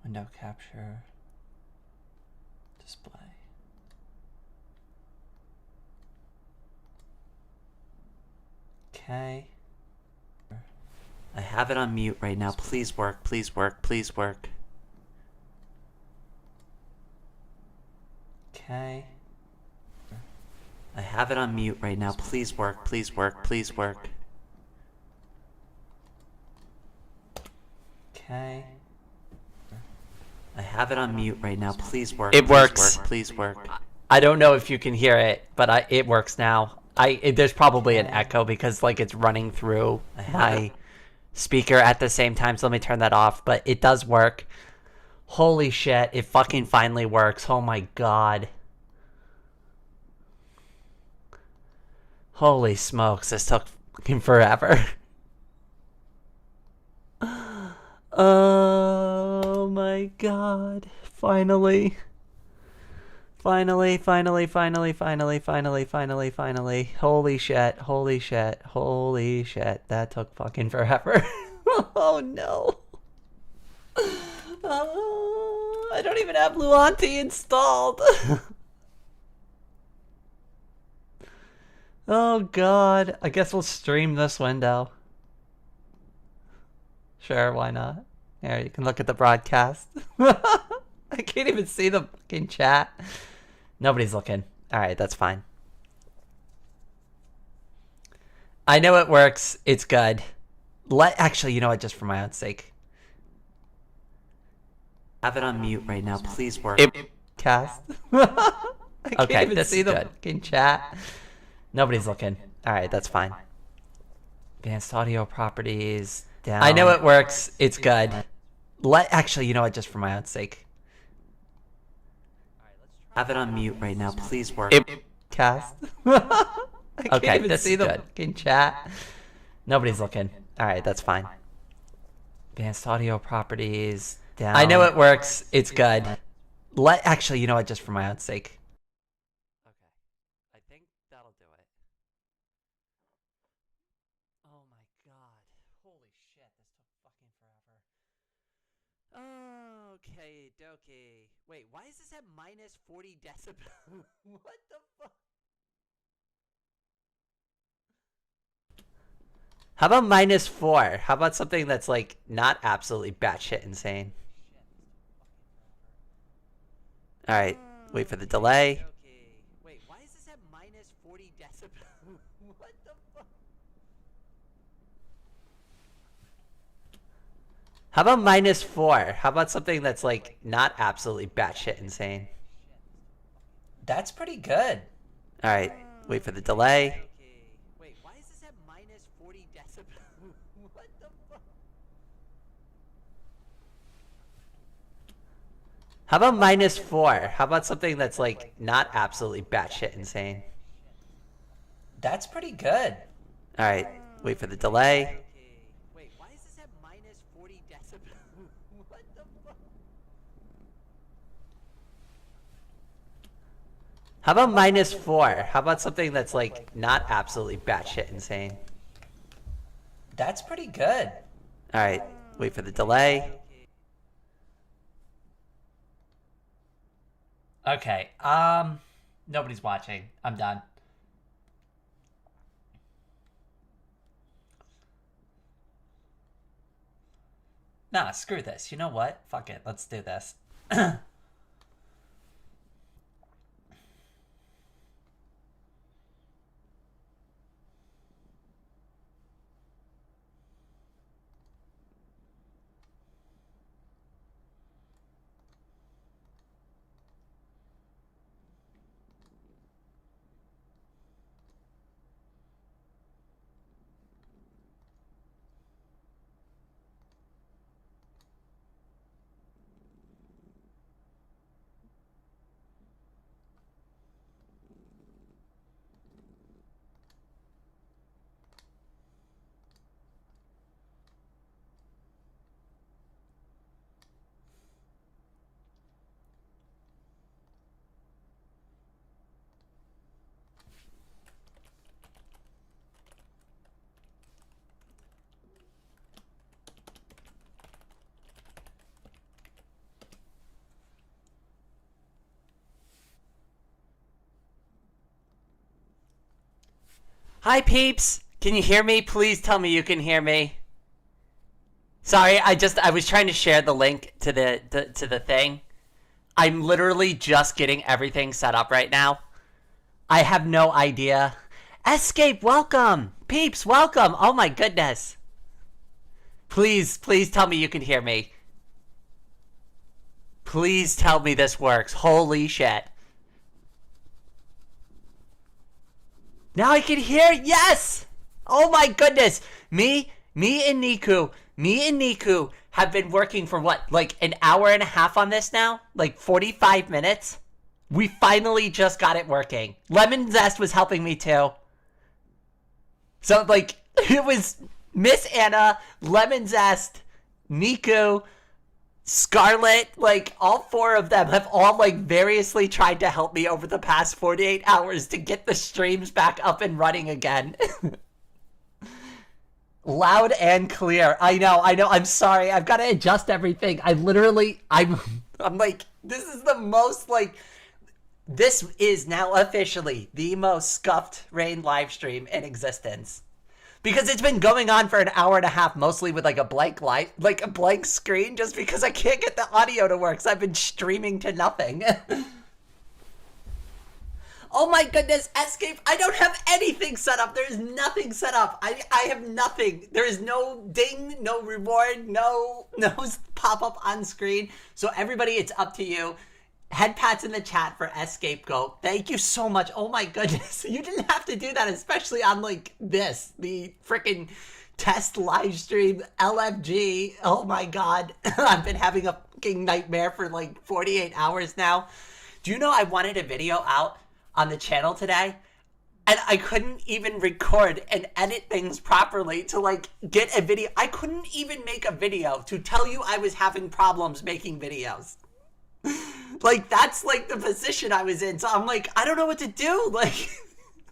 Window capture. Display. Okay. I have it on mute right now. Please work, please work, please work. Okay. I have it on mute right now. Please work, please work, please work. Okay. I have it on mute right now. Please work. It works. Please work. I don't know if you can hear it, but it works now. There's probably an echo because like it's running through my speaker at the same time. So let me turn that off. But it does work. Holy shit! It fucking finally works. Oh my god. Holy smokes! This took fucking forever. Oh my god. Finally. Finally. Holy shit. That took fucking forever. Oh no. I don't even have Luanti installed. Oh god. I guess we'll stream this window. Sure, why not? There, you can look at the broadcast. I can't even see the fucking chat. Nobody's looking. Alright, that's fine. I know it works. It's good. Actually, you know what? Just for my own sake. Have it on mute right now. Please work. Cast. I can't even see the fucking chat. Nobody's looking. Alright, that's fine. Advanced audio properties. Down. I know it works. It's good. Actually, you know what? Just for my own sake. Have it on mute right now. Please work. Cast. I can't even see the fucking chat. Nobody's looking. Alright, that's fine. Advanced audio properties. Down. I know it works. It's good. Actually, you know what? Just for my own sake. Okay. I think that'll do it. Oh my god. Holy shit, this took fucking forever. Okay, dokie. Wait, why is this at minus 40 decibels? What the fuck? How about minus 4? How about something that's like not absolutely batshit insane? Alright, wait for the delay. Wait, why is this at minus 40 decibels? What the fuck? How about minus 4? How about something that's like not absolutely batshit insane? That's pretty good. Alright, wait for the delay. Wait, why is this at minus 40 decibels? What the fuck? How about minus 4? How about something that's like not absolutely batshit insane? That's pretty good. Alright, wait for the delay. Wait, why is this at minus 40 decibels? What the fuck? How about minus 4? How about something that's like not absolutely batshit insane? That's pretty good. Alright, wait for the delay. Okay, nobody's watching. I'm done. Nah, screw this. You know what? Fuck it. Let's do this. Hi, peeps. Can you hear me? Please tell me you can hear me. Sorry, I was trying to share the link to the thing. I'm literally just getting everything set up right now. I have no idea. Escape, welcome. Peeps, welcome. Oh my goodness. Please tell me you can hear me. Please tell me this works. Holy shit. Now I can hear. Yes. Oh my goodness. Me and Niku have been working for what, like an hour and a half on this now? Like 45 minutes? We finally just got it working. Lemon Zest was helping me too. So like, it was Miss Anna, Lemon Zest, Niku, Scarlet, like all four of them have all like variously tried to help me over the past 48 hours to get the streams back up and running again. Loud and clear. I know. I'm sorry. I've got to adjust everything. I'm like, this is the most like, this is now officially the most scuffed rain live stream in existence. Because it's been going on for an hour and a half, mostly with like a blank light, like a blank screen, just because I can't get the audio to work. So I've been streaming to nothing. Oh my goodness, Escape, I don't have anything set up. There's nothing set up. I have nothing. There is no ding, no reward, no pop-up on screen. So everybody, it's up to you. Head pats in the chat for Escape Go. Thank you so much. Oh my goodness. You didn't have to do that, especially on like this, the freaking test live stream LFG. Oh my God. I've been having a fucking nightmare for like 48 hours now. Do you know I wanted a video out on the channel today? And I couldn't even record and edit things properly to like get a video. I couldn't even make a video to tell you I was having problems making videos. Like, that's like the position I was in. So I'm like, I don't know what to do. Like,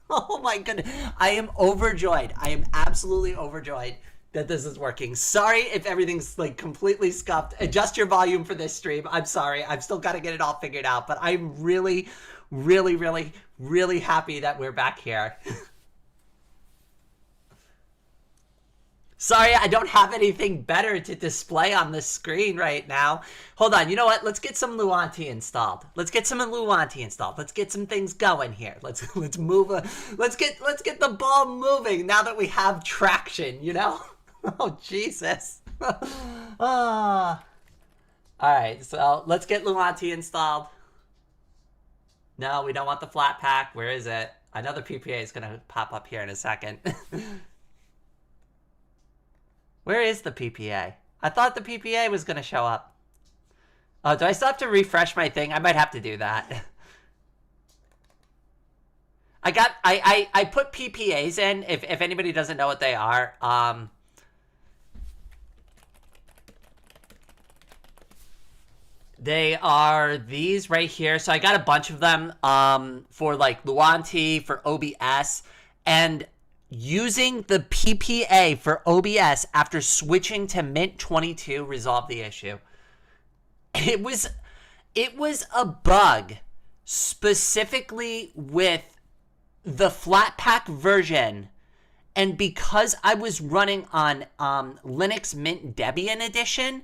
oh my goodness. I am overjoyed. I am absolutely overjoyed that this is working. Sorry if everything's like completely scuffed. Adjust your volume for this stream. I'm sorry. I've still got to get it all figured out. But I'm really happy that we're back here. Sorry, I don't have anything better to display on the screen right now. Hold on, you know what? Let's get some Luanti installed. Let's get some things going here. Let's move. Let's get the ball moving now that we have traction. You know? Oh Jesus. All right, so let's get Luanti installed. No, we don't want the flat pack. Where is it? I know the PPA is gonna pop up here in a second. Where is the PPA? I thought the PPA was going to show up. Oh, do I still have to refresh my thing? I might have to do that. I put PPAs in, if anybody doesn't know what they are. They are these right here. So I got a bunch of them for like Luanti, for OBS, and using the PPA for OBS after switching to Mint 22 resolved the issue. It was a bug specifically with the Flatpak version, and because I was running on Linux Mint Debian edition,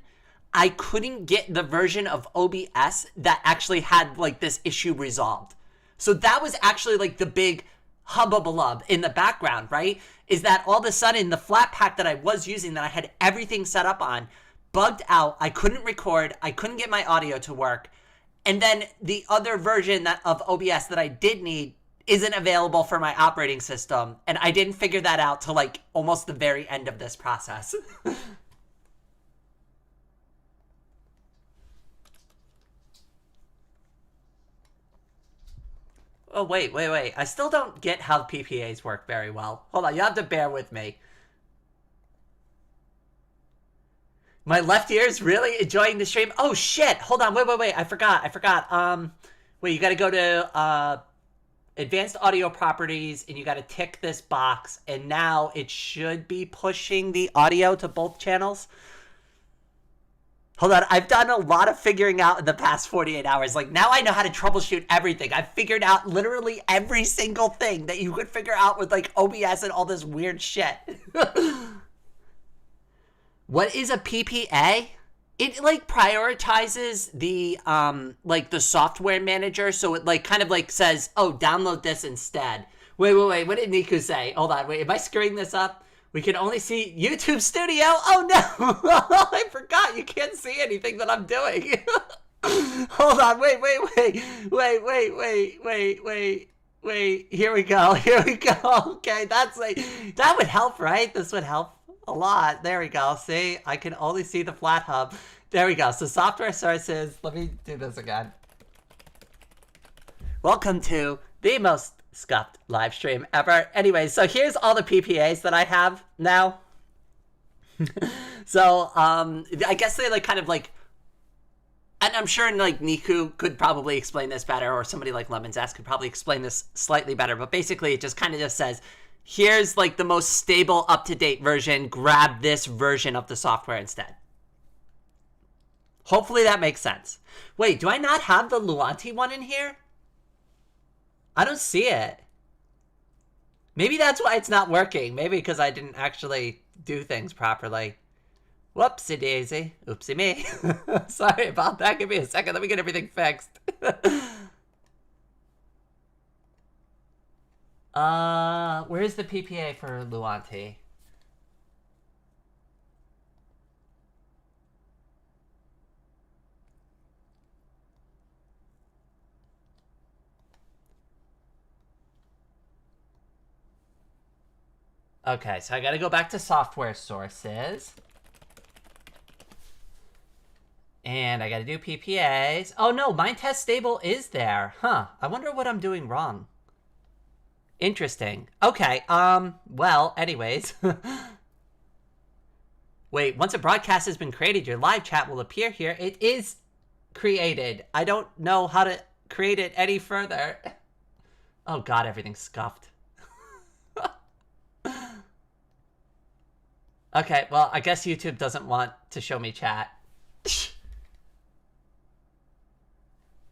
I couldn't get the version of OBS that actually had like this issue resolved. So that was actually like the big hubbubalub in the background, right? Is that all of a sudden the Flatpak that I was using, that I had everything set up on, bugged out. I couldn't record. I couldn't get my audio to work. And then the other version of OBS that I did need isn't available for my operating system. And I didn't figure that out till like almost the very end of this process. Oh, wait. I still don't get how PPAs work very well. Hold on, you have to bear with me. My left ear is really enjoying the stream. Oh, shit. Hold on, wait. I forgot. Wait, you gotta go to advanced audio properties, and you gotta tick this box, and now it should be pushing the audio to both channels. Hold on, I've done a lot of figuring out in the past 48 hours. Like, now I know how to troubleshoot everything. I've figured out literally every single thing that you could figure out with, like, OBS and all this weird shit. What is a PPA? It, like, prioritizes the, like, the software manager, so it, like, kind of, like, says, oh, download this instead. Wait, what did Niku say? Hold on, wait, am I screwing this up? We can only see YouTube Studio. Oh no! I forgot you can't see anything that I'm doing. Hold on, wait. Here we go. Okay, that would help, right? This would help a lot. There we go. See, I can only see the flat hub. There we go. So software sources. Let me do this again. Welcome to the most scuffed live stream ever. Anyway, so here's all the PPAs that I have now. So I guess they like kind of like, and I'm sure like Niku could probably explain this better, or somebody like Lemon's Ass could probably explain this slightly better, but basically it just kind of just says, here's like the most stable, up-to-date version, grab this version of the software instead. Hopefully that makes sense. Wait, do I not have the Luanti one in here? I don't see it. Maybe that's why it's not working. Maybe because I didn't actually do things properly. Whoopsie daisy. Oopsie me. Sorry about that. Give me a second. Let me get everything fixed. Where's the PPA for Luanti? Okay, so I gotta go back to software sources. And I gotta do PPAs. Oh no, mine test stable is there. Huh, I wonder what I'm doing wrong. Interesting. Okay, well, anyways. Wait, once a broadcast has been created, your live chat will appear here. It is created. I don't know how to create it any further. Oh god, everything's scuffed. Okay, well, I guess YouTube doesn't want to show me chat.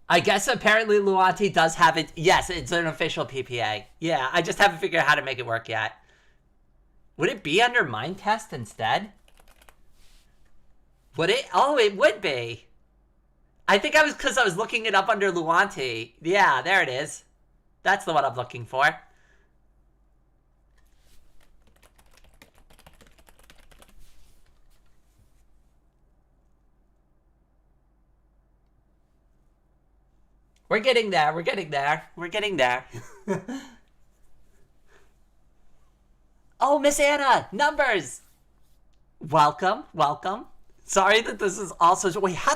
I guess apparently Luanti does have it. Yes, it's an official PPA. Yeah, I just haven't figured out how to make it work yet. Would it be under Mind Test instead? Would it? Oh, it would be. I think I was because I was looking it up under Luanti. Yeah, there it is. That's the one I'm looking for. We're getting there. We're getting there. We're getting there. Oh, Miss Anna, numbers. Welcome, welcome. Sorry that this is also. Wait, how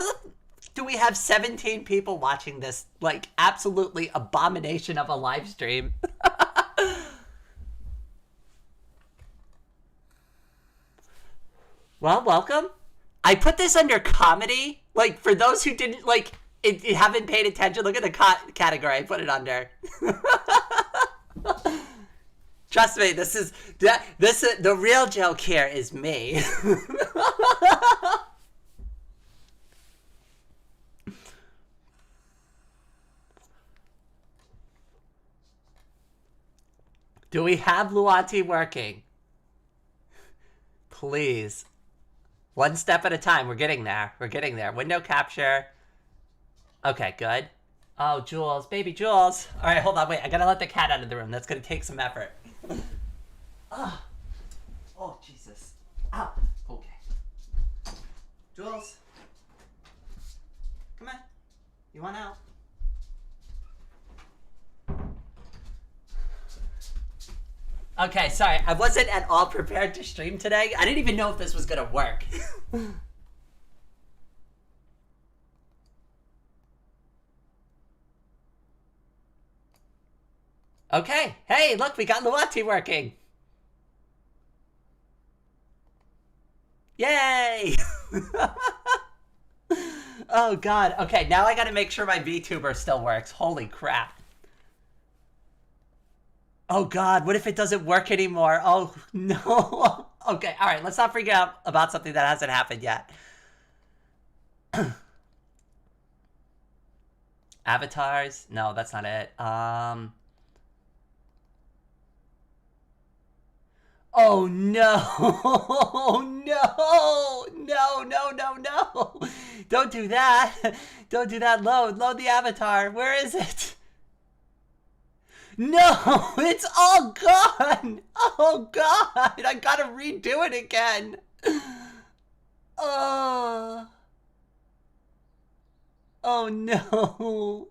do we have 17 people watching this? Like, absolutely abomination of a live stream. Well, welcome. I put this under comedy. Like, for those who didn't, like, you haven't paid attention, look at the category I put it under. Trust me, the real joke here is me. Do we have Luanti working? Please. One step at a time. We're getting there. We're getting there. Window capture. Okay, good. Oh, Jules. Baby Jules. All right, hold on. Wait, I gotta let the cat out of the room. That's gonna take some effort. Oh, Jesus. Ow. Okay. Jules. Come on. You want out? Okay, sorry. I wasn't at all prepared to stream today. I didn't even know if this was gonna work. Okay. Hey, look, we got Luanti working. Yay! Oh, God. Okay, now I gotta make sure my VTuber still works. Holy crap. Oh, God, what if it doesn't work anymore? Oh, no. Okay, all right, let's not freak out about something that hasn't happened yet. Avatars? No, that's not it. Oh no! No! Don't do that! Don't do that. Load the avatar. Where is it? No! It's all gone! Oh god! I gotta redo it again. Oh. Oh no.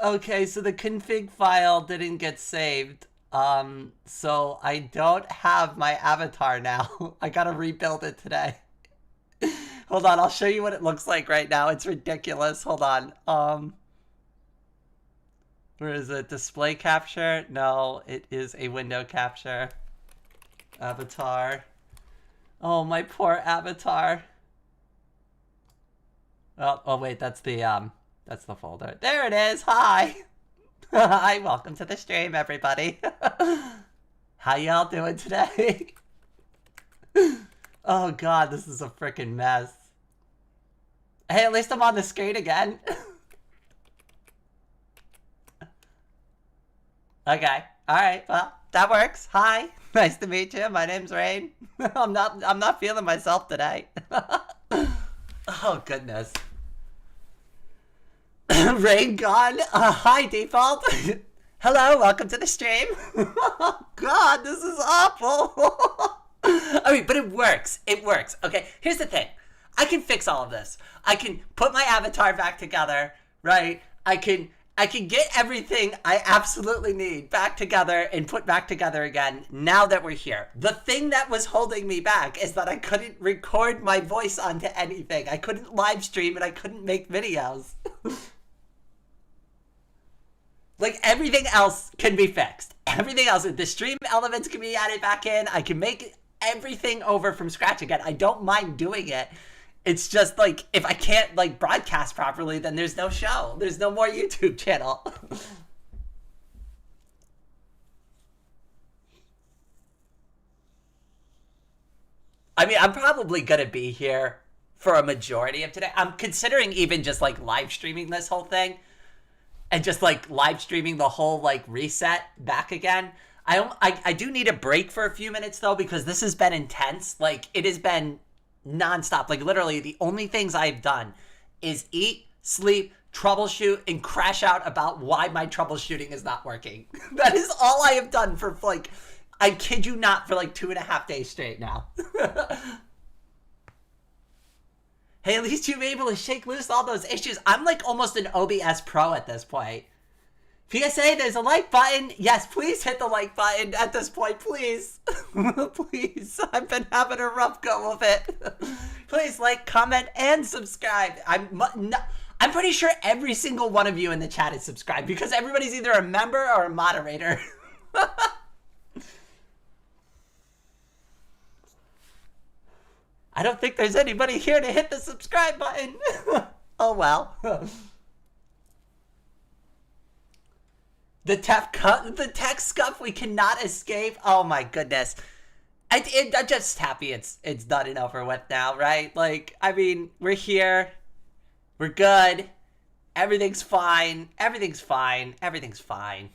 Okay, so the config file didn't get saved. So I don't have my avatar now. I gotta rebuild it today. Hold on, I'll show you what it looks like right now. It's ridiculous. Hold on. Where is it? Display capture? No, it is a window capture. Avatar. Oh, my poor avatar. Oh wait, that's the folder. There it is. Hi. Hi, welcome to the stream, everybody. How y'all doing today? Oh god, this is a freaking mess. Hey, at least I'm on the screen again. Okay. Alright, well, that works. Hi. Nice to meet you. My name's Rain. I'm not feeling myself today. Oh goodness. Rain gone. Hi, default. Hello, welcome to the stream. Oh god, this is awful. I mean, but it works. It works. Okay, here's the thing. I can fix all of this. I can put my avatar back together, right? I can get everything I absolutely need back together and put back together again now that we're here. The thing that was holding me back is that I couldn't record my voice onto anything. I couldn't live stream and I couldn't make videos. Like, everything else can be fixed. Everything else, the stream elements can be added back in. I can make everything over from scratch again. I don't mind doing it. It's just, like, if I can't, like, broadcast properly, then there's no show. There's no more YouTube channel. I mean, I'm probably gonna be here for a majority of today. I'm considering even just, like, live streaming this whole thing. And just, like, live streaming the whole, like, reset back again. I do need a break for a few minutes, though, because this has been intense. Like, it has been nonstop. Like, literally, the only things I've done is eat, sleep, troubleshoot, and crash out about why my troubleshooting is not working. That is all I have done for, like, I kid you not, for, like, 2.5 days straight now. Hey, at least you've been able to shake loose all those issues. I'm like almost an OBS pro at this point. PSA, there's a like button. Yes, please hit the like button at this point, please. Please, I've been having a rough go of it. Please like, comment, and subscribe. I'm pretty sure every single one of you in the chat is subscribed because everybody's either a member or a moderator. I don't think there's anybody here to hit the subscribe button. Oh well. The tech scuff we cannot escape. Oh my goodness. I'm just happy it's done and over with now, right? Like, I mean, we're here. We're good. Everything's fine. Everything's fine. Everything's fine.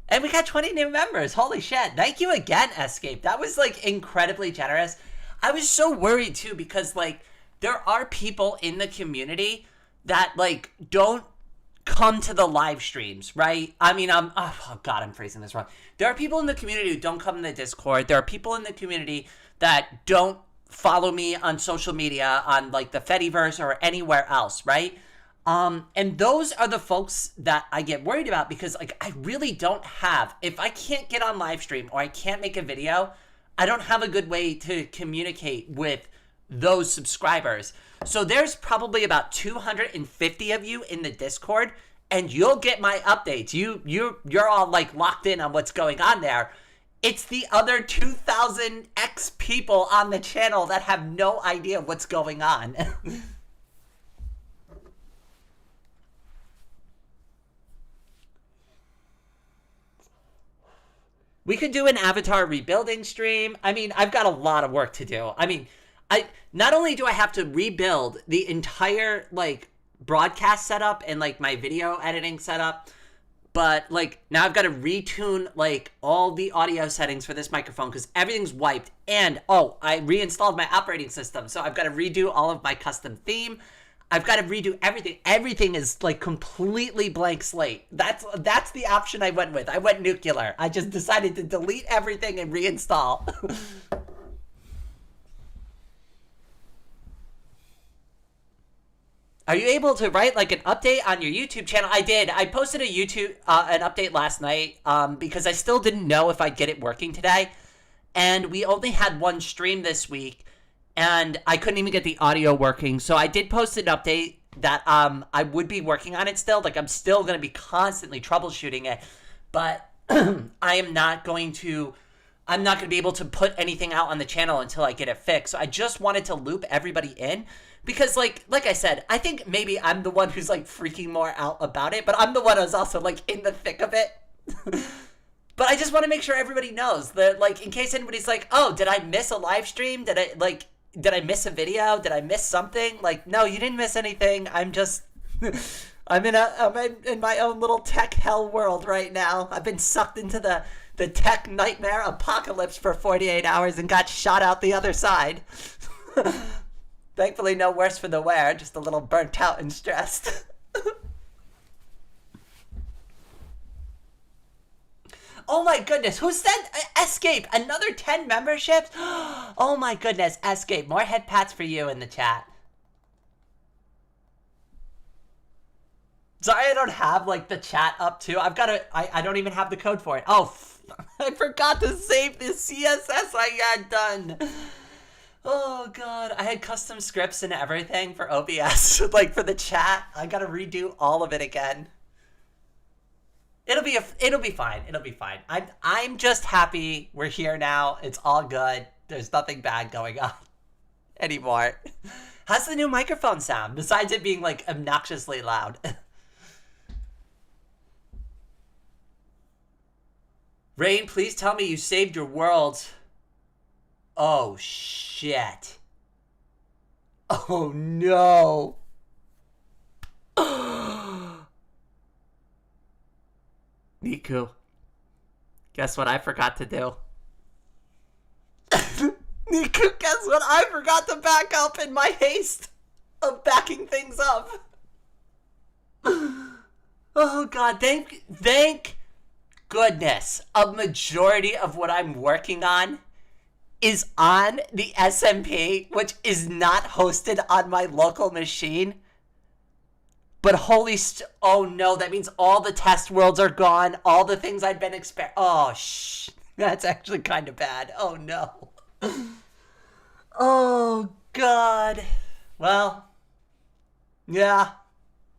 And we got 20 new members. Holy shit. Thank you again, Escape. That was, like, incredibly generous. I was so worried, too, because, like, there are people in the community that, like, don't come to the live streams, right? I mean, oh, God, I'm phrasing this wrong. There are people in the community who don't come in the Discord. There are people in the community that don't follow me on social media, on, like, the Fediverse or anywhere else, right? And those are the folks that I get worried about because, like, I really don't have, if I can't get on live stream or I can't make a video, I don't have a good way to communicate with those subscribers. So there's probably about 250 of you in the Discord, and you'll get my updates. You're all, like, locked in on what's going on there. It's the other 2,000 X people on the channel that have no idea what's going on. We could do an avatar rebuilding stream. I mean, I've got a lot of work to do. I mean, I not only do I have to rebuild the entire like broadcast setup and like my video editing setup, but like now I've got to retune like all the audio settings for this microphone because everything's wiped. And I reinstalled my operating system, so I've got to redo all of my custom theme. I've got to redo everything. Everything is like completely blank slate. That's the option I went with. I went nuclear. I just decided to delete everything and reinstall. Are you able to write like an update on your YouTube channel? I did. I posted an update last night because I still didn't know if I'd get it working today. And we only had one stream this week. And I couldn't even get the audio working. So I did post an update that I would be working on it still. Like, I'm still going to be constantly troubleshooting it. But I'm not going to be able to put anything out on the channel until I get it fixed. So I just wanted to loop everybody in. Because, like I said, I think maybe I'm the one who's, like, freaking more out about it. But I'm the one who's also, like, in the thick of it. But I just want to make sure everybody knows that, like, in case anybody's like, oh, did I miss a live stream? Did I miss a video? Did I miss something? Like, no, you didn't miss anything. I'm just, I'm in my own little tech hell world right now. I've been sucked into the tech nightmare apocalypse for 48 hours and got shot out the other side. Thankfully, no worse for the wear, just a little burnt out and stressed. Oh my goodness, who said Escape? Another 10 memberships? Oh my goodness, Escape. More head pats for you in the chat. Sorry I don't have like the chat up too. I don't even have the code for it. Oh, I forgot to save the CSS I had done. Oh god, I had custom scripts and everything for OBS, like for the chat. I gotta redo all of it again. It'll be fine. It'll be fine. I'm just happy we're here now. It's all good. There's nothing bad going on anymore. How's the new microphone sound? Besides it being like obnoxiously loud. Rain, please tell me you saved your world. Oh shit. Oh no. Niku, guess what I forgot to do? Niku, guess what I forgot to back up in my haste of backing things up? Oh god, thank goodness a majority of what I'm working on is on the SMP, which is not hosted on my local machine. But oh no, that means all the test worlds are gone. All the things I'd been that's actually kind of bad. Oh no. Oh god. Well, yeah.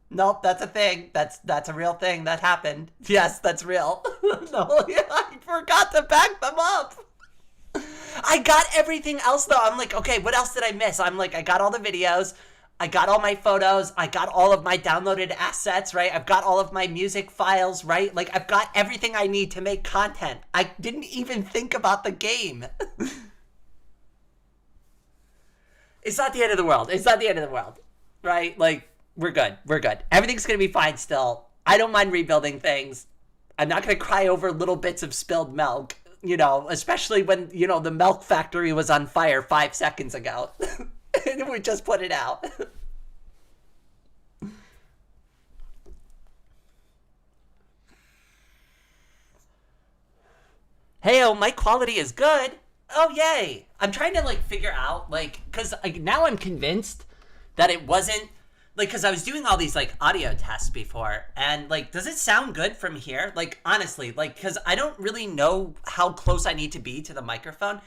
Nope, that's a thing. That's a real thing that happened. Yes, that's real. No, yeah, I forgot to back them up. I got everything else though. I'm like, okay, what else did I miss? I'm like, I got all the videos. I got all my photos. I got all of my downloaded assets, right? I've got all of my music files, right? Like, I've got everything I need to make content. I didn't even think about the game. It's not the end of the world. It's not the end of the world, right? Like, we're good. We're good. Everything's going to be fine still. I don't mind rebuilding things. I'm not going to cry over little bits of spilled milk, especially when, the milk factory was on fire 5 seconds ago. And we just put it out. Hey, mic quality is good. Oh, yay. I'm trying to, figure out, because now I'm convinced that it wasn't, because I was doing all these, audio tests before, and, does it sound good from here? Honestly, because I don't really know how close I need to be to the microphone.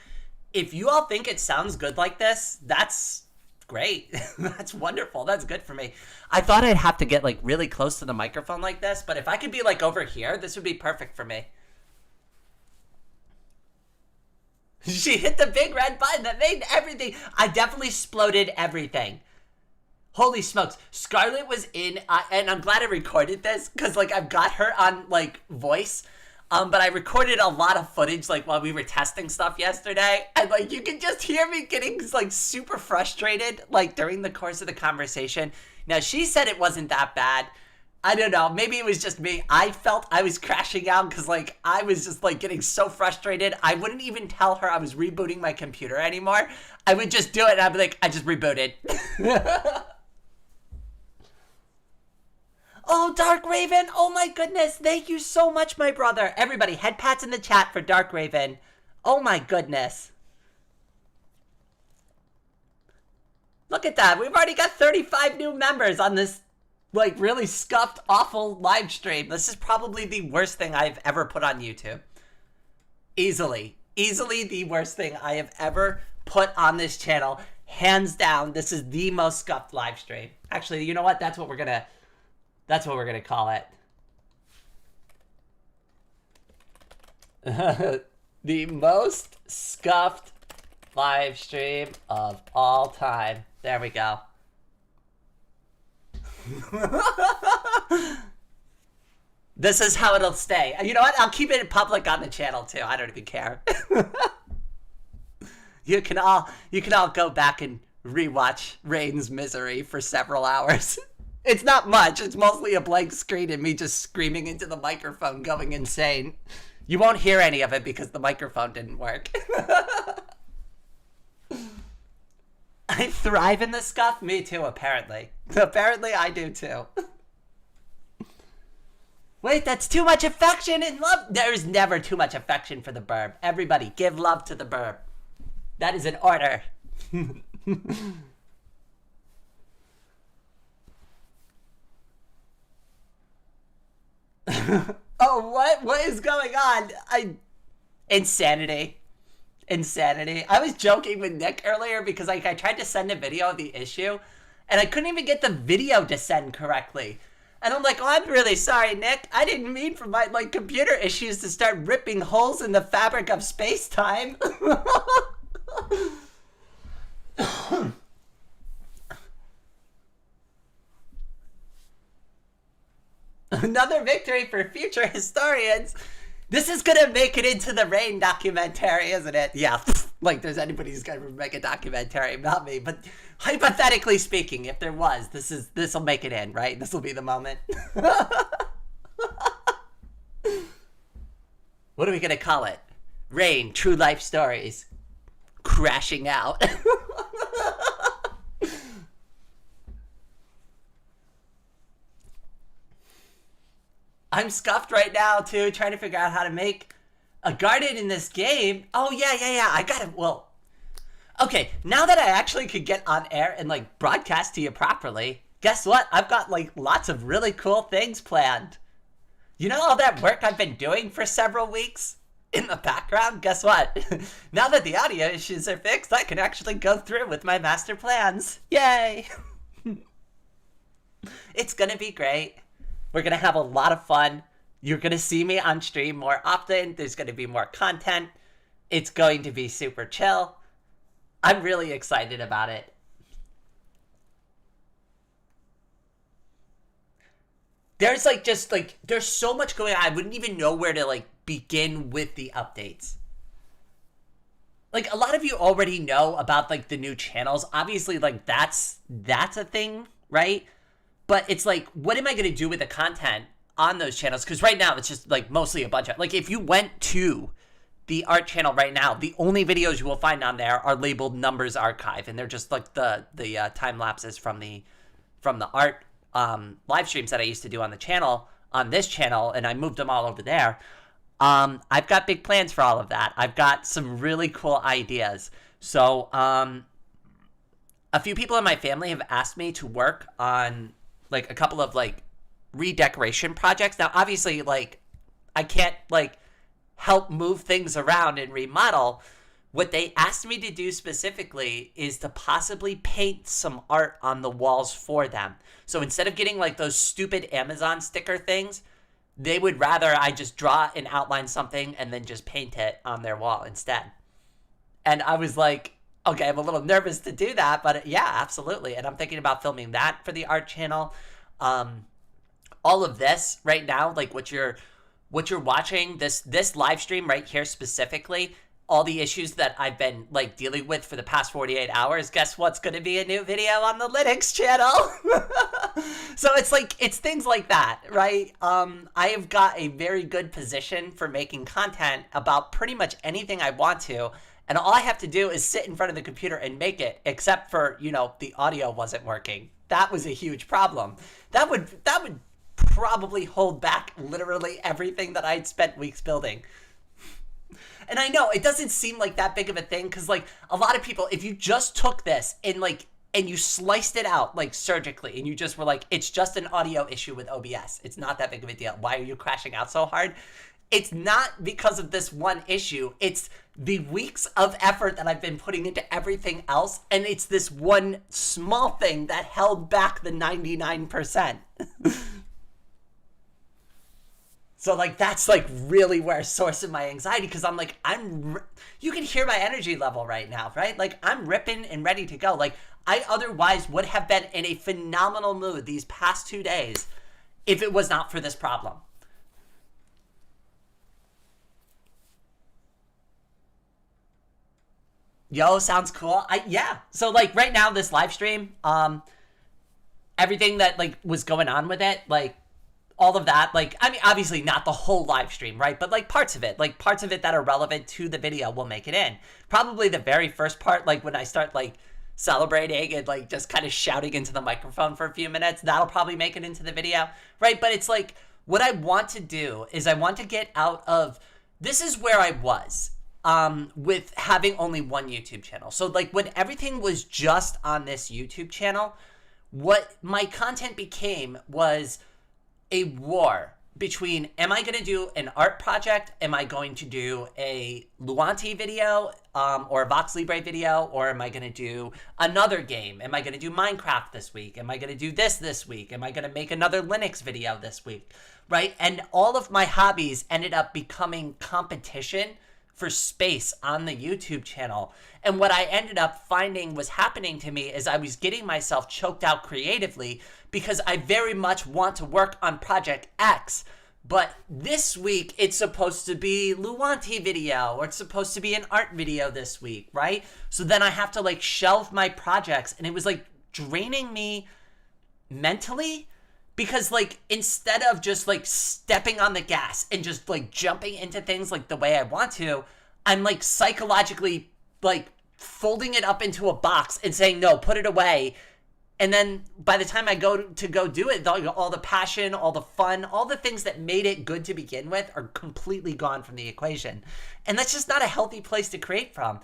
If you all think it sounds good like this, that's great. That's wonderful. That's good for me. I thought I'd have to get, really close to the microphone like this, but if I could be, over here, this would be perfect for me. She hit the big red button that made everything. I definitely exploded everything. Holy smokes. Scarlett was in, and I'm glad I recorded this, because, I've got her on, voice. But I recorded a lot of footage, like, while we were testing stuff yesterday. And, like, you can just hear me getting, like, super frustrated, like, during the course of the conversation. Now, she said it wasn't that bad. I don't know. Maybe it was just me. I felt I was crashing out because, like, I was just, like, getting so frustrated. I wouldn't even tell her I was rebooting my computer anymore. I would just do it, and I'd be like, I just rebooted. Oh, Dark Raven. Oh, my goodness. Thank you so much, my brother. Everybody, head pats in the chat for Dark Raven. Oh, my goodness. Look at that. We've already got 35 new members on this, like, really scuffed, awful live stream. This is probably the worst thing I've ever put on YouTube. Easily the worst thing I have ever put on this channel. Hands down, this is the most scuffed live stream. Actually, you know what? That's what we're gonna call it. The most scuffed live stream of all time. There we go. This is how it'll stay. You know what? I'll keep it public on the channel too. I don't even care. You can all go back and rewatch Rain's misery for several hours. It's not much. It's mostly a blank screen and me just screaming into the microphone, going insane. You won't hear any of it because the microphone didn't work. I thrive in the scuff? Me too, apparently. Apparently I do too. Wait, that's too much affection and love. There's never too much affection for the burb. Everybody, give love to the burb. That is an order. Oh, what? What is going on? Insanity. I was joking with Nick earlier because I tried to send a video of the issue and I couldn't even get the video to send correctly. And I'm like, oh, I'm really sorry, Nick. I didn't mean for my, like, computer issues to start ripping holes in the fabric of space-time. Another victory for future historians. This is gonna make it into the Rain documentary, isn't it? Yeah, like there's anybody who's gonna make a documentary about me. But hypothetically speaking, if there was, this'll make it in, right? This will be the moment. What are we gonna call it? Rain, True Life Stories. Crashing out. I'm scuffed right now, too, trying to figure out how to make a garden in this game. Oh, yeah. I got it. Well, okay, now that I actually could get on air and, like, broadcast to you properly, guess what? I've got, like, lots of really cool things planned. You know all that work I've been doing for several weeks in the background? Guess what? Now that the audio issues are fixed, I can actually go through with my master plans. Yay! It's gonna be great. We're going to have a lot of fun. You're going to see me on stream more often. There's going to be more content. It's going to be super chill. I'm really excited about it. There's like there's so much going on. I wouldn't even know where to like begin with the updates. Like a lot of you already know about like the new channels. Obviously like that's a thing, right? But it's like, what am I going to do with the content on those channels? Because right now, it's just, like, mostly a bunch of... Like, if you went to the art channel right now, the only videos you will find on there are labeled Numbers Archive. And they're just, like, the time lapses from the art live streams that I used to do on the channel, on this channel. And I moved them all over there. I've got big plans for all of that. I've got some really cool ideas. So, a few people in my family have asked me to work on... like a couple of like redecoration projects. Now, obviously, like I can't like help move things around and remodel. What they asked me to do specifically is to possibly paint some art on the walls for them. So instead of getting like those stupid Amazon sticker things, they would rather I just draw and outline something and then just paint it on their wall instead. And I was like, okay, I'm a little nervous to do that, but yeah, absolutely. And I'm thinking about filming that for the art channel. All of this right now, like what you're what you're watching, this live stream right here specifically, all the issues that I've been like dealing with for the past 48 hours, guess what's going to be a new video on the Linux channel? So it's things like that, right? I have got a very good position for making content about pretty much anything I want to. And all I have to do is sit in front of the computer and make it, except for, the audio wasn't working. That was a huge problem. That would probably hold back literally everything that I'd spent weeks building. And I know it doesn't seem like that big of a thing, because like a lot of people, if you just took this and you sliced it out like surgically and you just were like, it's just an audio issue with OBS, it's not that big of a deal, why are you crashing out so hard? It's not because of this one issue. It's the weeks of effort that I've been putting into everything else, and it's this one small thing that held back the 99%. So like that's like really where a source of my anxiety, because I'm like, you can hear my energy level right now, right? Like I'm ripping and ready to go. Like I otherwise would have been in a phenomenal mood these past 2 days if it was not for this problem. Yo, sounds cool. Yeah. So like right now, this live stream, everything that like was going on with it, like all of that, like, I mean, obviously not the whole live stream, right? But like parts of it that are relevant to the video will make it in. Probably the very first part, like when I start like celebrating and like just kind of shouting into the microphone for a few minutes, that'll probably make it into the video, right? But it's like, what I want to do is I want to get out of, this is where I was. With having only one YouTube channel. So like when everything was just on this YouTube channel, what my content became was a war between, am I going to do an art project? Am I going to do a Luanti video or a Vox Libre video? Or am I going to do another game? Am I going to do Minecraft this week? Am I going to do this week? Am I going to make another Linux video this week? Right? And all of my hobbies ended up becoming competition for space on the YouTube channel. And what I ended up finding was happening to me is I was getting myself choked out creatively, because I very much want to work on Project X. But this week it's supposed to be Luanti video, or it's supposed to be an art video this week, right? So then I have to like shelve my projects, and it was like draining me mentally. Because, like, instead of just, like, stepping on the gas and just, like, jumping into things, like, the way I want to, I'm, like, psychologically, like, folding it up into a box and saying, no, put it away. And then by the time I go to do it, all the passion, all the fun, all the things that made it good to begin with are completely gone from the equation. And that's just not a healthy place to create from.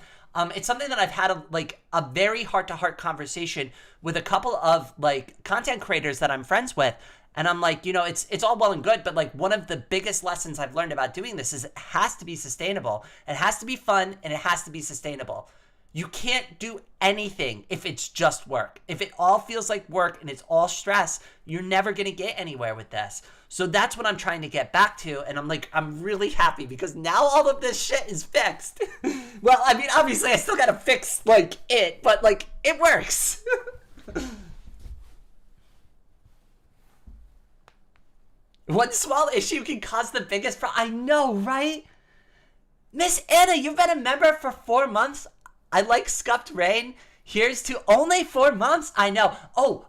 It's something that I've had a very heart-to-heart conversation with a couple of like content creators that I'm friends with. And I'm like, it's all well and good, but like one of the biggest lessons I've learned about doing this is it has to be sustainable. It has to be fun, and it has to be sustainable. You can't do anything if it's just work. If it all feels like work and it's all stress, you're never going to get anywhere with this. So that's what I'm trying to get back to. And I'm like, I'm really happy because now all of this shit is fixed. Well, I mean, obviously I still got to fix like it, but like it works. One small issue can cause the biggest problem. I know, right? Miss Anna, you've been a member for 4 months. I like Scuffed Rain. Here's to only 4 months. I know. Oh.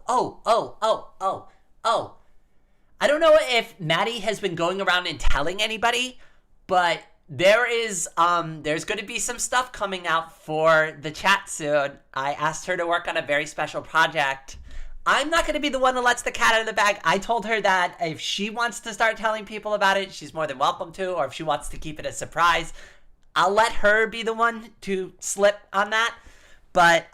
I don't know if Maddie has been going around and telling anybody, but there's going to be some stuff coming out for the chat soon. I asked her to work on a very special project. I'm not going to be the one that lets the cat out of the bag. I told her that if she wants to start telling people about it, she's more than welcome to, or if she wants to keep it a surprise, I'll let her be the one to slip on that. But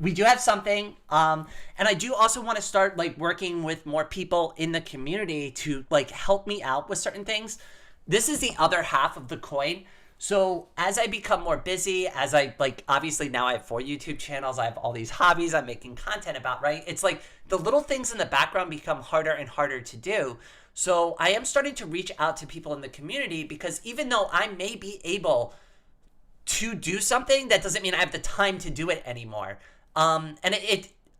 we do have something. And I do also want to start like working with more people in the community to like help me out with certain things. This is the other half of the coin. So as I become more busy, as I like, obviously now I have 4 YouTube channels, I have all these hobbies I'm making content about, right? It's like the little things in the background become harder and harder to do. So I am starting to reach out to people in the community, because even though I may be able to do something, that doesn't mean I have the time to do it anymore. And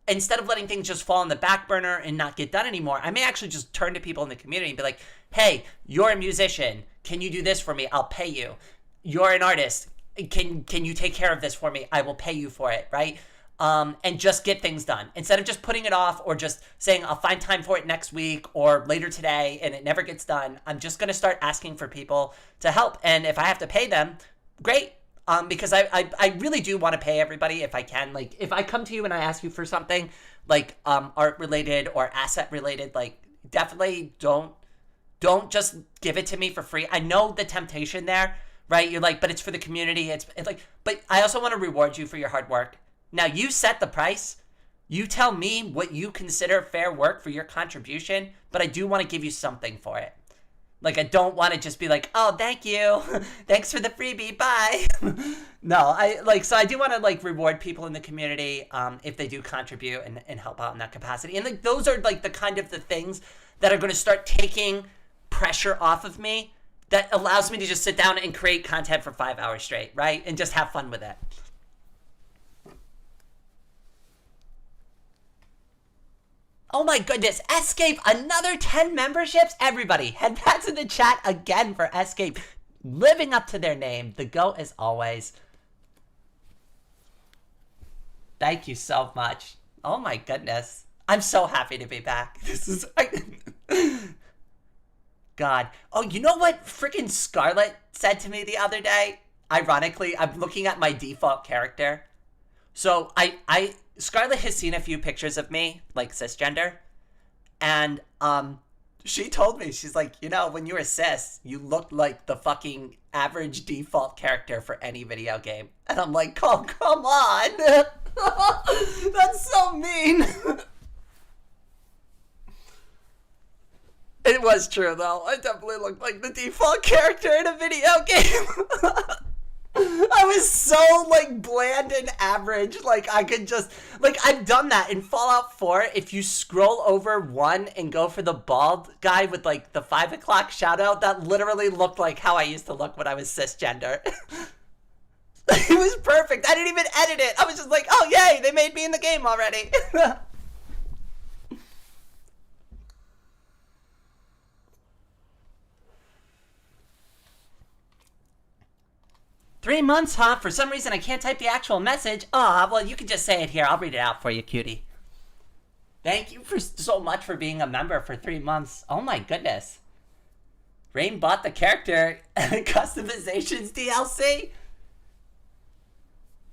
instead of letting things just fall on the back burner and not get done anymore, I may actually just turn to people in the community and be like, hey, you're a musician. Can you do this for me? I'll pay you. You're an artist. Can you take care of this for me? I will pay you for it, right? And just get things done. Instead of just putting it off or just saying, I'll find time for it next week or later today, and it never gets done, I'm just going to start asking for people to help. And if I have to pay them, great. Because I really do want to pay everybody if I can. Like, if I come to you and I ask you for something, like art related or asset related, like, definitely don't just give it to me for free. I know the temptation there, right? You're like, but it's for the community. It's like, but I also want to reward you for your hard work. Now, you set the price. You tell me what you consider fair work for your contribution, but I do want to give you something for it. Like, I don't want to just be like, oh, thank you. Thanks for the freebie. Bye. No, so I do want to, like, reward people in the community if they do contribute and help out in that capacity. And, like, those are, like, the kind of the things that are going to start taking pressure off of me that allows me to just sit down and create content for 5 hours straight, right? And just have fun with it. Oh my goodness, Escape, another 10 memberships? Everybody, head back to the chat again for Escape. Living up to their name, the GOAT as always. Thank you so much. Oh my goodness. I'm so happy to be back. This is... God. Oh, you know what freaking Scarlett said to me the other day? Ironically, I'm looking at my default character. So Scarlett has seen a few pictures of me, like cisgender, and she told me, she's like, you know, when you were cis, you looked like the fucking average default character for any video game. And I'm like, oh, come on. That's so mean. It was true, though. I definitely looked like the default character in a video game. I was so, like, bland and average. Like, I could just... Like, I've done that in Fallout 4. If you scroll over 1 and go for the bald guy with, like, the 5 o'clock shadow, that literally looked like how I used to look when I was cisgender. It was perfect. I didn't even edit it. I was just like, oh, yay, they made me in the game already. 3 months, huh? For some reason, I can't type the actual message. Oh, well, you can just say it here. I'll read it out for you, cutie. Thank you so much for being a member for 3 months. Oh, my goodness. Rain bought the character customizations DLC.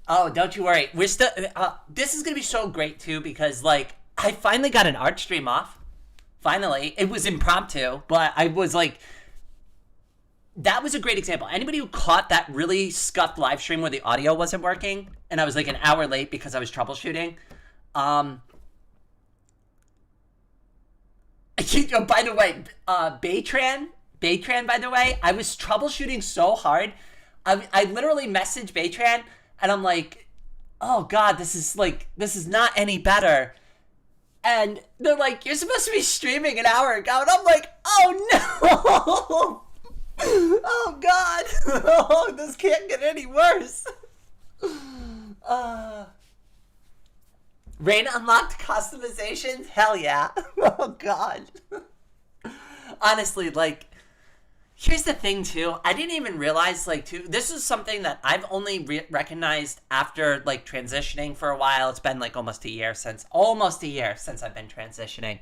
Oh, don't you worry. We're still... this is going to be so great, too, because, like, I finally got an art stream off. Finally. It was impromptu, but I was, like... That was a great example. Anybody who caught that really scuffed live stream where the audio wasn't working, and I was like an hour late because I was troubleshooting. By the way, Baytran, by the way, I was troubleshooting so hard. I literally messaged Baytran, and I'm like, oh God, this is not any better. And they're like, you're supposed to be streaming an hour ago. And I'm like, oh no. Oh God! Oh, this can't get any worse. Rain unlocked customizations? Hell yeah! Oh God! Honestly, like, here's the thing too. I didn't even realize, like, too. This is something that I've only recognized after, like, transitioning for a while. It's been like almost a year since I've been transitioning.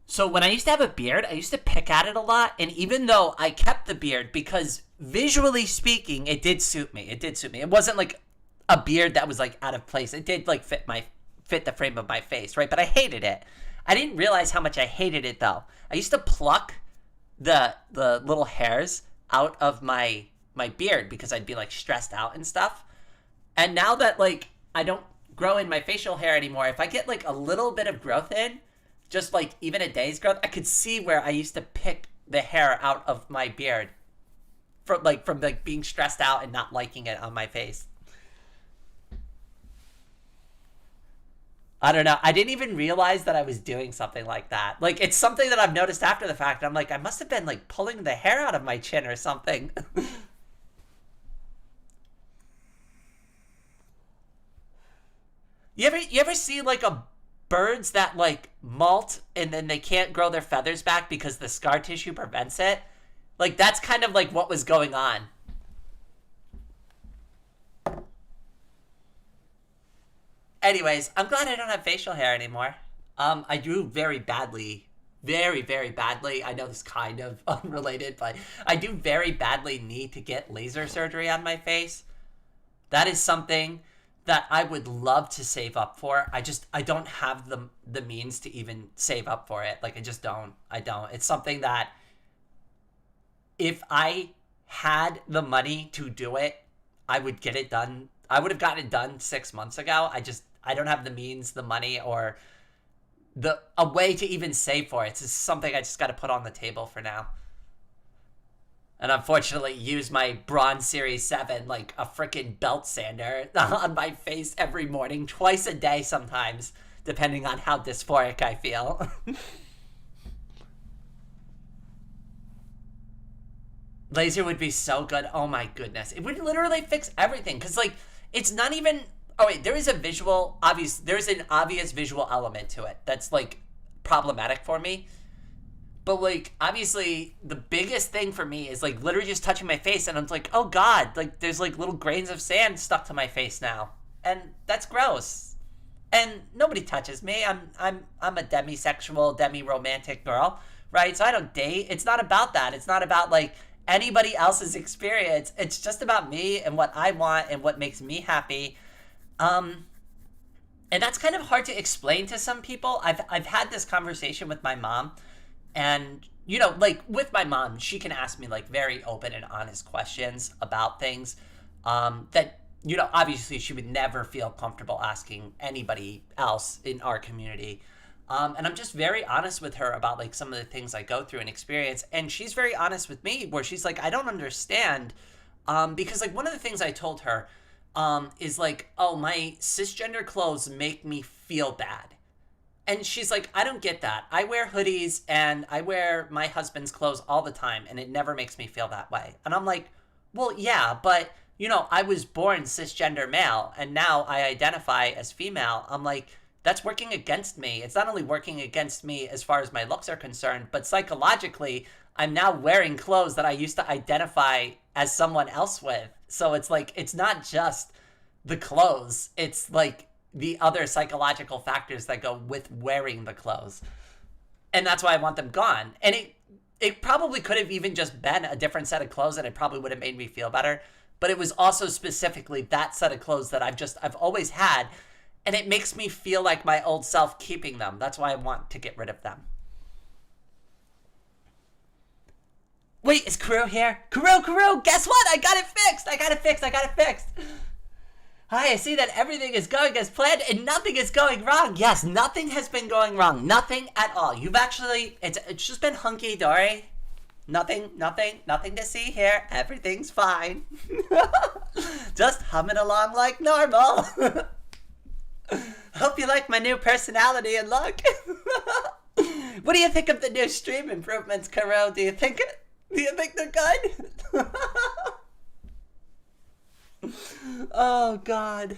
So when I used to have a beard, I used to pick at it a lot. And even though I kept the beard, because visually speaking, it did suit me. It wasn't like a beard that was like out of place. It did like fit the frame of my face, right? But I hated it. I didn't realize how much I hated it though. I used to pluck the little hairs out of my beard because I'd be like stressed out and stuff. And now that like I don't grow in my facial hair anymore, if I get like a little bit of growth in, just like even a day's growth, I could see where I used to pick the hair out of my beard from being stressed out and not liking it on my face. I don't know. I didn't even realize that I was doing something like that. Like, it's something that I've noticed after the fact. I'm like, I must have been like pulling the hair out of my chin or something. You ever see like a birds that like molt and then they can't grow their feathers back because the scar tissue prevents it? Like that's kind of like what was going on. Anyways, I'm glad I don't have facial hair anymore. I do very badly, very, very badly. I know this is kind of unrelated, but I do very badly need to get laser surgery on my face. That is something that I would love to save up for. I don't have the means to even save up for it. Like, I just don't. I don't. It's something that if I had the money to do it, I would get it done. I would have gotten it done 6 months ago. I don't have the means, the money, or a way to even save for it. It's just something I just got to put on the table for now. And unfortunately use my Bronze Series 7 like a freaking belt sander on my face every morning, twice a day sometimes, depending on how dysphoric I feel. Laser would be so good. Oh my goodness. It would literally fix everything. Because like, it's not even... Oh wait, there is an obvious visual element to it that's like problematic for me. But like, obviously the biggest thing for me is like literally just touching my face and I'm like, oh God, like there's like little grains of sand stuck to my face now. And that's gross. And nobody touches me. I'm a demisexual, demi-romantic girl, right? So I don't date. It's not about that. It's not about like anybody else's experience. It's just about me and what I want and what makes me happy. And that's kind of hard to explain to some people. I've had this conversation with my mom, and you know, like with my mom, she can ask me like very open and honest questions about things that, you know, obviously she would never feel comfortable asking anybody else in our community. And I'm just very honest with her about like some of the things I go through and experience, and she's very honest with me where she's like, I don't understand, because like one of the things I told her is like, oh, my cisgender clothes make me feel bad. And she's like, I don't get that. I wear hoodies and I wear my husband's clothes all the time and it never makes me feel that way. And I'm like, well, yeah, but you know, I was born cisgender male and now I identify as female. I'm like, that's working against me. It's not only working against me as far as my looks are concerned, but psychologically, I'm now wearing clothes that I used to identify as someone else with. So it's like, it's not just the clothes. It's like the other psychological factors that go with wearing the clothes. And that's why I want them gone. And it probably could have even just been a different set of clothes and it probably would have made me feel better. But it was also specifically that set of clothes that I've always had. And it makes me feel like my old self keeping them. That's why I want to get rid of them. Wait, is Kuro here? Kuro, guess what? I got it fixed. Hi, I see that everything is going as planned and nothing is going wrong. Yes, nothing has been going wrong. Nothing at all. You've actually, it's just been hunky-dory. Nothing to see here. Everything's fine. Just humming along like normal. Hope you like my new personality and look. What do you think of the new stream improvements, Kuro? Do you think they're good? Oh, God.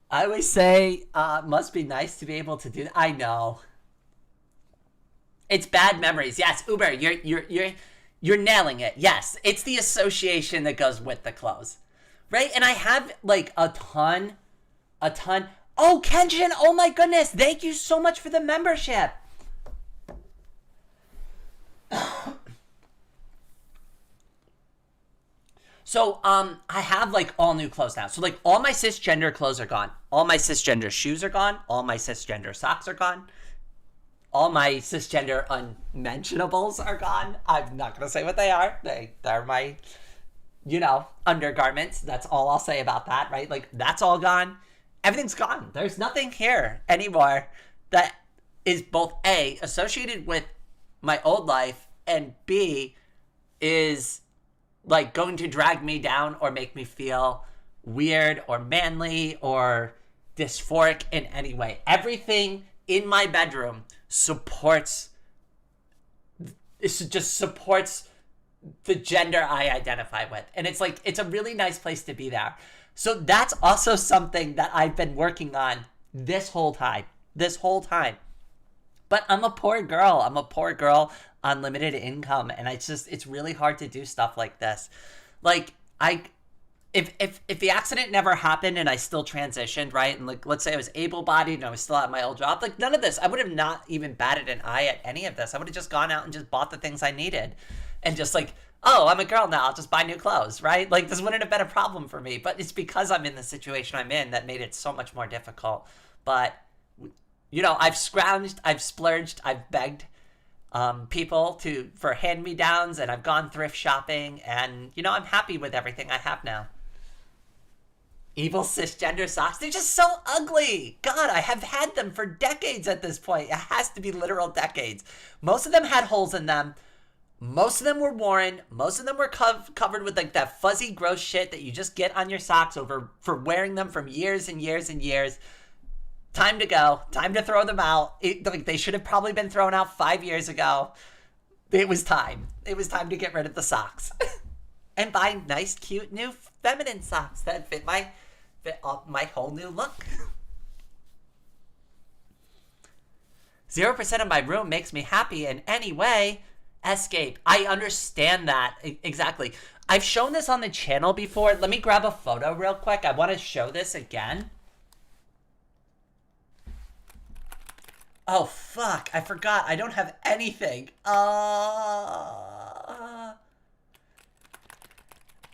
I always say, must be nice to be able to do that. I know. It's bad memories. Yes, Uber, you're nailing it. Yes, it's the association that goes with the clothes, right? And I have like a ton. Oh, Kenshin, oh my goodness. Thank you so much for the membership. So, I have like all new clothes now. So like all my cisgender clothes are gone. All my cisgender shoes are gone. All my cisgender socks are gone. All my cisgender unmentionables are gone. I'm not going to say what they are. They're my, you know, undergarments. That's all I'll say about that, right? Like, that's all gone. Everything's gone. There's nothing here anymore that is both A, associated with my old life, and B, is like going to drag me down or make me feel weird or manly or dysphoric in any way. Everything in my bedroom supports the gender I identify with. And it's like, it's a really nice place to be there. So that's also something that I've been working on this whole time. But I'm a poor girl. On limited income. And it's really hard to do stuff like this. Like, if the accident never happened and I still transitioned, right? And like, let's say I was able-bodied and I was still at my old job, like none of this, I would have not even batted an eye at any of this. I would have just gone out and just bought the things I needed and just like, oh, I'm a girl now, I'll just buy new clothes, right? Like this wouldn't have been a problem for me, but it's because I'm in the situation I'm in that made it so much more difficult. But, you know, I've scrounged, I've splurged, I've begged people for hand-me-downs, and I've gone thrift shopping, and, you know, I'm happy with everything I have now. Evil cisgender socks. They're just so ugly. God, I have had them for decades at this point. It has to be literal decades. Most of them had holes in them. Most of them were worn. Most of them were covered with like that fuzzy, gross shit that you just get on your socks for wearing them from years and years and years. Time to go. Time to throw them out. Like they should have probably been thrown out 5 years ago. It was time. It was time to get rid of the socks. And buy nice, cute, new feminine socks that fit my whole new look. 0% of my room makes me happy in any way. Escape. I understand that. Exactly. I've shown this on the channel before. Let me grab a photo real quick. I want to show this again. Oh, fuck. I forgot. I don't have anything.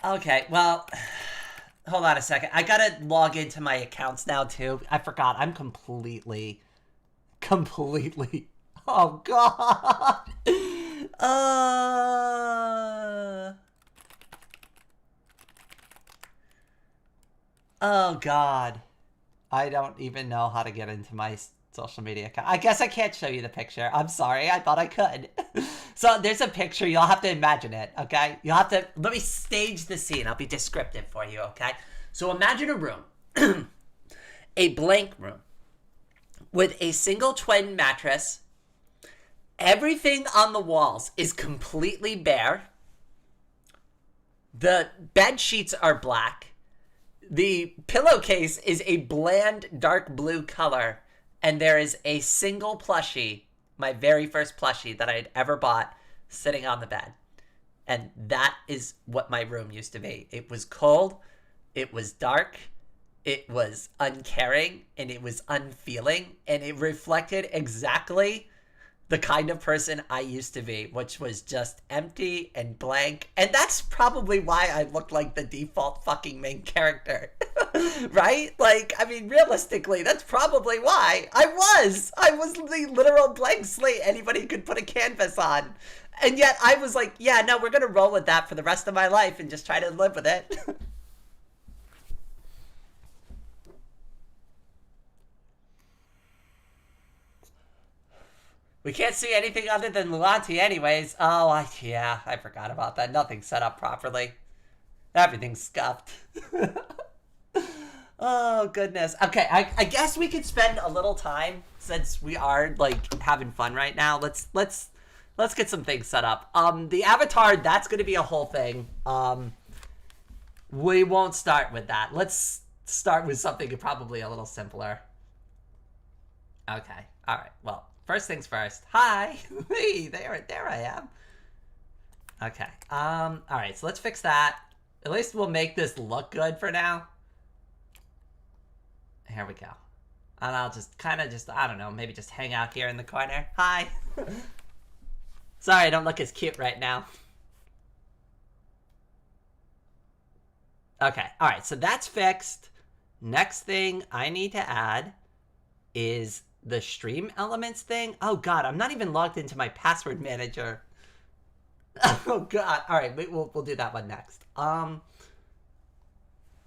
Okay, well, hold on a second. I gotta log into my accounts now, too. I forgot. I'm completely... Oh, God. Oh, God. I don't even know how to get into my social media account. I guess I can't show you the picture. I'm sorry. I thought I could. So there's a picture. You'll have to imagine it, okay? You'll have to... Let me stage the scene. I'll be descriptive for you, okay? So imagine a room. A blank room. With a single twin mattress. Everything on the walls is completely bare. The bed sheets are black. The pillowcase is a bland dark blue color. And there is a single plushie, my very first plushie that I had ever bought, sitting on the bed. And that is what my room used to be. It was cold, it was dark, it was uncaring, and it was unfeeling. And it reflected exactly the kind of person I used to be, which was just empty and blank. And that's probably why I looked like the default fucking main character. Right? Like, I mean, realistically, that's probably why. I was the literal blank slate anybody could put a canvas on. And yet I was like, yeah, no, we're going to roll with that for the rest of my life and just try to live with it. We can't see anything other than Lulanti anyways. Oh, I forgot about that. Nothing's set up properly. Everything's scuffed. Oh, goodness. Okay, I guess we could spend a little time, since we are, like, having fun right now. Let's get some things set up. The avatar, that's going to be a whole thing. We won't start with that. Let's start with something probably a little simpler. Okay, all right, well. First things first. Hi. Hey, there I am. Okay. All right, so let's fix that. At least we'll make this look good for now. Here we go. And I'll just kind of I don't know, maybe just hang out here in the corner. Hi. Sorry, I don't look as cute right now. Okay. All right, so that's fixed. Next thing I need to add is the stream elements thing. Oh God, I'm not even logged into my password manager. Oh God. All right, we'll do that one next.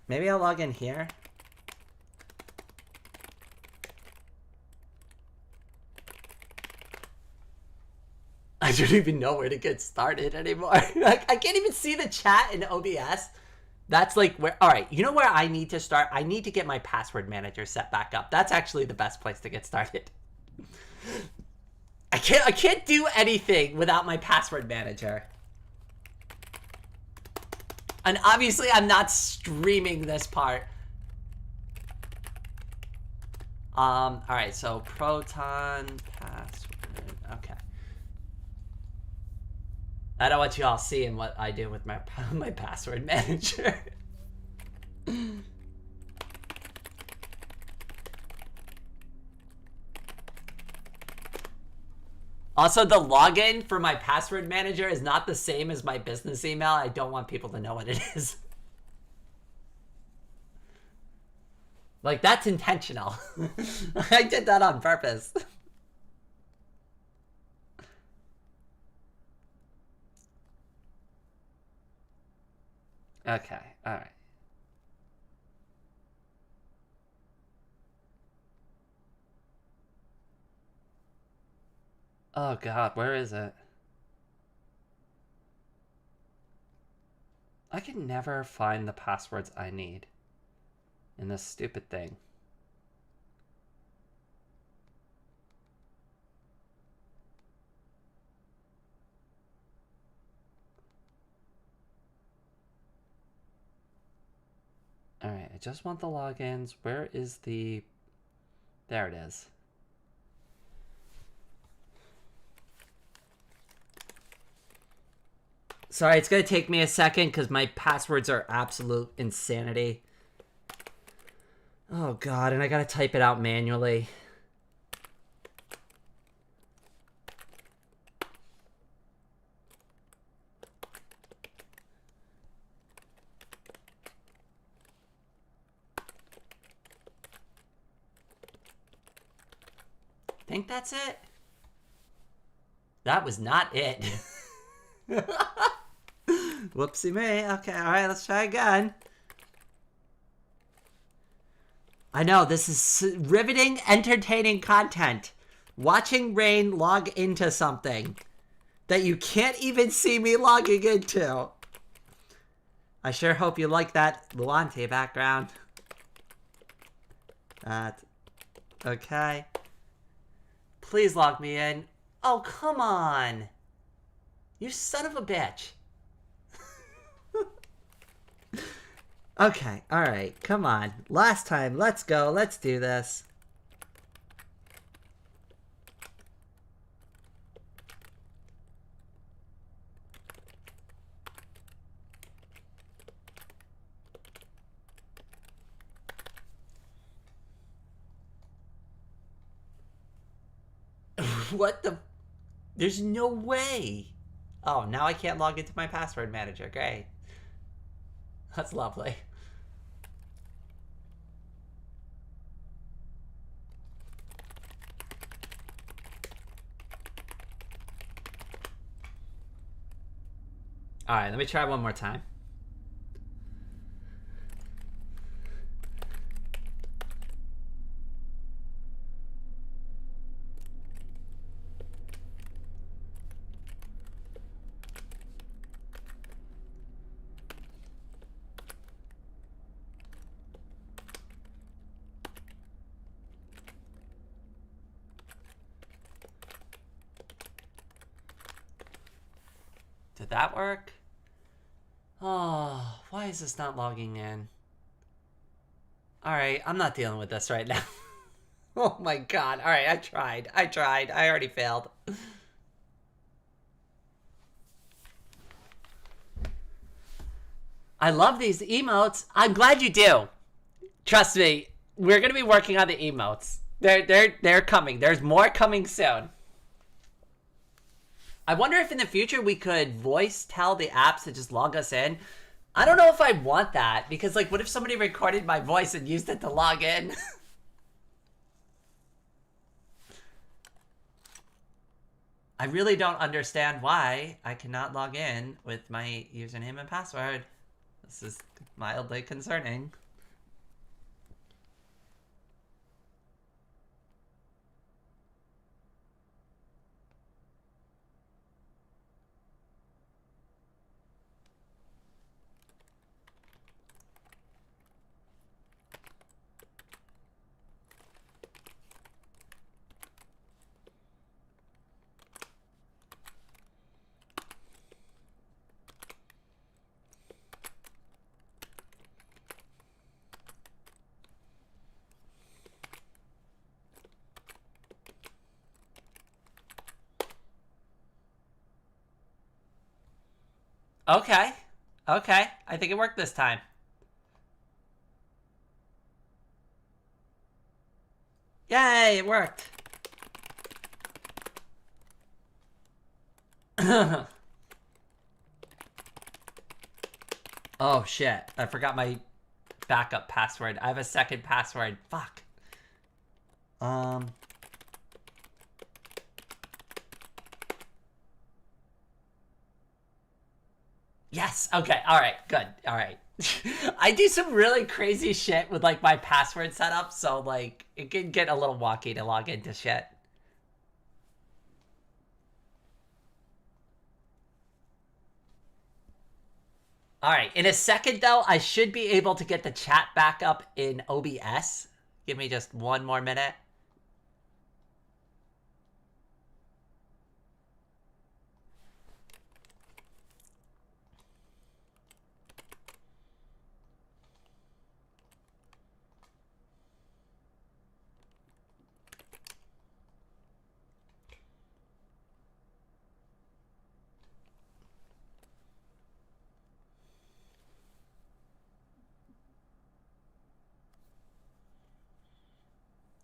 Maybe I'll log in here. I don't even know where to get started anymore. I can't even see the chat in OBS. That's like where, all right, you know where I need to start? I need to get my password manager set back up. That's actually the best place to get started. I can't do anything without my password manager. And obviously I'm not streaming this part. Alright, so Proton password. Okay. I don't want you all seeing what I do with my my password manager. Also, the login for my password manager is not the same as my business email. I don't want people to know what it is. Like, that's intentional. I did that on purpose. Okay, alright. Oh god, where is it? I can never find the passwords I need in this stupid thing. Alright, I just want the logins. Where is the... There it is. Sorry, it's going to take me a second because my passwords are absolute insanity. Oh god, and I got to type it out manually. Think that's it? That was not it. Whoopsie me. Okay, alright, let's try again. I know, this is riveting, entertaining content. Watching Rain log into something that you can't even see me logging into. I sure hope you like that Luante background. Okay. Please log me in. Oh, come on. You son of a bitch. Okay, alright, come on. Last time, let's go, let's do this. What the... There's no way. Oh, now I can't log into my password manager. Great. That's lovely. Alright, let me try one more time. Did that work? Oh, why is this not logging in? Alright, I'm not dealing with this right now. Oh my god. Alright, I tried. I already failed. I love these emotes. I'm glad you do. Trust me, we're gonna be working on the emotes. They're coming. There's more coming soon. I wonder if in the future we could voice tell the apps to just log us in. I don't know if I want that, because like, what if somebody recorded my voice and used it to log in? I really don't understand why I cannot log in with my username and password. This is mildly concerning. Okay. Okay. I think it worked this time. Yay, it worked. Oh, shit. I forgot my backup password. I have a second password. Fuck. Yes. Okay. All right. Good. All right. I do some really crazy shit with like my password setup, so like it can get a little wonky to log into shit. All right. In a second, though, I should be able to get the chat back up in OBS. Give me just one more minute.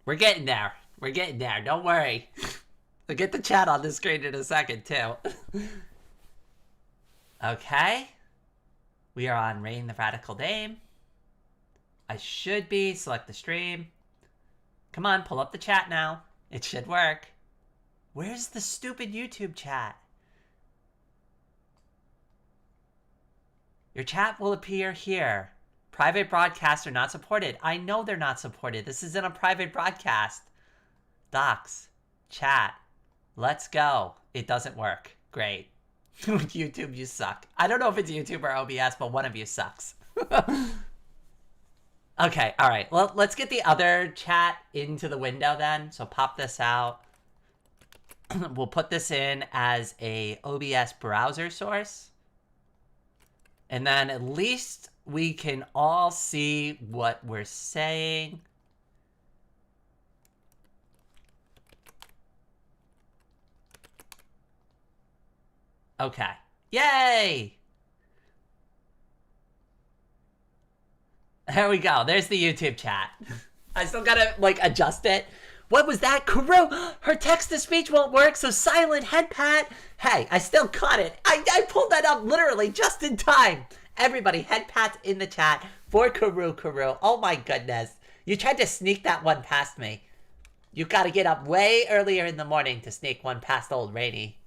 We're getting there. We're getting there. Don't worry. We'll get the chat on the screen in a second, too. Okay. We are on Reign the Radical Dame. I should be. Select the stream. Come on, pull up the chat now. It should work. Where's the stupid YouTube chat? Your chat will appear here. Private broadcasts are not supported. I know they're not supported. This isn't a private broadcast. Docs. Chat. Let's go. It doesn't work. Great. YouTube, you suck. I don't know if it's YouTube or OBS, but one of you sucks. Okay, all right. Well, let's get the other chat into the window then. So pop this out. We'll put this in as a OBS browser source. And then at least we can all see what we're saying. Okay. Yay! There we go. There's the YouTube chat. I still gotta, like, adjust it. What was that? Kuru! Her text-to-speech won't work, so silent head pat. Hey, I still caught it. I pulled that up literally just in time. Everybody, head pats in the chat for Kuru. Oh my goodness. You tried to sneak that one past me. You gotta get up way earlier in the morning to sneak one past old Rainy.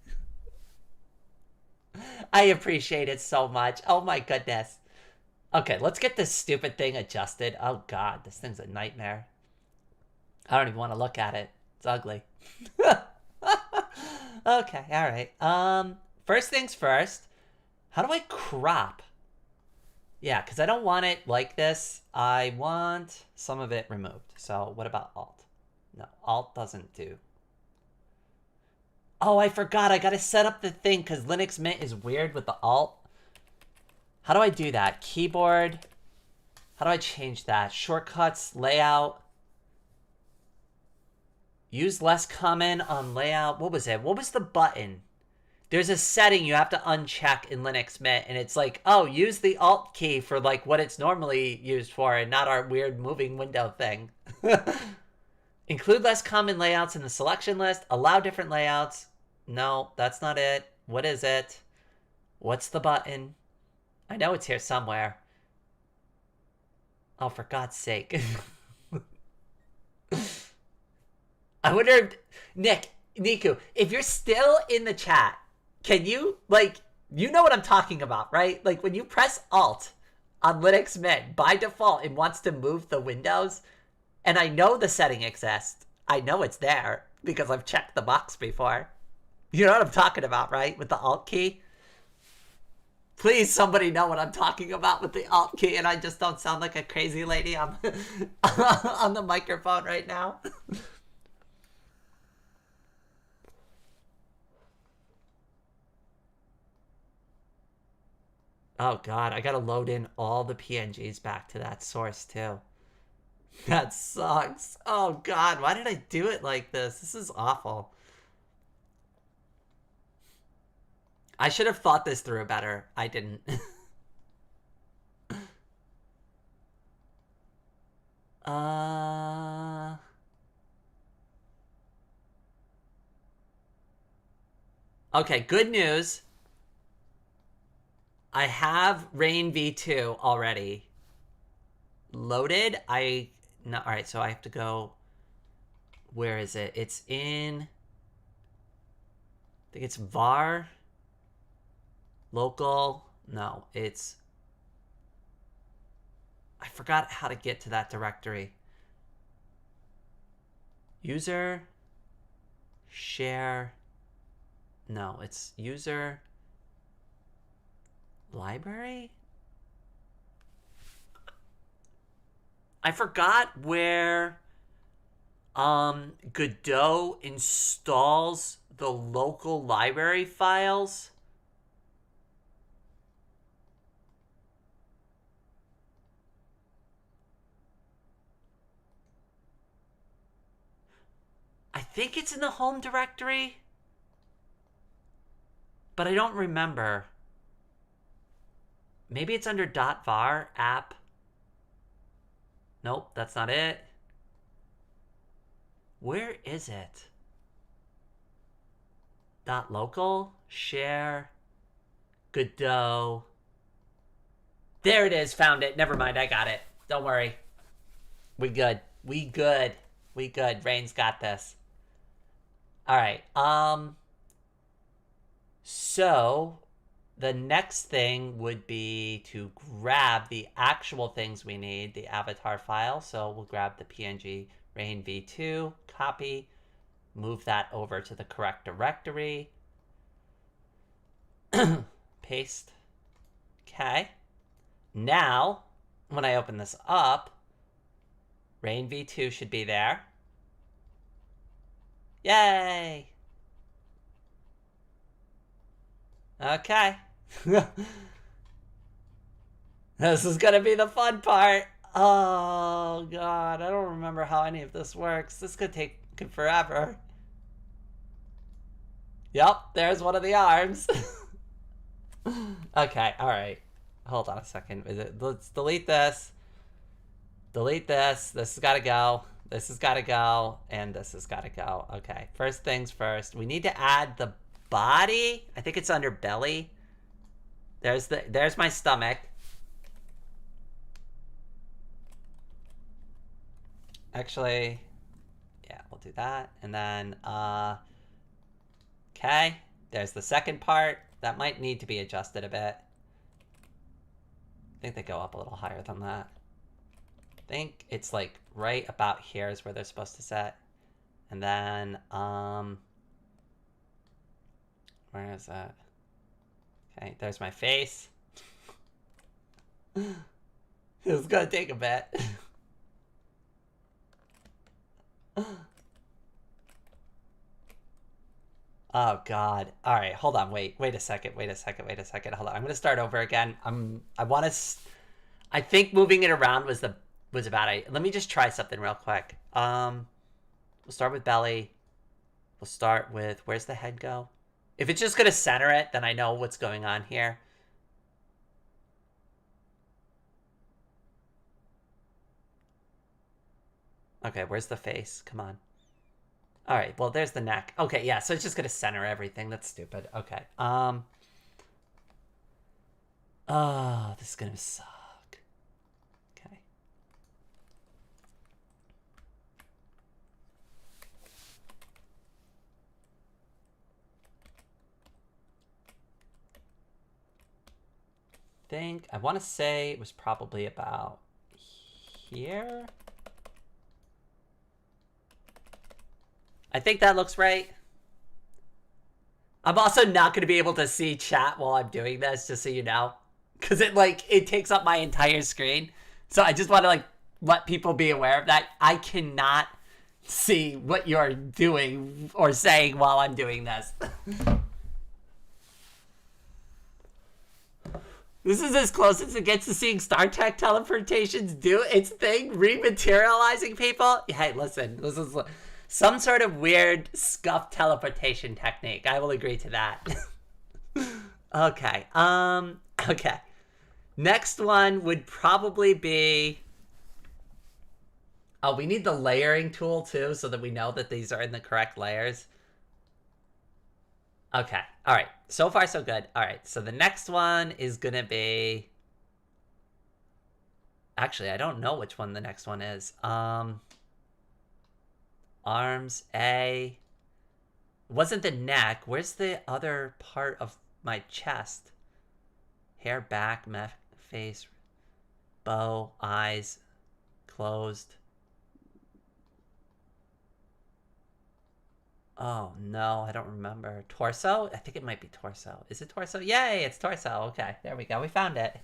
I appreciate it so much. Oh my goodness. Okay, let's get this stupid thing adjusted. Oh god, this thing's a nightmare. I don't even want to look at it. It's ugly. Okay, alright. First things first. How do I crop? Yeah, because I don't want it like this. I want some of it removed. So what about Alt? No, Alt doesn't do. Oh, I forgot. I gotta set up the thing because Linux Mint is weird with the Alt. How do I do that? Keyboard. How do I change that? Shortcuts, layout. Use less common on layout. What was it? What was the button? There's a setting you have to uncheck in Linux Mint, and it's like, oh, use the Alt key for like what it's normally used for and not our weird moving window thing. Include less common layouts in the selection list. Allow different layouts. No, that's not it. What is it? What's the button? I know it's here somewhere. Oh, for God's sake. I wonder if... Niku, if you're still in the chat, can you, like, you know what I'm talking about, right? Like, when you press Alt on Linux Mint, by default, it wants to move the windows. And I know the setting exists. I know it's there because I've checked the box before. You know what I'm talking about, right? With the Alt key. Please, somebody know what I'm talking about with the Alt key, and I just don't sound like a crazy lady on, on the microphone right now. Oh god, I gotta load in all the PNGs back to that source too. That sucks. Oh god, why did I do it like this? This is awful. I should have thought this through better. I didn't. Okay, good news. I have Rain V2 already loaded. All right, so I have to go. Where is it? It's in, I think it's var local. No, it's, I forgot how to get to that directory. User share. No, it's user library. I forgot where Godot installs the local library files. I think it's in the home directory, but I don't remember. Maybe it's under .var app. Nope, that's not it. Where is it? .local, share, Godot. There it is, found it. Never mind, I got it. Don't worry. We good. We good. We good. Rain's got this. All right. So the next thing would be to grab the actual things we need, the avatar file. So we'll grab the PNG Rain V2, copy, move that over to the correct directory, paste. Okay. Now, when I open this up, Rain V2 should be there. Yay! Okay. This is gonna be the fun part. Oh god, I don't remember how any of this works. This could take forever. Yep, there's one of the arms. Okay, alright. Hold on a second. Let's delete this. Delete this. This has gotta go. This has gotta go. And this has gotta go. Okay, first things first. We need to add the body. I think it's under belly. There's my stomach. Actually, yeah, we'll do that. And then, okay, there's the second part. That might need to be adjusted a bit. I think they go up a little higher than that. I think it's like right about here is where they're supposed to set. And then, where is that? Okay, there's my face. It's gonna take a bit. Oh god. All right, hold on. Wait a second. Hold on. I'm going to start over again. I think moving it around was a bad idea. Let me just try something real quick. We'll start with belly. We'll start with, where's the head go? If it's just going to center it, then I know what's going on here. Okay, where's the face? Come on. All right, well, there's the neck. Okay, yeah, so it's just going to center everything. That's stupid. Okay. Oh, this is going to suck. Okay. I want to say it was probably about here. I think that looks right. I'm also not going to be able to see chat while I'm doing this, just so you know. Because it takes up my entire screen. So I just want to, let people be aware of that. I cannot see what you're doing or saying while I'm doing this. This is as close as it gets to seeing Star Trek teleportations do its thing, rematerializing people. Hey, listen, this is some sort of weird scuffed teleportation technique. I will agree to that. Okay. Okay. Next one would probably be... Oh, we need the layering tool, too, so that we know that these are in the correct layers. Okay. All right. So far, so good. All right. So the next one is going to be... Actually, I don't know which one the next one is. Arms, A. Wasn't the neck. Where's the other part of my chest? Hair, back, face, bow, eyes, closed. Oh, no, I don't remember. Torso? I think it might be torso. Is it torso? Yay, it's torso. Okay, there we go. We found it.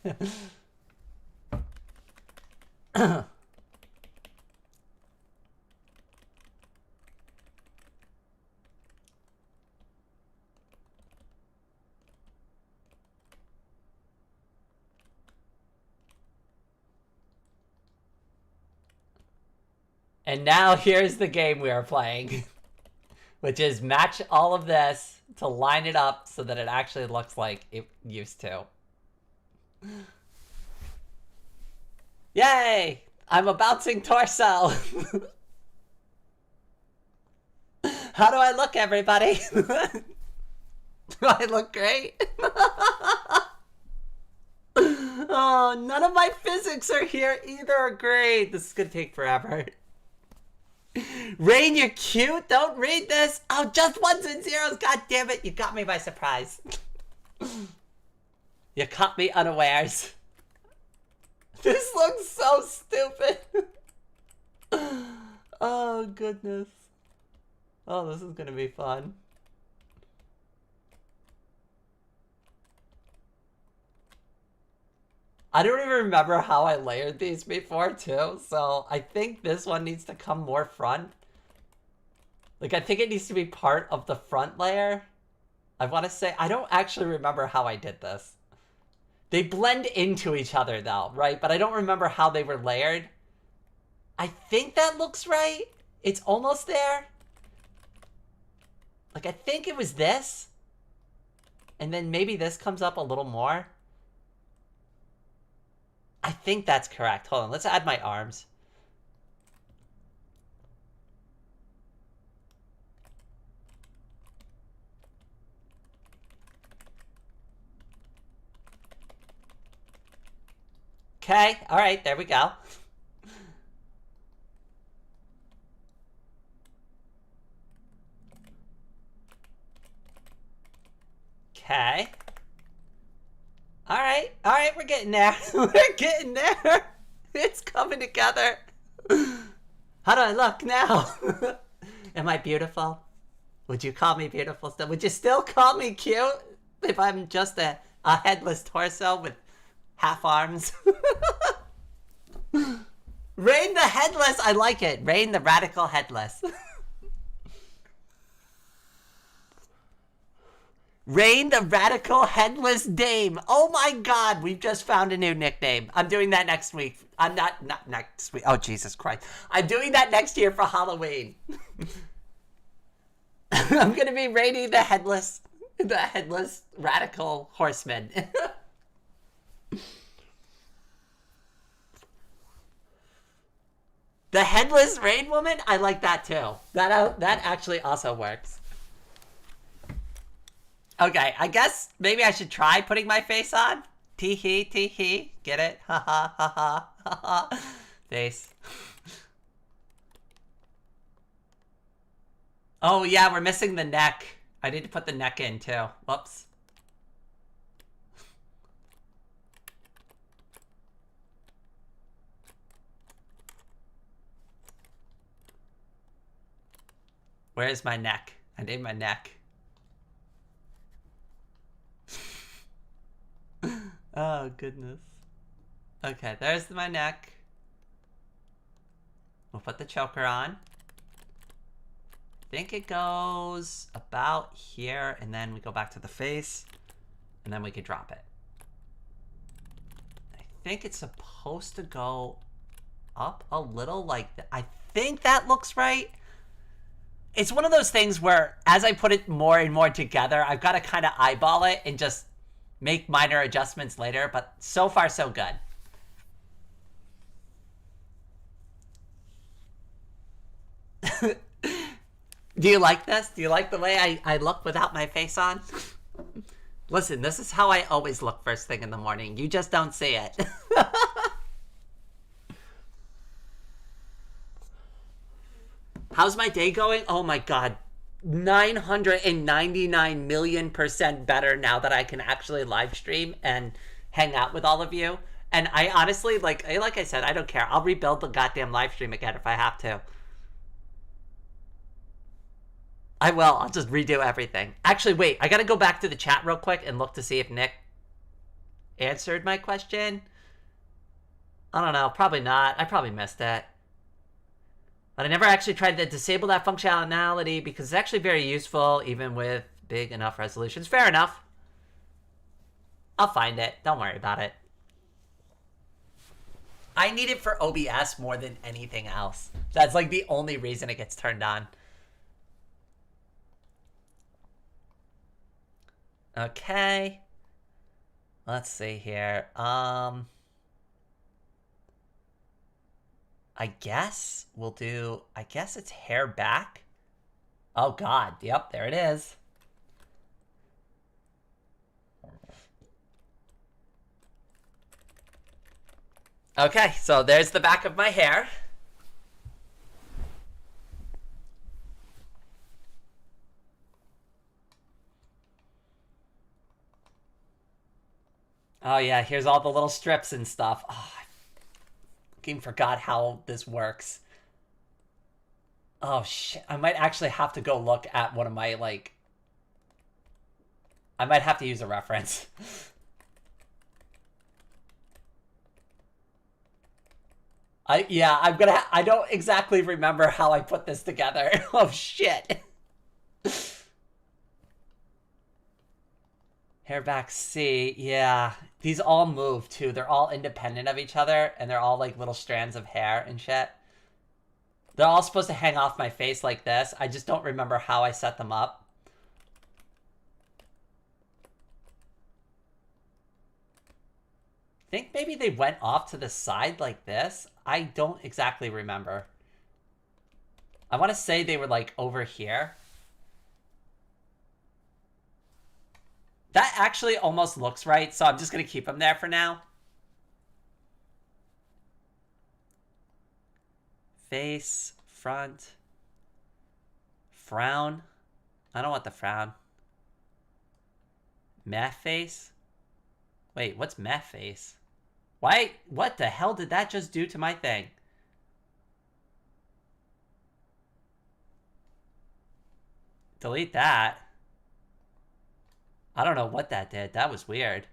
And now here's the game we are playing, which is match all of this to line it up so that it actually looks like it used to. Yay! I'm a bouncing torso. How do I look, everybody? Do I look great? Oh, none of my physics are here either. Great. This is gonna take forever. Rain, you're cute. Don't read this. Oh, just ones and zeros. God damn it. You got me by surprise. You caught me unawares. This looks so stupid. Oh, goodness. Oh, this is going to be fun. I don't even remember how I layered these before, too. So I think this one needs to come more front. Like, I think it needs to be part of the front layer. I want to say, I don't actually remember how I did this. They blend into each other, though, right? But I don't remember how they were layered. I think that looks right. It's almost there. Like, I think it was this. And then maybe this comes up a little more. I think that's correct. Hold on, let's add my arms. Okay, all right, there we go. Okay. All right, we're getting there. We're getting there. It's coming together. How do I look now? Am I beautiful? Would you call me beautiful still? Would you still call me cute if I'm just a headless torso with half arms? Rain the headless. I like it. Rain the radical headless. Rain the Radical Headless Dame. Oh my god, we've just found a new nickname. I'm doing that next week. I'm not next week. Oh, Jesus Christ. I'm doing that next year for Halloween. I'm going to be Rainy the Headless Radical Horseman. The Headless Rain Woman? I like that too. That actually also works. Okay, I guess maybe I should try putting my face on. Tee-hee, tee-hee. Get it? Ha-ha, ha-ha, ha-ha. Face. Oh, yeah, we're missing the neck. I need to put the neck in, too. Whoops. Where's my neck? I need my neck. Oh, goodness. Okay, there's my neck. We'll put the choker on. I think it goes about here, and then we go back to the face, and then we could drop it. I think it's supposed to go up a little like that. I think that looks right. It's one of those things where, as I put it more and more together, I've got to kind of eyeball it and just make minor adjustments later, but so far so good. Do you like this? Do you like the way I look without my face on? Listen, this is how I always look first thing in the morning. You just don't see it. How's my day going? Oh my God. 999,000,000% better now that I can actually live stream and hang out with all of you. And I honestly, like I said, I don't care. I'll rebuild the goddamn live stream again if I have to. I will. I'll just redo everything. Actually, wait. I got to go back to the chat real quick and look to see if Nick answered my question. I don't know. Probably not. I probably missed it. But I never actually tried to disable that functionality because it's actually very useful even with big enough resolutions. Fair enough. I'll find it. Don't worry about it. I need it for OBS more than anything else. That's like the only reason it gets turned on. Okay. Let's see here. I guess we'll do, I guess it's hair back. Oh God, yep, there it is. Okay, so there's the back of my hair. Oh yeah, here's all the little strips and stuff. Oh, I fucking forgot how this works. Oh shit, I might actually have to go look at one of my, like... I might have to use a reference. I don't exactly remember how I put this together. Oh shit. Hair back C, yeah. These all move too. They're all independent of each other and they're all like little strands of hair and shit. They're all supposed to hang off my face like this. I just don't remember how I set them up. I think maybe they went off to the side like this. I don't exactly remember. I want to say they were like over here. That actually almost looks right, so I'm just going to keep them there for now. Face, front, frown. I don't want the frown. Meh face? Wait, what's meh face? Why? What the hell did that just do to my thing? Delete that. I don't know what that did. That was weird.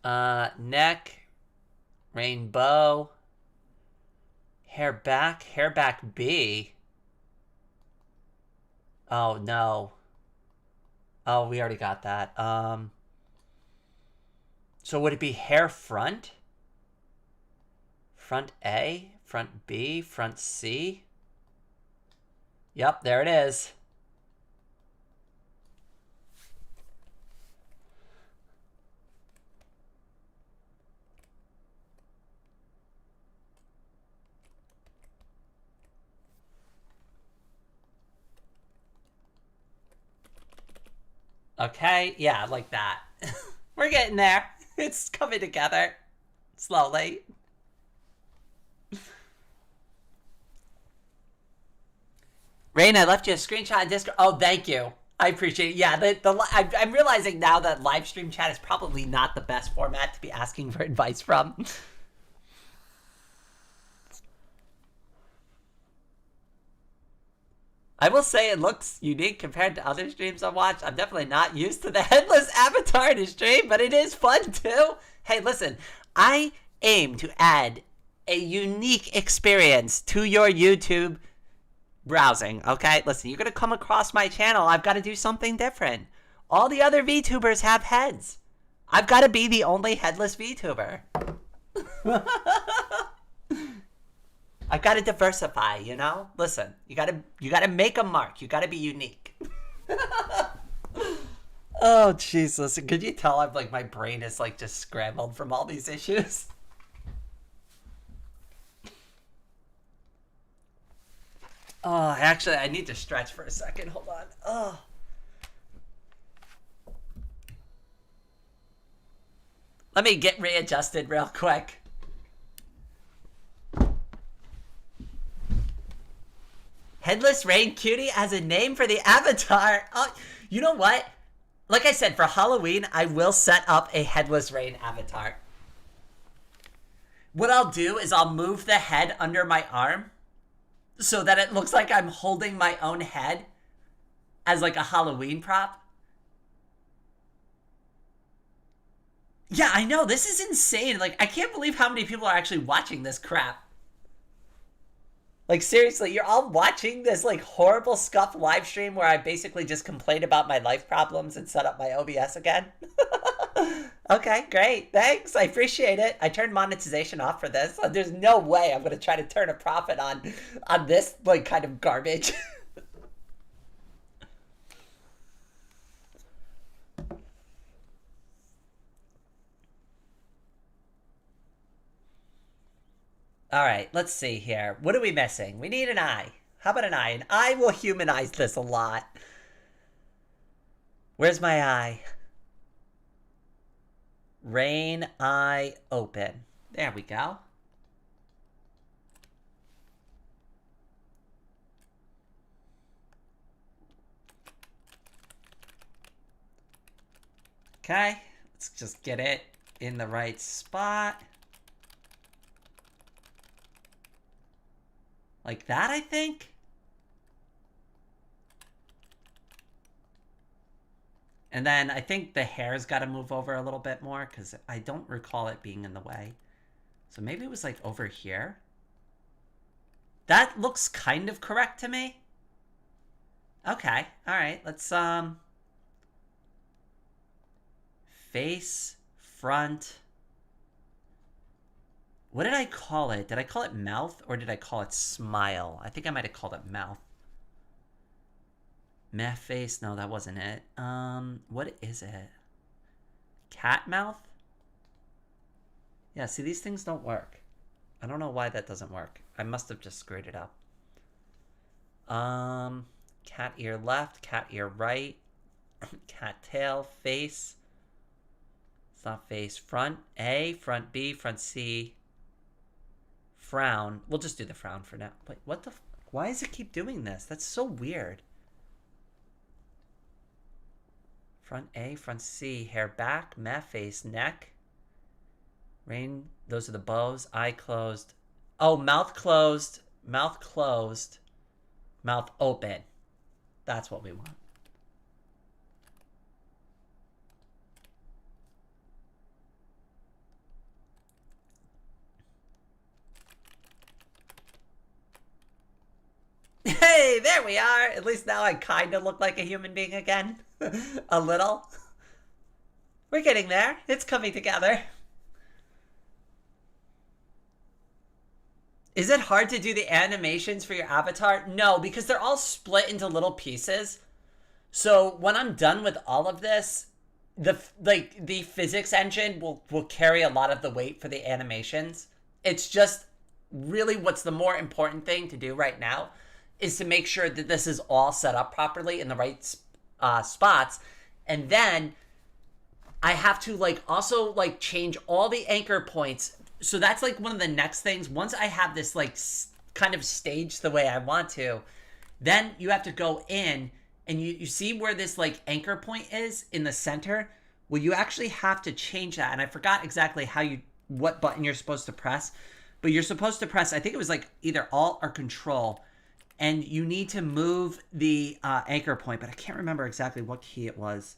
Neck, rainbow, hair back B. Oh no. Oh, we already got that. So would it be hair front? Front A, front B, front C? Yep, there it is. Okay, yeah, like that. We're getting there. It's coming together. Slowly. Rain, I left you a screenshot in Discord. Oh, thank you. I appreciate it. Yeah, I'm realizing now that live stream chat is probably not the best format to be asking for advice from. I will say it looks unique compared to other streams I watch. I'm definitely not used to the headless avatar in a stream, but it is fun too. Hey, listen, I aim to add a unique experience to your YouTube browsing, okay? Listen, you're going to come across my channel. I've got to do something different. All the other VTubers have heads. I've got to be the only headless VTuber. I've got to diversify, you know? Listen, you gotta make a mark. You gotta be unique. Oh, Jesus. Could you tell I'm like, my brain is like just scrambled from all these issues? Oh, actually, I need to stretch for a second. Hold on. Oh. Let me get readjusted real quick. Headless Rain Cutie as a name for the avatar. Oh, you know what? Like I said, for Halloween, I will set up a Headless Rain avatar. What I'll do is I'll move the head under my arm so that it looks like I'm holding my own head as like a Halloween prop. Yeah, I know. This is insane. Like, I can't believe how many people are actually watching this crap. Like, seriously, you're all watching this, like, horrible scuffed live stream where I basically just complained about my life problems and set up my OBS again? Okay, great. Thanks. I appreciate it. I turned monetization off for this. There's no way I'm going to try to turn a profit on this, like, kind of garbage. All right, let's see here. What are we missing? We need an eye. How about an eye? An eye will humanize this a lot. Where's my eye? Rain eye open. There we go. Okay, let's just get it in the right spot. Like that, I think. And then I think the hair's got to move over a little bit more because I don't recall it being in the way. So maybe it was like over here. That looks kind of correct to me. Okay, all right, let's face, front. What did I call it? Did I call it mouth or did I call it smile? I think I might have called it mouth. Meh face? No, that wasn't it. What is it? Cat mouth? Yeah, see, these things don't work. I don't know why that doesn't work. I must have just screwed it up. Cat ear left, cat ear right, cat tail, face. It's not face. Front A, front B, front C. Frown. We'll just do the frown for now. Wait, what the? Why does it keep doing this? That's so weird. Front A, front C, hair back, meh face, neck. Rain, those are the bows. Eye closed. Oh, mouth closed. Mouth closed. Mouth open. That's what we want. Hey, there we are. At least now I kind of look like a human being again. A little. We're getting there. It's coming together. Is it hard to do the animations for your avatar? No, because they're all split into little pieces. So when I'm done with all of this, the physics engine will carry a lot of the weight for the animations. It's just really what's the more important thing to do right now is to make sure that this is all set up properly in the right spots. And then I have to also change all the anchor points. So that's one of the next things. Once I have this kind of staged the way I want to, then you have to go in and you see where this anchor point is in the center. Well, you actually have to change that. And I forgot exactly what button you're supposed to press, but you're supposed to press, I think it was either Alt or Control. And you need to move the anchor point, but I can't remember exactly what key it was.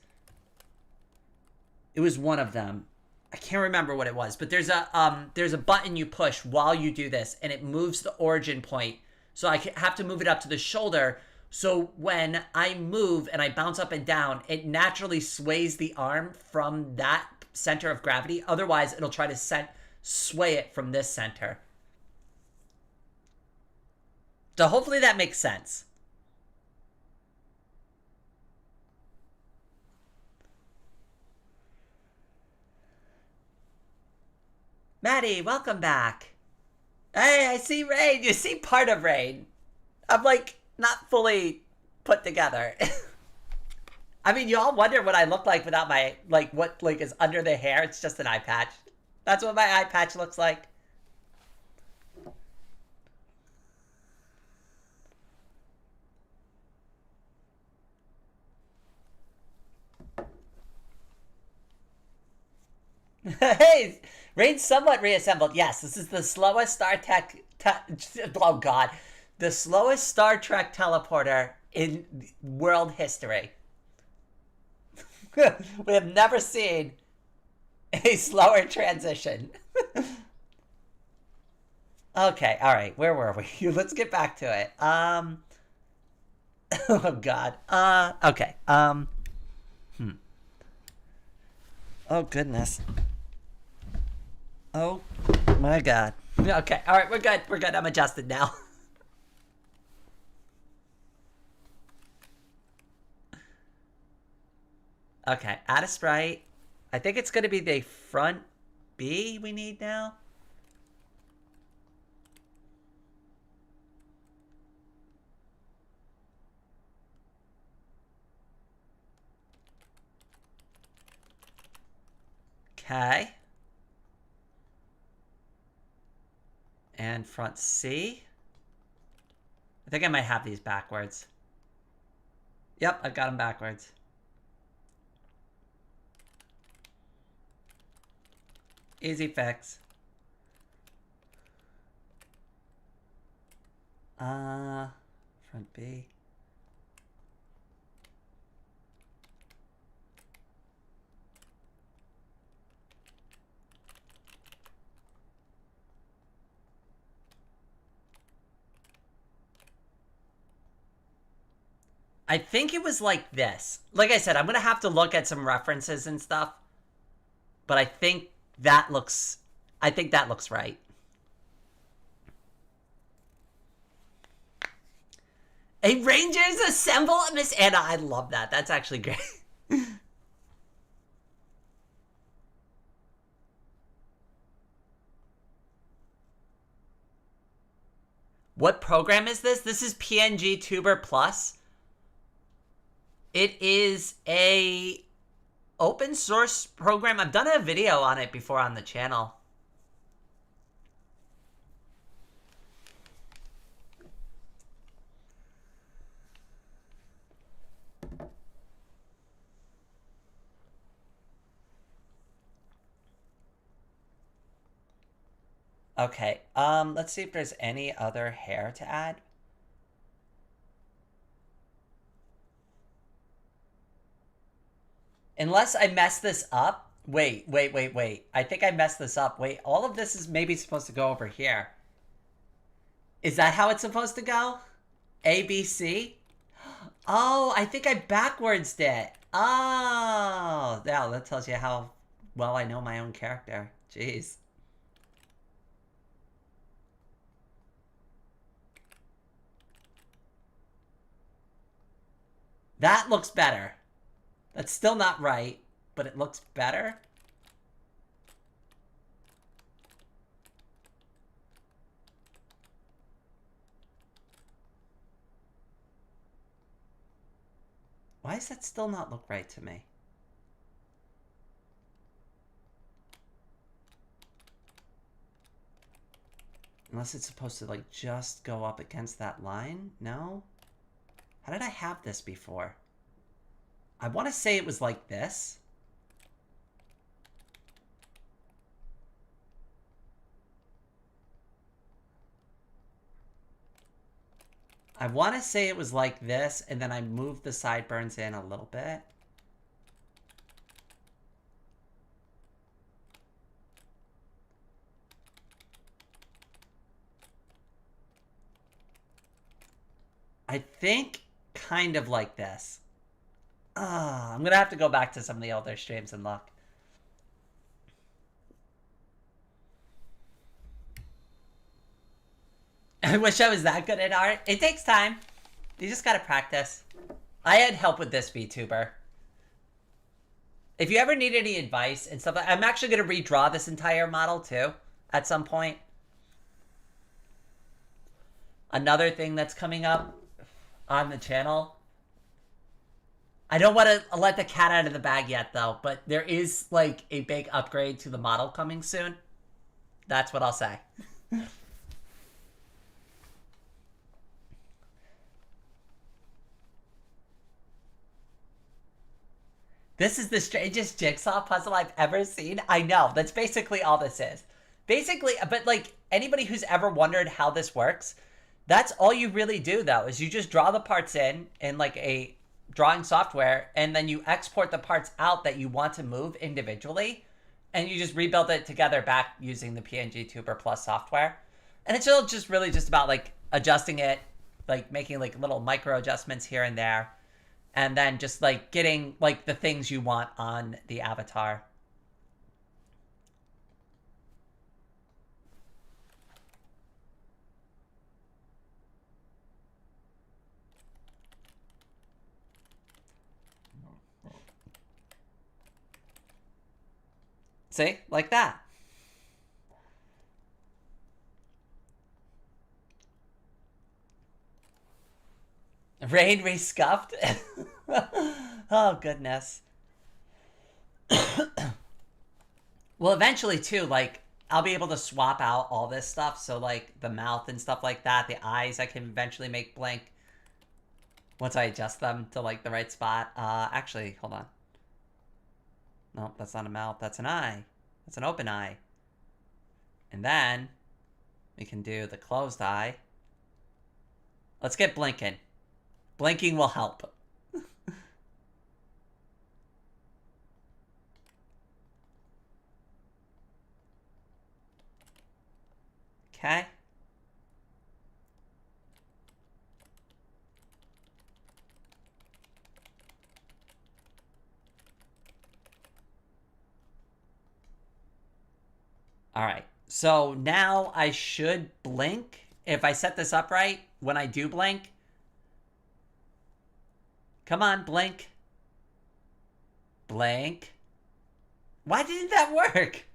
It was one of them. I can't remember what it was, but there's a button you push while you do this, and it moves the origin point. So I have to move it up to the shoulder. So when I move and I bounce up and down, it naturally sways the arm from that center of gravity. Otherwise, it'll try to sway it from this center. So hopefully that makes sense. Maddie, welcome back. Hey, I see Rain. You see part of Rain. I'm like not fully put together. I mean, you all wonder what I look like without my, like, what, like, is under the hair. It's just an eye patch. That's what my eye patch looks like. Hey, Rain's somewhat reassembled. Yes, this is the slowest oh god, the slowest Star Trek teleporter in world history. We have never seen a slower transition. Okay, all right, where were we? Let's get back to it. Oh god. Okay. Oh goodness. Oh my god. Okay, all right, we're good. We're good. I'm adjusted now. Okay, add a sprite. I think it's going to be the front B we need now. Okay. And front C. I think I might have these backwards. Yep, I've got them backwards. Easy fix. Front B. I think it was like this. Like I said, I'm going to have to look at some references and stuff. But I think that looks right. A Rangers assemble, Miss Anna. I love that. That's actually great. What program is this? This is PNG Tuber Plus. It is a open source program. I've done a video on it before on the channel. Okay, let's see if there's any other hair to add. Unless I mess this up. Wait. I think I messed this up. Wait, all of this is maybe supposed to go over here. Is that how it's supposed to go? A, B, C? Oh, I think I backwards it. Oh, yeah, that tells you how well I know my own character. Jeez. That looks better. That's still not right, but it looks better. Why does that still not look right to me? Unless it's supposed to like just go up against that line? No? How did I have this before? I want to say it was like this. I want to say it was like this, and then I moved the sideburns in a little bit. I think kind of like this. I'm going to have to go back to some of the older streams and look. I wish I was that good at art. It takes time. You just got to practice. I had help with this VTuber. If you ever need any advice and stuff, I'm actually going to redraw this entire model too. at some point. Another thing that's coming up on the channel. I don't want to let the cat out of the bag yet, though, but there is, like, a big upgrade to the model coming soon. That's what I'll say. This is the strangest jigsaw puzzle I've ever seen. I know, that's basically all this is. Basically, but, like, anybody who's ever wondered how this works, that's all you really do, though, is you just draw the parts in like, a drawing software, and then you export the parts out that you want to move individually, and you just rebuild it together back using the PNG Tuber Plus software. And it's all just really just about, like, adjusting it, like, making, like, little micro adjustments here and there, and then just, like, getting, like, the things you want on the avatar. See? Like that. Rain rescuffed? Oh, goodness. Well, eventually, too, like, I'll be able to swap out all this stuff. So, like, the mouth and stuff like that, the eyes I can eventually make blink once I adjust them to, like, the right spot. Actually, hold on. Nope, that's not a mouth. That's an eye. That's an open eye. And then we can do the closed eye. Let's get blinking. Blinking will help. Okay. All right, so now I should blink. If I set this up right, when I do blink. Come on, blink. Blink. Why didn't that work?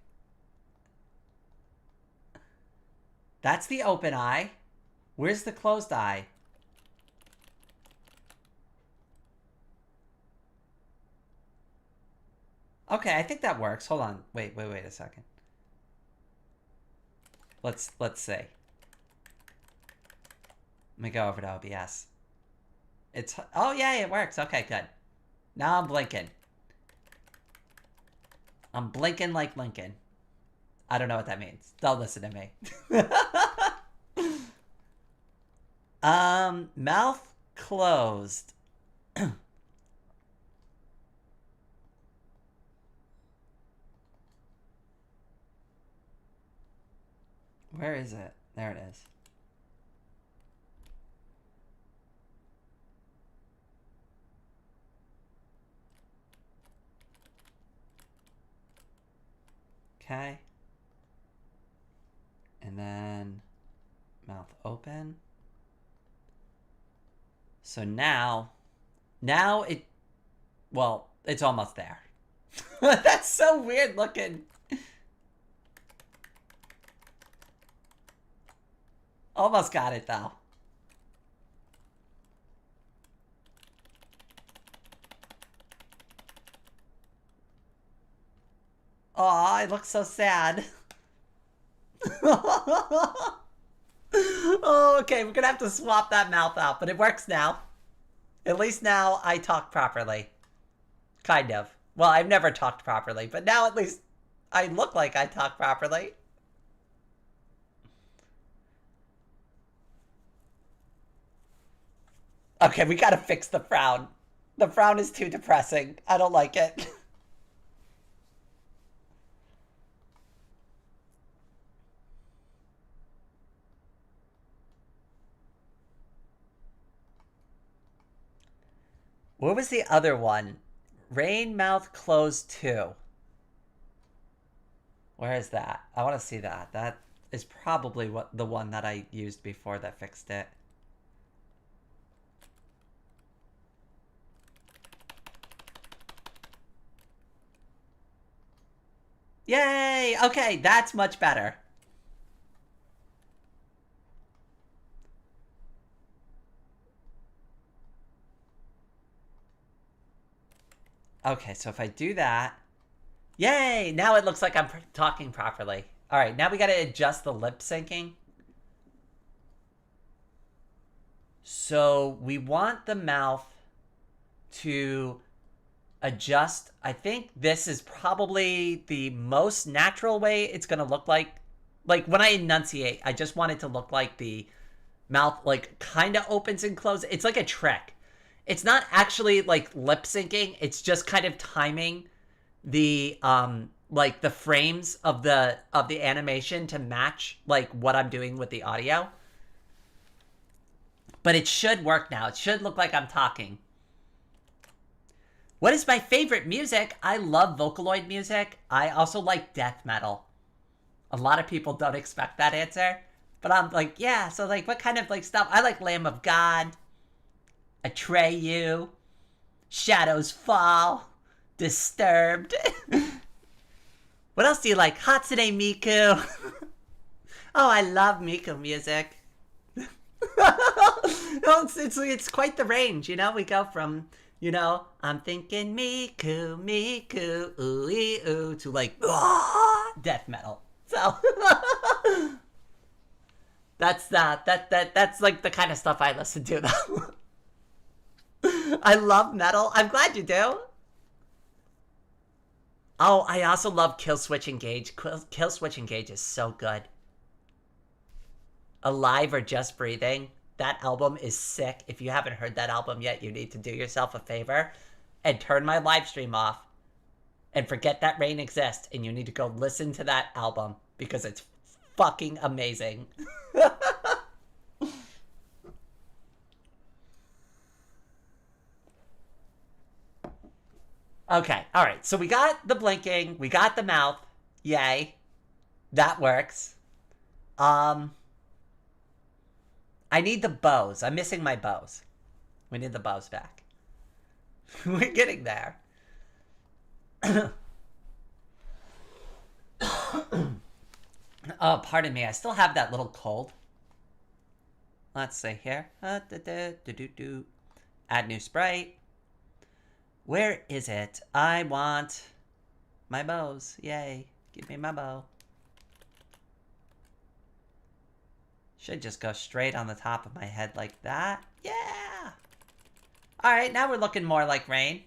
That's the open eye. Where's the closed eye? Okay, I think that works. Hold on. Wait a second. Let's see. Let me go over to OBS. Oh yeah, it works. Okay, good. Now I'm blinking. I'm blinking like Lincoln. I don't know what that means. Don't listen to me. Mouth closed. Where is it? There it is. Okay. And then mouth open. So now well, it's almost there. That's so weird looking. Almost got it though. Aw, it looks so sad. Oh, okay, we're gonna have to swap that mouth out, but it works now. At least now I talk properly. Kind of. Well, I've never talked properly, but now at least I look like I talk properly. Okay, we gotta fix the frown. The frown is too depressing. I don't like it. What was the other one? Rain mouth closed too. Where is that? I want to see that. That is probably the one that I used before that fixed it. Yay! Okay, that's much better. Okay, so if I do that, yay! Now it looks like I'm talking properly. All right, now we got to adjust the lip syncing. So we want the mouth to adjust. I think this is probably the most natural way it's going to look like. Like when I enunciate, I just want it to look like the mouth like kind of opens and closes. It's like a trick. It's not actually like lip syncing. It's just kind of timing the like the frames of the animation to match like what I'm doing with the audio. But it should work now. It should look like I'm talking. What is my favorite music? I love Vocaloid music. I also like death metal. A lot of people don't expect that answer. But I'm like, yeah, so like what kind of like stuff? I like Lamb of God, Atreyu, Shadows Fall, Disturbed. What else do you like? Hatsune Miku. Oh, I love Miku music. No, it's quite the range, you know? We go from, you know, I'm thinking Miku, Miku, ooh, ooh, to like, death metal. So, that's like the kind of stuff I listen to, though. I love metal. I'm glad you do. Oh, I also love Kill Switch Engage. Kill Switch Engage is so good. Alive or Just Breathing. That album is sick. If you haven't heard that album yet, you need to do yourself a favor and turn my live stream off and forget that rain exists. And you need to go listen to that album because it's fucking amazing. Okay, all right. So we got the blinking, we got the mouth. Yay. That works. I need the bows. I'm missing my bows. We need the bows back. We're getting there. Oh, pardon me. I still have that little cold. Let's see here. Add new sprite. Where is it? I want my bows. Yay. Give me my bow. Should just go straight on the top of my head like that. Yeah! Alright, now we're looking more like rain.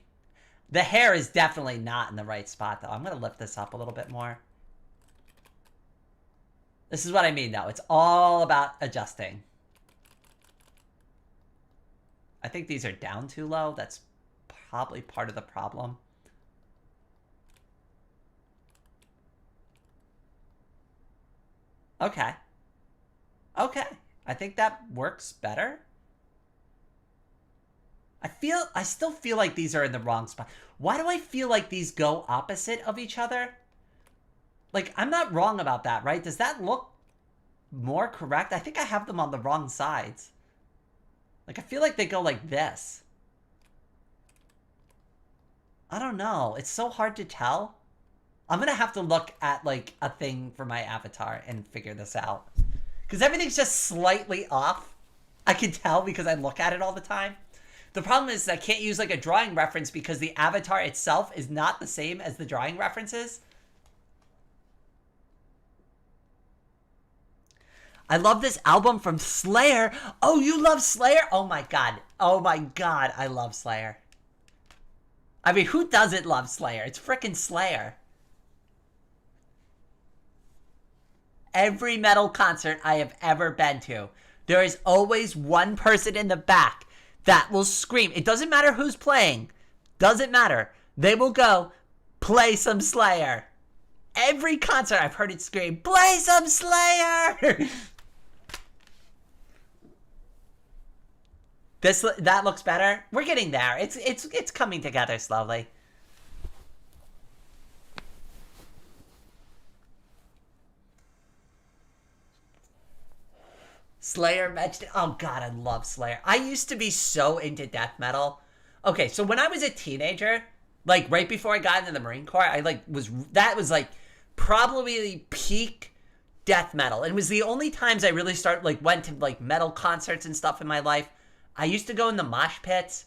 The hair is definitely not in the right spot, though. I'm going to lift this up a little bit more. This is what I mean, though. It's all about adjusting. I think these are down too low. That's probably part of the problem. Okay. Okay. I think that works better. I still feel like these are in the wrong spot. Why do I feel like these go opposite of each other? Like, I'm not wrong about that, right? Does that look more correct? I think I have them on the wrong sides. Like, I feel like they go like this. I don't know. It's so hard to tell. I'm going to have to look at, like, a thing for my avatar and figure this out. Because everything's just slightly off. I can tell because I look at it all the time. The problem is I can't use, like, a drawing reference because the avatar itself is not the same as the drawing references. I love this album from Slayer. Oh, you love Slayer? Oh, my God. Oh, my God. I love Slayer. I mean, who doesn't love Slayer? It's frickin' Slayer. Every metal concert I have ever been to, there is always one person in the back that will scream. It doesn't matter who's playing. Doesn't matter. They will go, play some Slayer. Every concert I've heard it scream, play some Slayer! That looks better. We're getting there. It's coming together slowly. Slayer matched. Oh God, I love Slayer. I used to be so into death metal. Okay, so when I was a teenager, like right before I got into the Marine Corps, that was like probably peak death metal. And it was the only times I really went to like metal concerts and stuff in my life. I used to go in the mosh pits.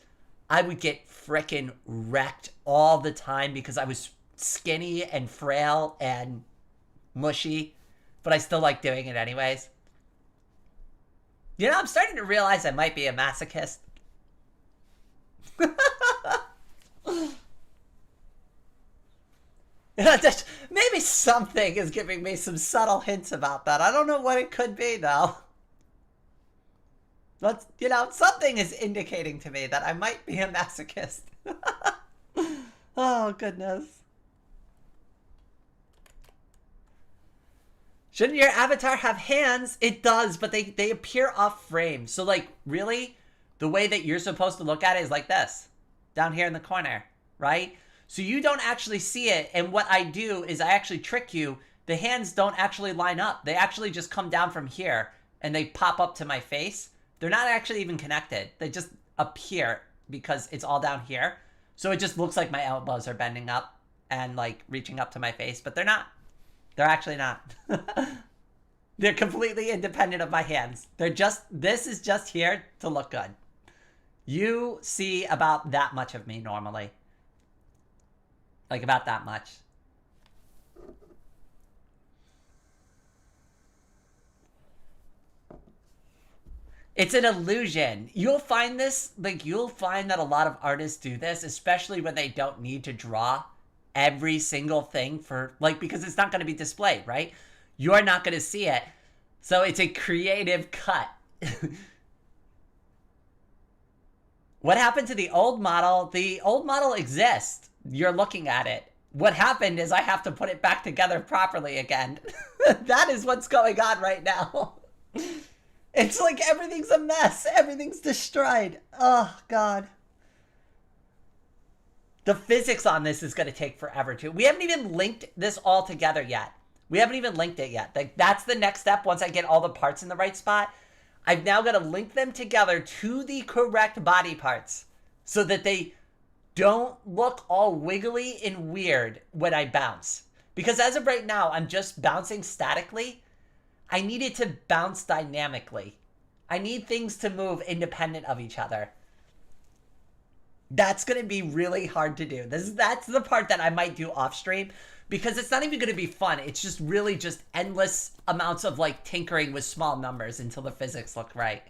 I would get frickin' wrecked all the time because I was skinny and frail and mushy, but I still like doing it anyways. You know, I'm starting to realize I might be a masochist. Maybe something is giving me some subtle hints about that. I don't know what it could be, though. But, you know, something is indicating to me that I might be a masochist. Oh, goodness. Shouldn't your avatar have hands? It does, but they appear off frame. So, like, really, the way that you're supposed to look at it is like this. Down here in the corner, right? So you don't actually see it, and what I do is I actually trick you. The hands don't actually line up. They actually just come down from here, and they pop up to my face. They're not actually even connected. They just appear because it's all down here. So it just looks like my elbows are bending up and, like, reaching up to my face, but they're not. They're actually not. They're completely independent of my hands. They're just, this is just here to look good. You see about that much of me normally. Like, about that much. It's an illusion. You'll find this, like, you'll find that a lot of artists do this, especially when they don't need to draw every single thing for, like, because it's not going to be displayed, right? You're not going to see it. So it's a creative cut. What happened to the old model? The old model exists. You're looking at it. What happened is I have to put it back together properly again. That is what's going on right now. It's like everything's a mess. Everything's destroyed. Oh, God. The physics on this is going to take forever, too. We haven't even linked this all together yet. We haven't even linked it yet. Like, that's the next step once I get all the parts in the right spot. I've now got to link them together to the correct body parts so that they don't look all wiggly and weird when I bounce. Because as of right now, I'm just bouncing statically. I need it to bounce dynamically. I need things to move independent of each other. That's going to be really hard to do. That's the part that I might do off stream because it's not even going to be fun. It's just really just endless amounts of like tinkering with small numbers until the physics look right.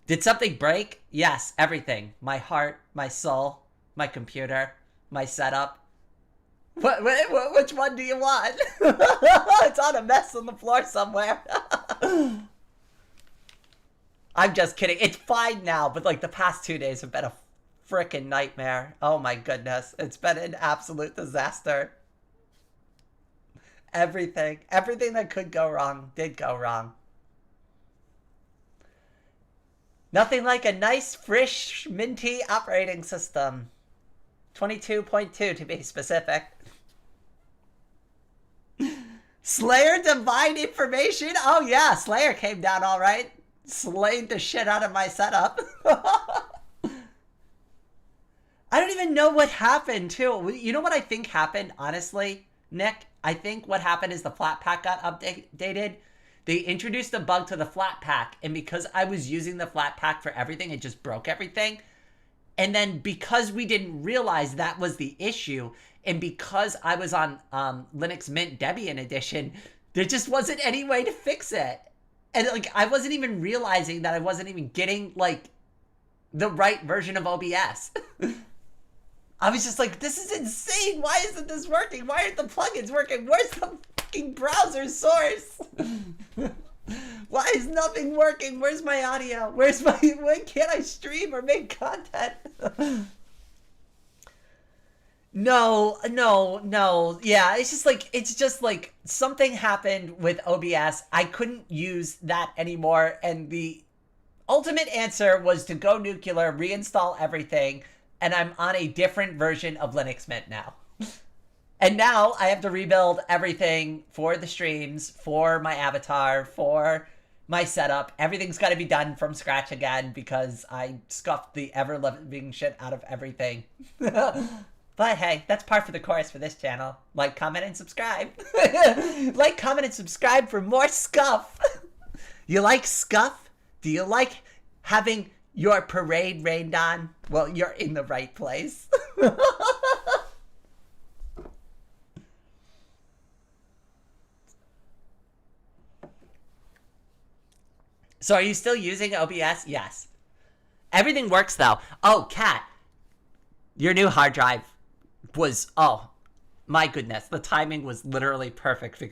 Did something break? Yes, everything. My heart, my soul, my computer, my setup. Which one do you want? It's on a mess on the floor somewhere. I'm just kidding. It's fine now, but like the past 2 days have been a freaking nightmare. Oh my goodness. It's been an absolute disaster. Everything that could go wrong did go wrong. Nothing like a nice, fresh, minty operating system. 22.2 to be specific. Slayer Divine Information? Oh yeah, Slayer came down all right. Slayed the shit out of my setup. I don't even know what happened, too. You know what I think happened, honestly, Nick? I think what happened is the flat pack got updated. They introduced a bug to the flat pack, and because I was using the flat pack for everything, it just broke everything. And then because we didn't realize that was the issue, and because I was on Linux Mint Debian Edition, there just wasn't any way to fix it. And like I wasn't even realizing that I wasn't even getting like the right version of OBS. I was just like, this is insane. Why isn't this working? Why aren't the plugins working? Where's the fucking browser source? Why is nothing working? Where's my audio? When can't I stream or make content? No. Yeah, it's just like something happened with OBS. I couldn't use that anymore. And the ultimate answer was to go nuclear, reinstall everything. And I'm on a different version of Linux Mint now. And now I have to rebuild everything for the streams, for my avatar, for my setup. Everything's got to be done from scratch again because I scuffed the ever-living shit out of everything. But hey, that's par for the course for this channel. Like, comment, and subscribe. Like, comment, and subscribe for more scuff. You like scuff? Do you like having your parade rained on, well, you're in the right place. So are you still using OBS? Yes. Everything works though. Oh, Kat, your new hard drive was, oh, my goodness. The timing was literally perfect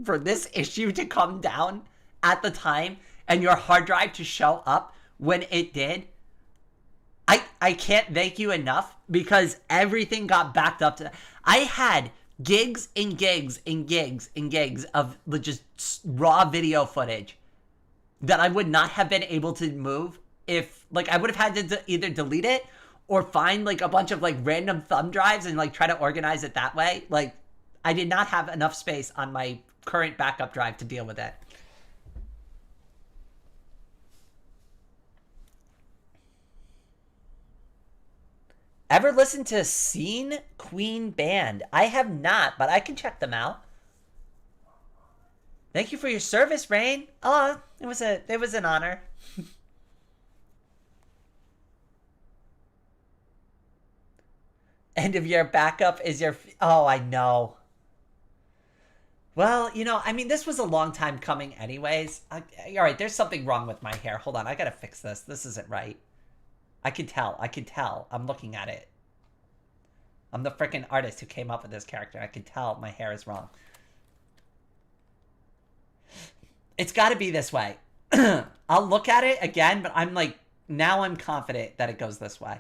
for this issue to come down at the time and your hard drive to show up when it did. I can't thank you enough because everything got backed up to. I had gigs and gigs and gigs and gigs of just raw video footage that I would not have been able to move if, like, I would have had to either delete it or find, like, a bunch of, like, random thumb drives and, like, try to organize it that way. Like, I did not have enough space on my current backup drive to deal with it. Ever listen to Scene Queen Band? I have not, but I can check them out. Thank you for your service, Rain. Oh, it was an honor. End of your backup is your... Oh, I know. Well, you know, I mean, this was a long time coming anyways. All right, there's something wrong with my hair. Hold on, I gotta fix this. This isn't right. I can tell. I'm looking at it. I'm the freaking artist who came up with this character. I can tell my hair is wrong. It's got to be this way. I'll look at it again, but I'm like, now I'm confident that it goes this way.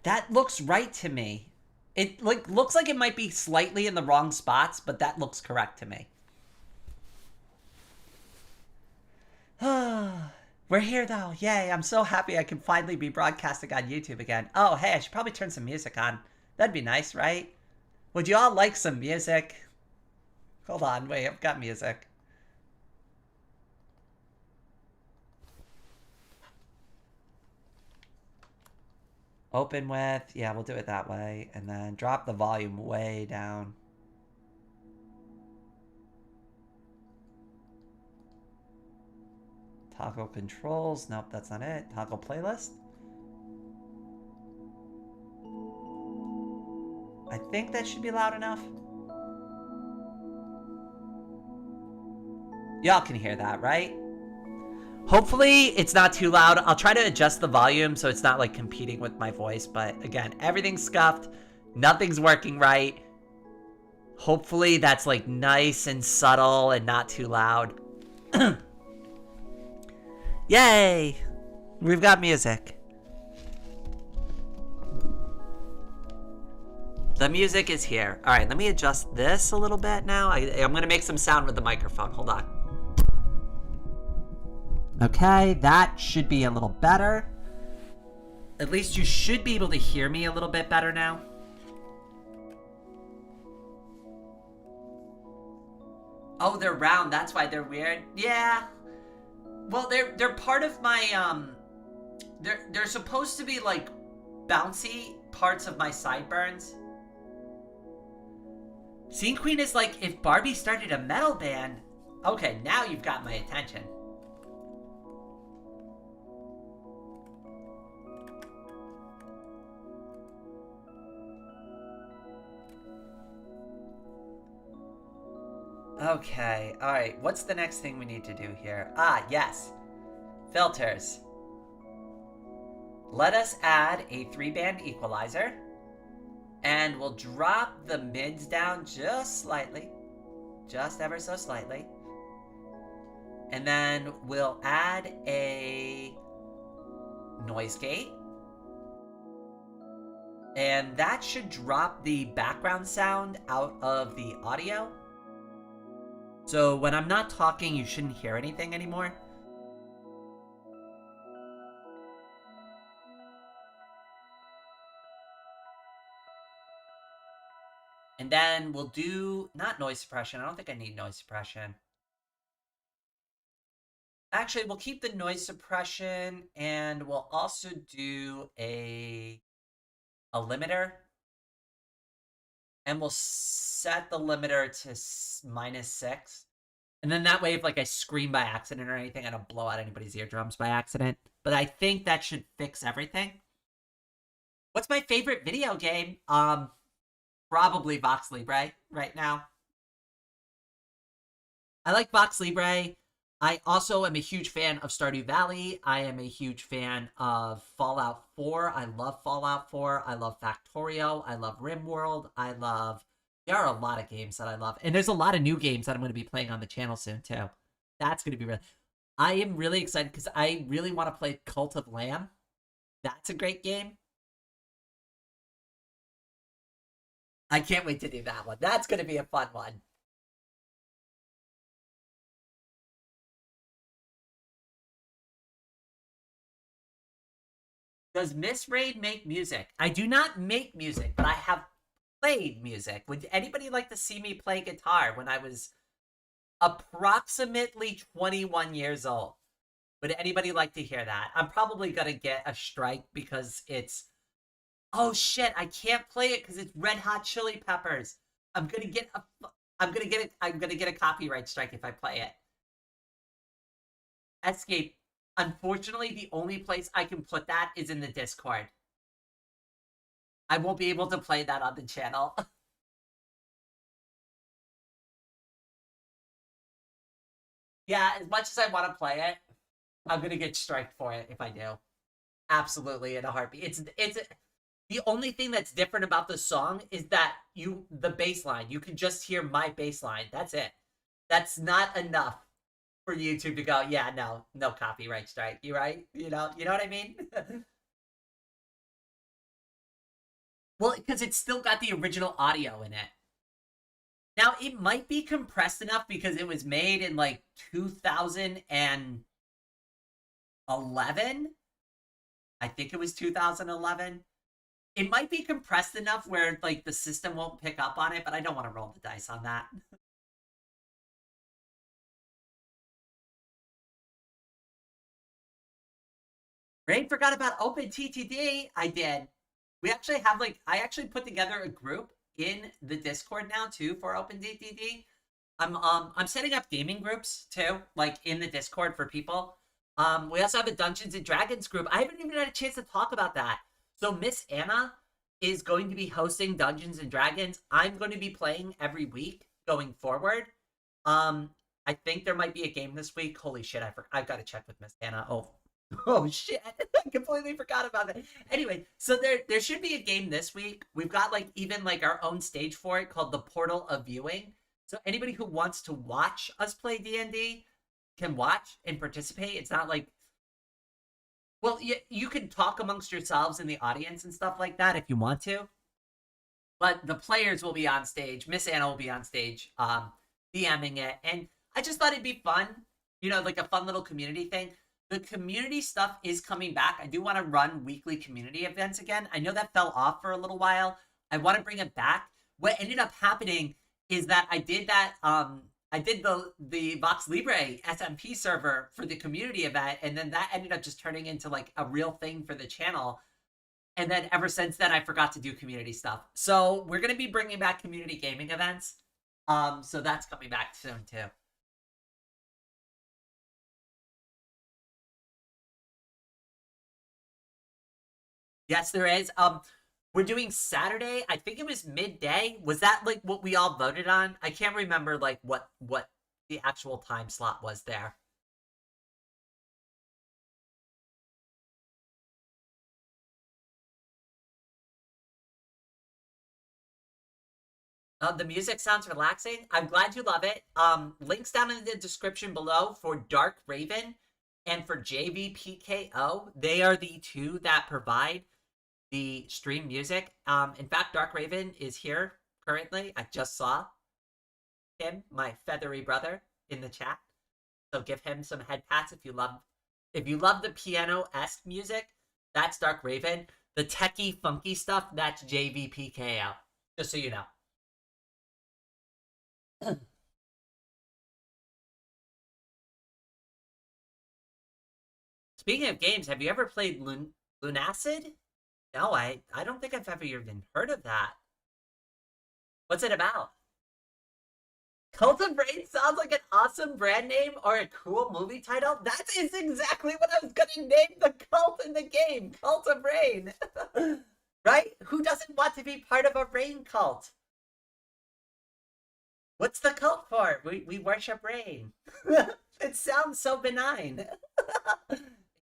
That looks right to me. It looks like it might be slightly in the wrong spots, but that looks correct to me. We're here though. Yay, I'm so happy I can finally be broadcasting on YouTube again. Oh, hey, I should probably turn some music on. That'd be nice, right? Would you all like some music? Hold on, wait, I've got music. Open with, yeah, we'll do it that way. And then drop the volume way down. Toggle controls, nope, that's not it. Toggle playlist. I think that should be loud enough. Y'all can hear that, right? Hopefully it's not too loud. I'll try to adjust the volume so it's not like competing with my voice. But again, everything's scuffed. Nothing's working right. Hopefully that's like nice and subtle and not too loud. Yay! We've got music. The music is here. All right, let me adjust this a little bit now. I'm going to make some sound with the microphone. Hold on. Okay, that should be a little better. At least you should be able to hear me a little bit better now. Oh, they're round. That's why they're weird. Yeah. Well, they're part of my they're supposed to be like bouncy parts of my sideburns. Scene Queen is like if Barbie started a metal band. Okay, now you've got my attention. Okay, alright, what's the next thing we need to do here? Ah, yes. Filters. Let us add a 3-band equalizer. And we'll drop the mids down just slightly. Just ever so slightly. And then we'll add a noise gate. And that should drop the background sound out of the audio. So when I'm not talking, you shouldn't hear anything anymore. And then we'll do, not noise suppression. I don't think I need noise suppression. Actually, we'll keep the noise suppression and we'll also do a limiter. And we'll set the limiter to -6. And then that way, if like I scream by accident or anything, I don't blow out anybody's eardrums by accident. But I think that should fix everything. What's my favorite video game? Probably Vox Libre right now. I like Vox Libre. I also am a huge fan of Stardew Valley. I am a huge fan of Fallout 4. I love Fallout 4. I love Factorio. I love RimWorld. I love... There are a lot of games that I love. And there's a lot of new games that I'm going to be playing on the channel soon, too. That's going to be really... I am really excited because I really want to play Cult of Lamb. That's a great game. I can't wait to do that one. That's going to be a fun one. Does Miss Raid make music? I do not make music, but I have played music. Would anybody like to see me play guitar when I was approximately 21 years old? Would anybody like to hear that? I'm probably going to get a strike because it's... Oh shit, I can't play it because it's Red Hot Chili Peppers. I'm going to get a copyright strike if I play it. Escape. Unfortunately, the only place I can put that is in the Discord. I won't be able to play that on the channel. Yeah, as much as I want to play it, I'm gonna get striked for it if I do. Absolutely, in a heartbeat. It's the only thing that's different about the song is that the bass line. You can just hear my bass line. That's it. That's not enough for YouTube to go, yeah, no copyright strike. You right? You know what I mean? Well, because it's still got the original audio in it. Now, it might be compressed enough because it was made in like 2011. I think it was 2011. It might be compressed enough where like the system won't pick up on it, but I don't want to roll the dice on that. Rain forgot about OpenTTD. I did. We actually have like I actually put together a group in the Discord now too for OpenTTD. I'm setting up gaming groups too, like in the Discord for people. We also have a Dungeons and Dragons group. I haven't even had a chance to talk about that. So Miss Anna is going to be hosting Dungeons and Dragons. I'm going to be playing every week going forward. I think there might be a game this week. Holy shit, I've got to check with Miss Anna. Oh shit, I completely forgot about that. Anyway, so there should be a game this week. We've got like even like our own stage for it called the Portal of Viewing. So anybody who wants to watch us play D&D can watch and participate. It's not like, well, you can talk amongst yourselves in the audience and stuff like that if you want to. But the players will be on stage. Miss Anna will be on stage, DMing it. And I just thought it'd be fun, like a fun little community thing. The community stuff is coming back. I do want to run weekly community events again. I know that fell off for a little while. I want to bring it back. What ended up happening is that I did the Vox Libre SMP server for the community event, and then that ended up just turning into like a real thing for the channel. And then ever since then, I forgot to do community stuff. So we're going to be bringing back community gaming events. So that's coming back soon too. Yes, there is. We're doing Saturday. I think it was midday. Was that like what we all voted on? I can't remember like what the actual time slot was there. The music sounds relaxing. I'm glad you love it. Links down in the description below for Dark Raven and for JVPKO. They are the two that provide the stream music. In fact, Dark Raven is here currently. I just saw him, my feathery brother, in the chat. So give him some head pats if you love the piano-esque music. That's Dark Raven. The techie, funky stuff, that's JVPKO. Just so you know. Speaking of games, have you ever played Lunacid? No, I don't think I've ever even heard of that. What's it about? Cult of Rain sounds like an awesome brand name or a cool movie title. That is exactly what I was gonna name the cult in the game. Cult of Rain. Right? Who doesn't want to be part of a rain cult? What's the cult for? We worship rain. It sounds so benign.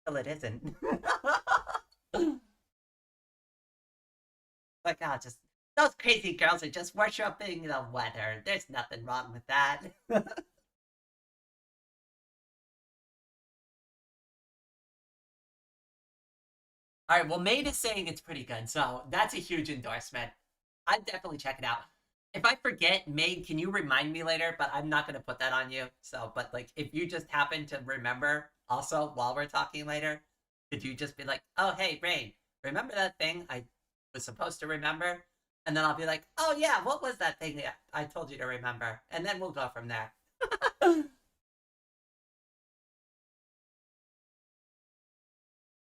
Well, it isn't. Like, oh, just those crazy girls are just worshiping the weather. There's nothing wrong with that. All right, well, Maid is saying it's pretty good, so that's a huge endorsement. I'd definitely check it out. If I forget, Maid, can you remind me later? But I'm not going to put that on you. So, but like, if you just happen to remember also while we're talking later, could you just be like, oh, hey, Rain, remember that thing I was supposed to remember? And then I'll be like, oh, yeah, what was that thing that I told you to remember? And then we'll go from there.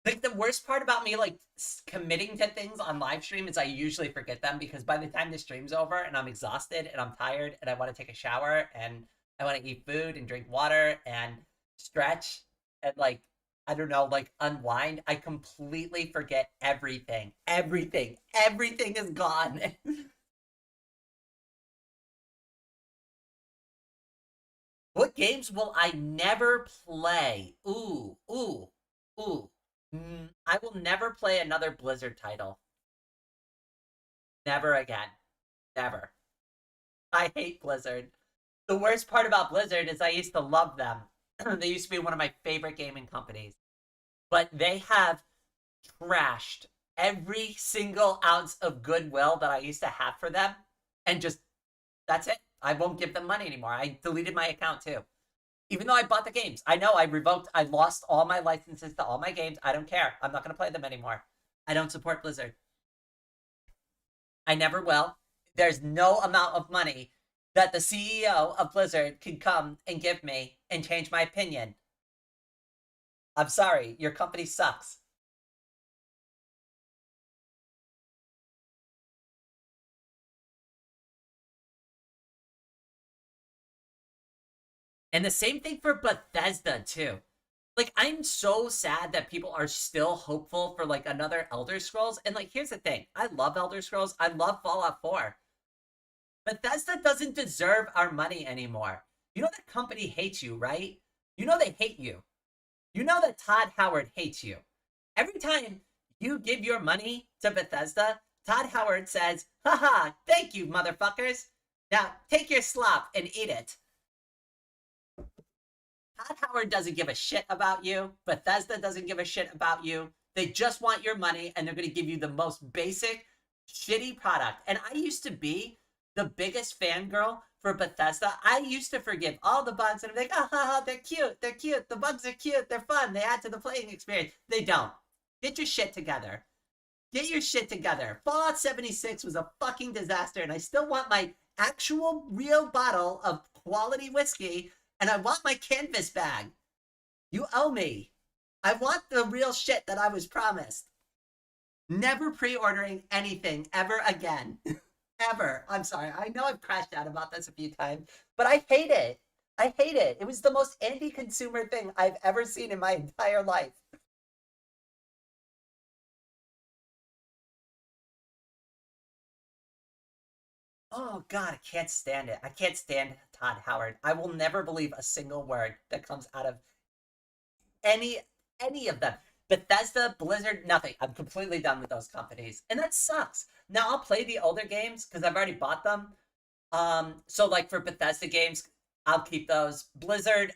Like the worst part about me like committing to things on live stream is I usually forget them because by the time the stream's over and I'm exhausted and I'm tired and I want to take a shower and I want to eat food and drink water and stretch and like I don't know, like unwind, I completely forget everything. Everything is gone. What games will I never play? Ooh. I will never play another Blizzard title. Never again. Never. I hate Blizzard. The worst part about Blizzard is I used to love them. They used to be one of my favorite gaming companies. But they have trashed every single ounce of goodwill that I used to have for them. And just, that's it. I won't give them money anymore. I deleted my account too. Even though I bought the games. I know I lost all my licenses to all my games. I don't care. I'm not going to play them anymore. I don't support Blizzard. I never will. There's no amount of money that the CEO of Blizzard can come and give me and change my opinion. I'm sorry. Your company sucks. And the same thing for Bethesda, too. Like, I'm so sad that people are still hopeful for, like, another Elder Scrolls. And, like, here's the thing. I love Elder Scrolls. I love Fallout 4. Bethesda doesn't deserve our money anymore. You know that company hates you, right? You know they hate you. You know that Todd Howard hates you. Every time you give your money to Bethesda, Todd Howard says, haha, thank you, motherfuckers. Now, take your slop and eat it. Todd Howard doesn't give a shit about you. Bethesda doesn't give a shit about you. They just want your money, and they're going to give you the most basic, shitty product. And I used to be the biggest fangirl for Bethesda. I used to forgive all the bugs, and I'm like, oh, they're cute. They're cute. The bugs are cute. They're fun. They add to the playing experience. They don't. Get your shit together. Get your shit together. Fallout 76 was a fucking disaster, and I still want my actual real bottle of quality whiskey, and I want my canvas bag. You owe me. I want the real shit that I was promised. Never pre-ordering anything ever again. Ever. I'm sorry. I know I've crashed out about this a few times, but I hate it. I hate it. It was the most anti-consumer thing I've ever seen in my entire life. Oh God, I can't stand it. I can't stand Todd Howard. I will never believe a single word that comes out of any any of them. Bethesda, Blizzard, nothing. I'm completely done with those companies. And that sucks. Now I'll play the older games because I've already bought them. So like for Bethesda games, I'll keep those. Blizzard,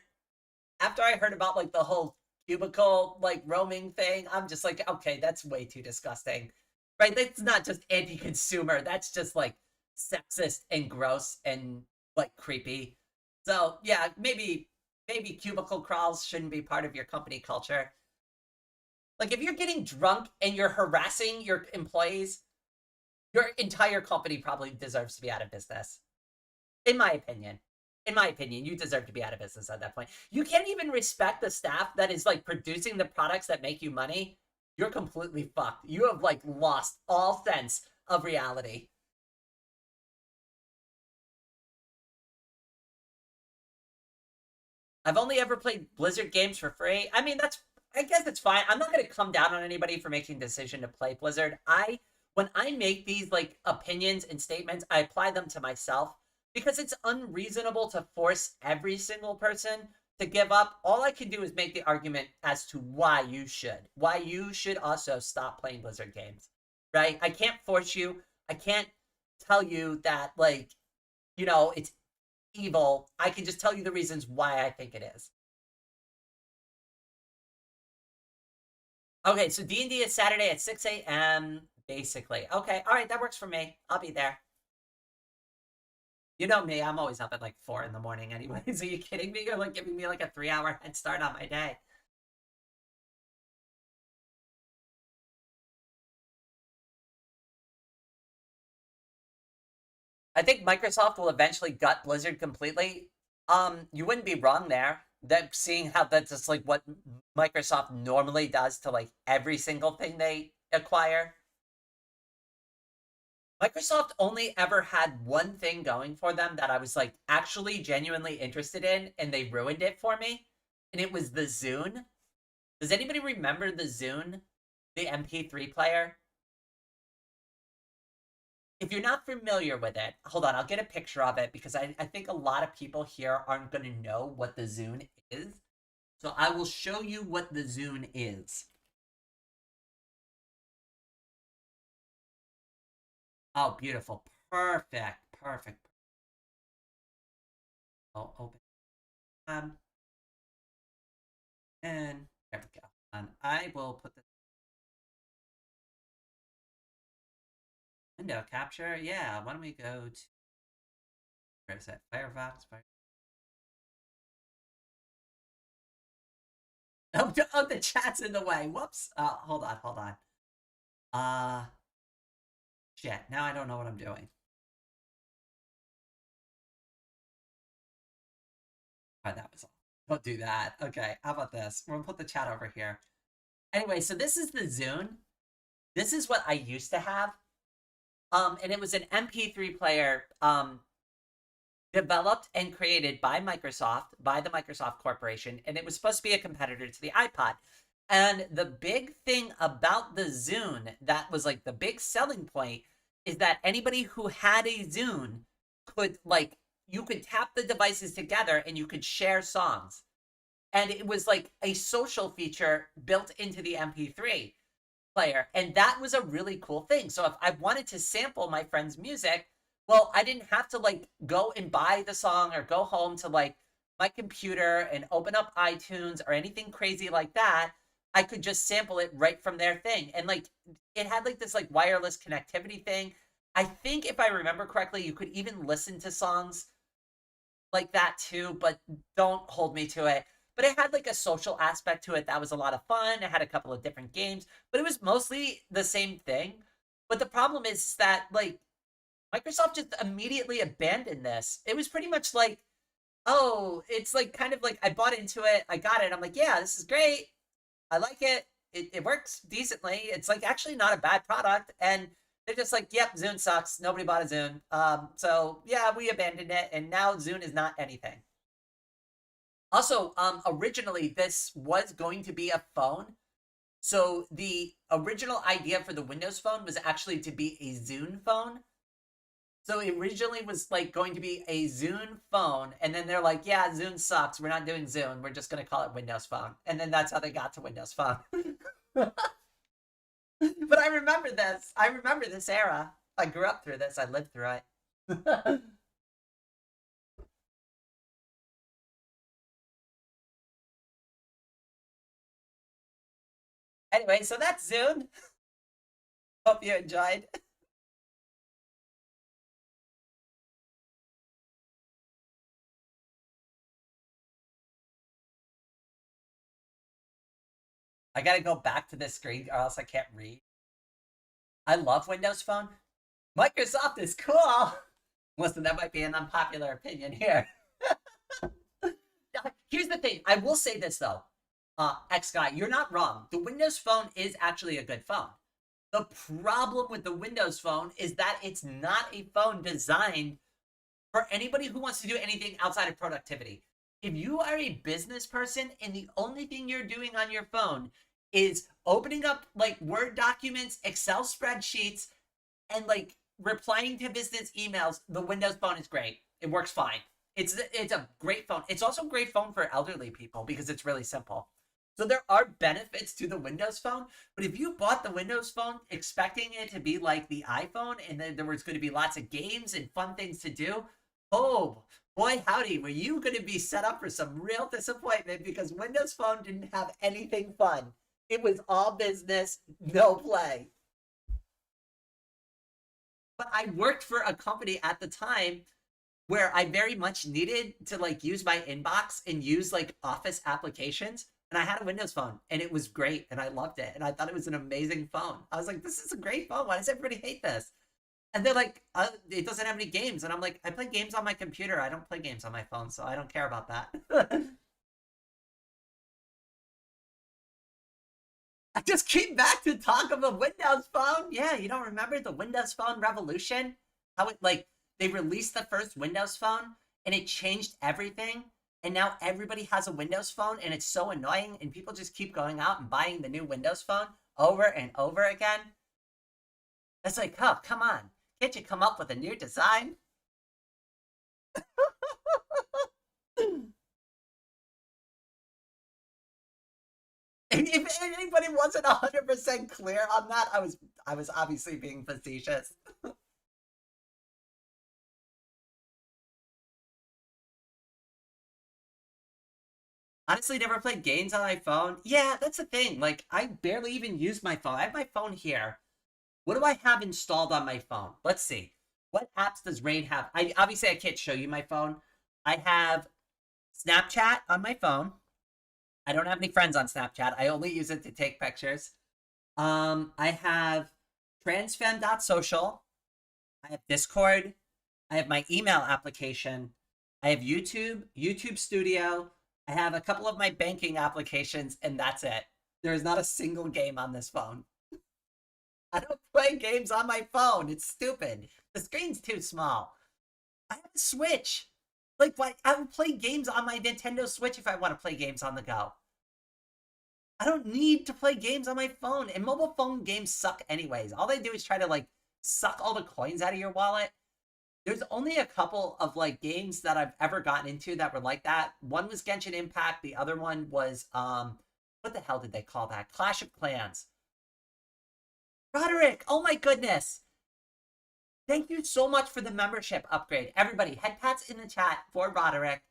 after I heard about like the whole cubicle like roaming thing, I'm just like, okay, that's way too disgusting. Right? That's not just anti-consumer. That's just like sexist and gross and like creepy. So yeah, maybe cubicle crawls shouldn't be part of your company culture. Like if you're getting drunk and you're harassing your employees, your entire company probably deserves to be out of business. In my opinion. In my opinion, you deserve to be out of business at that point. You can't even respect the staff that is like producing the products that make you money. You're completely fucked. You have like lost all sense of reality. I've only ever played Blizzard games for free. I mean, I guess it's fine. I'm not going to come down on anybody for making the decision to play Blizzard. When I make these like opinions and statements, I apply them to myself because it's unreasonable to force every single person to give up. All I can do is make the argument as to why you should also stop playing Blizzard games, right? I can't force you. I can't tell you that, like, it's evil. I can just tell you the reasons why I think it is. Okay, so D&D is Saturday at 6 a.m. basically. Okay, all right, that works for me. I'll be there. You know me, I'm always up at like 4 in the morning anyways. Are you kidding me? You're like giving me like a 3-hour head start on my day. I think Microsoft will eventually gut Blizzard completely. You wouldn't be wrong there. That seeing how that's just like what Microsoft normally does to like every single thing they acquire. Microsoft only ever had one thing going for them that I was like actually genuinely interested in, and they ruined it for me. And it was the Zune. Does anybody remember the Zune, the MP3 player? If you're not familiar with it, hold on, I'll get a picture of it because I think a lot of people here aren't going to know what the Zune is. So I will show you what the Zune is. Oh, beautiful. Perfect. Perfect. Oh, open. And there we go. And I will put this window capture. Yeah, why don't we go to, where is it? Firefox. Oh, the chat's in the way. Whoops. Hold on. Uh, Shit. Now I don't know what I'm doing. Oh, that was all. Don't do that. Okay, how about this? We'll put the chat over here. Anyway, so this is the Zune. This is what I used to have. And it was an MP3 player developed and created by Microsoft, by the Microsoft Corporation, and it was supposed to be a competitor to the iPod. And the big thing about the Zune that was like the big selling point is that anybody who had a Zune could, like, you could tap the devices together and you could share songs. And it was like a social feature built into the MP3 player. And that was a really cool thing. So if I wanted to sample my friend's music, well, I didn't have to like go and buy the song or go home to like my computer and open up iTunes or anything crazy like that. I could just sample it right from their thing. And like it had like this like wireless connectivity thing. I think if I remember correctly, you could even listen to songs like that too, but don't hold me to it. But it had like a social aspect to it that was a lot of fun. It had a couple of different games, but it was mostly the same thing. But the problem is that like Microsoft just immediately abandoned this. It was pretty much like, oh, it's like kind of like I bought into it, I got it. I'm like, yeah, this is great. I like it. It works decently. It's like actually not a bad product. And they're just like, yep, Zune sucks. Nobody bought a Zune. So yeah, we abandoned it, and now Zune is not anything. Also, originally this was going to be a phone. So the original idea for the Windows Phone was actually to be a Zune phone. So it originally was like going to be a Zune phone, and then they're like, yeah, Zune sucks. We're not doing Zune. We're just going to call it Windows Phone. And then that's how they got to Windows Phone. But I remember this. I remember this era. I grew up through this. I lived through it. Anyway, so that's Zune. Hope you enjoyed. I gotta go back to this screen or else I can't read. I love Windows Phone. Microsoft is cool. Listen, that might be an unpopular opinion here. Here's the thing. I will say this though. X Guy, you're not wrong. The Windows Phone is actually a good phone. The problem with the Windows Phone is that it's not a phone designed for anybody who wants to do anything outside of productivity. if you are a business person and the only thing you're doing on your phone is opening up like Word documents, Excel spreadsheets, and like replying to business emails, the Windows Phone is great. It works fine. It's a great phone. It's also a great phone for elderly people because it's really simple. So there are benefits to the Windows Phone, but if you bought the Windows Phone expecting it to be like the iPhone and then there was going to be lots of games and fun things to do, oh boy howdy, were you going to be set up for some real disappointment because Windows Phone didn't have anything fun. It was all business, no play. But I worked for a company at the time where I very much needed to like use my inbox and use like Office applications. And I had a Windows Phone and it was great and I loved it. And I thought it was an amazing phone. I was like, this is a great phone. Why does everybody hate this? And they're like, it doesn't have any games. And I'm like, I play games on my computer. I don't play games on my phone, so I don't care about that. I just came back to talk of the Windows Phone. Yeah, you don't remember the Windows Phone revolution? How it like they released the first Windows Phone and it changed everything. And now everybody has a Windows Phone and it's so annoying and people just keep going out and buying the new Windows Phone over and over again. It's like, oh, come on. Can't you come up with a new design? If anybody wasn't 100% clear on that, I was obviously being facetious. Honestly, never played games on my phone. Yeah, that's the thing. Like, I barely even use my phone. I have my phone here. What do I have installed on my phone? Let's see. What apps does Rain have? Obviously I can't show you my phone. I have Snapchat on my phone. I don't have any friends on Snapchat. I only use it to take pictures. I have transfem.social. I have Discord. I have my email application. I have YouTube Studio. I have a couple of my banking applications, and that's it. There is not a single game on this phone. I don't play games on my phone. It's stupid. The screen's too small. I have a Switch. Like, why? I would play games on my Nintendo Switch if I want to play games on the go. I don't need to play games on my phone. And mobile phone games suck anyways. All they do is try to, like, suck all the coins out of your wallet. There's only a couple of, like, games that I've ever gotten into that were like that. One was Genshin Impact. The other one was, what the hell did they call that? Clash of Clans. Roderick, oh my goodness. Thank you so much for the membership upgrade. Everybody, head pats in the chat for Roderick.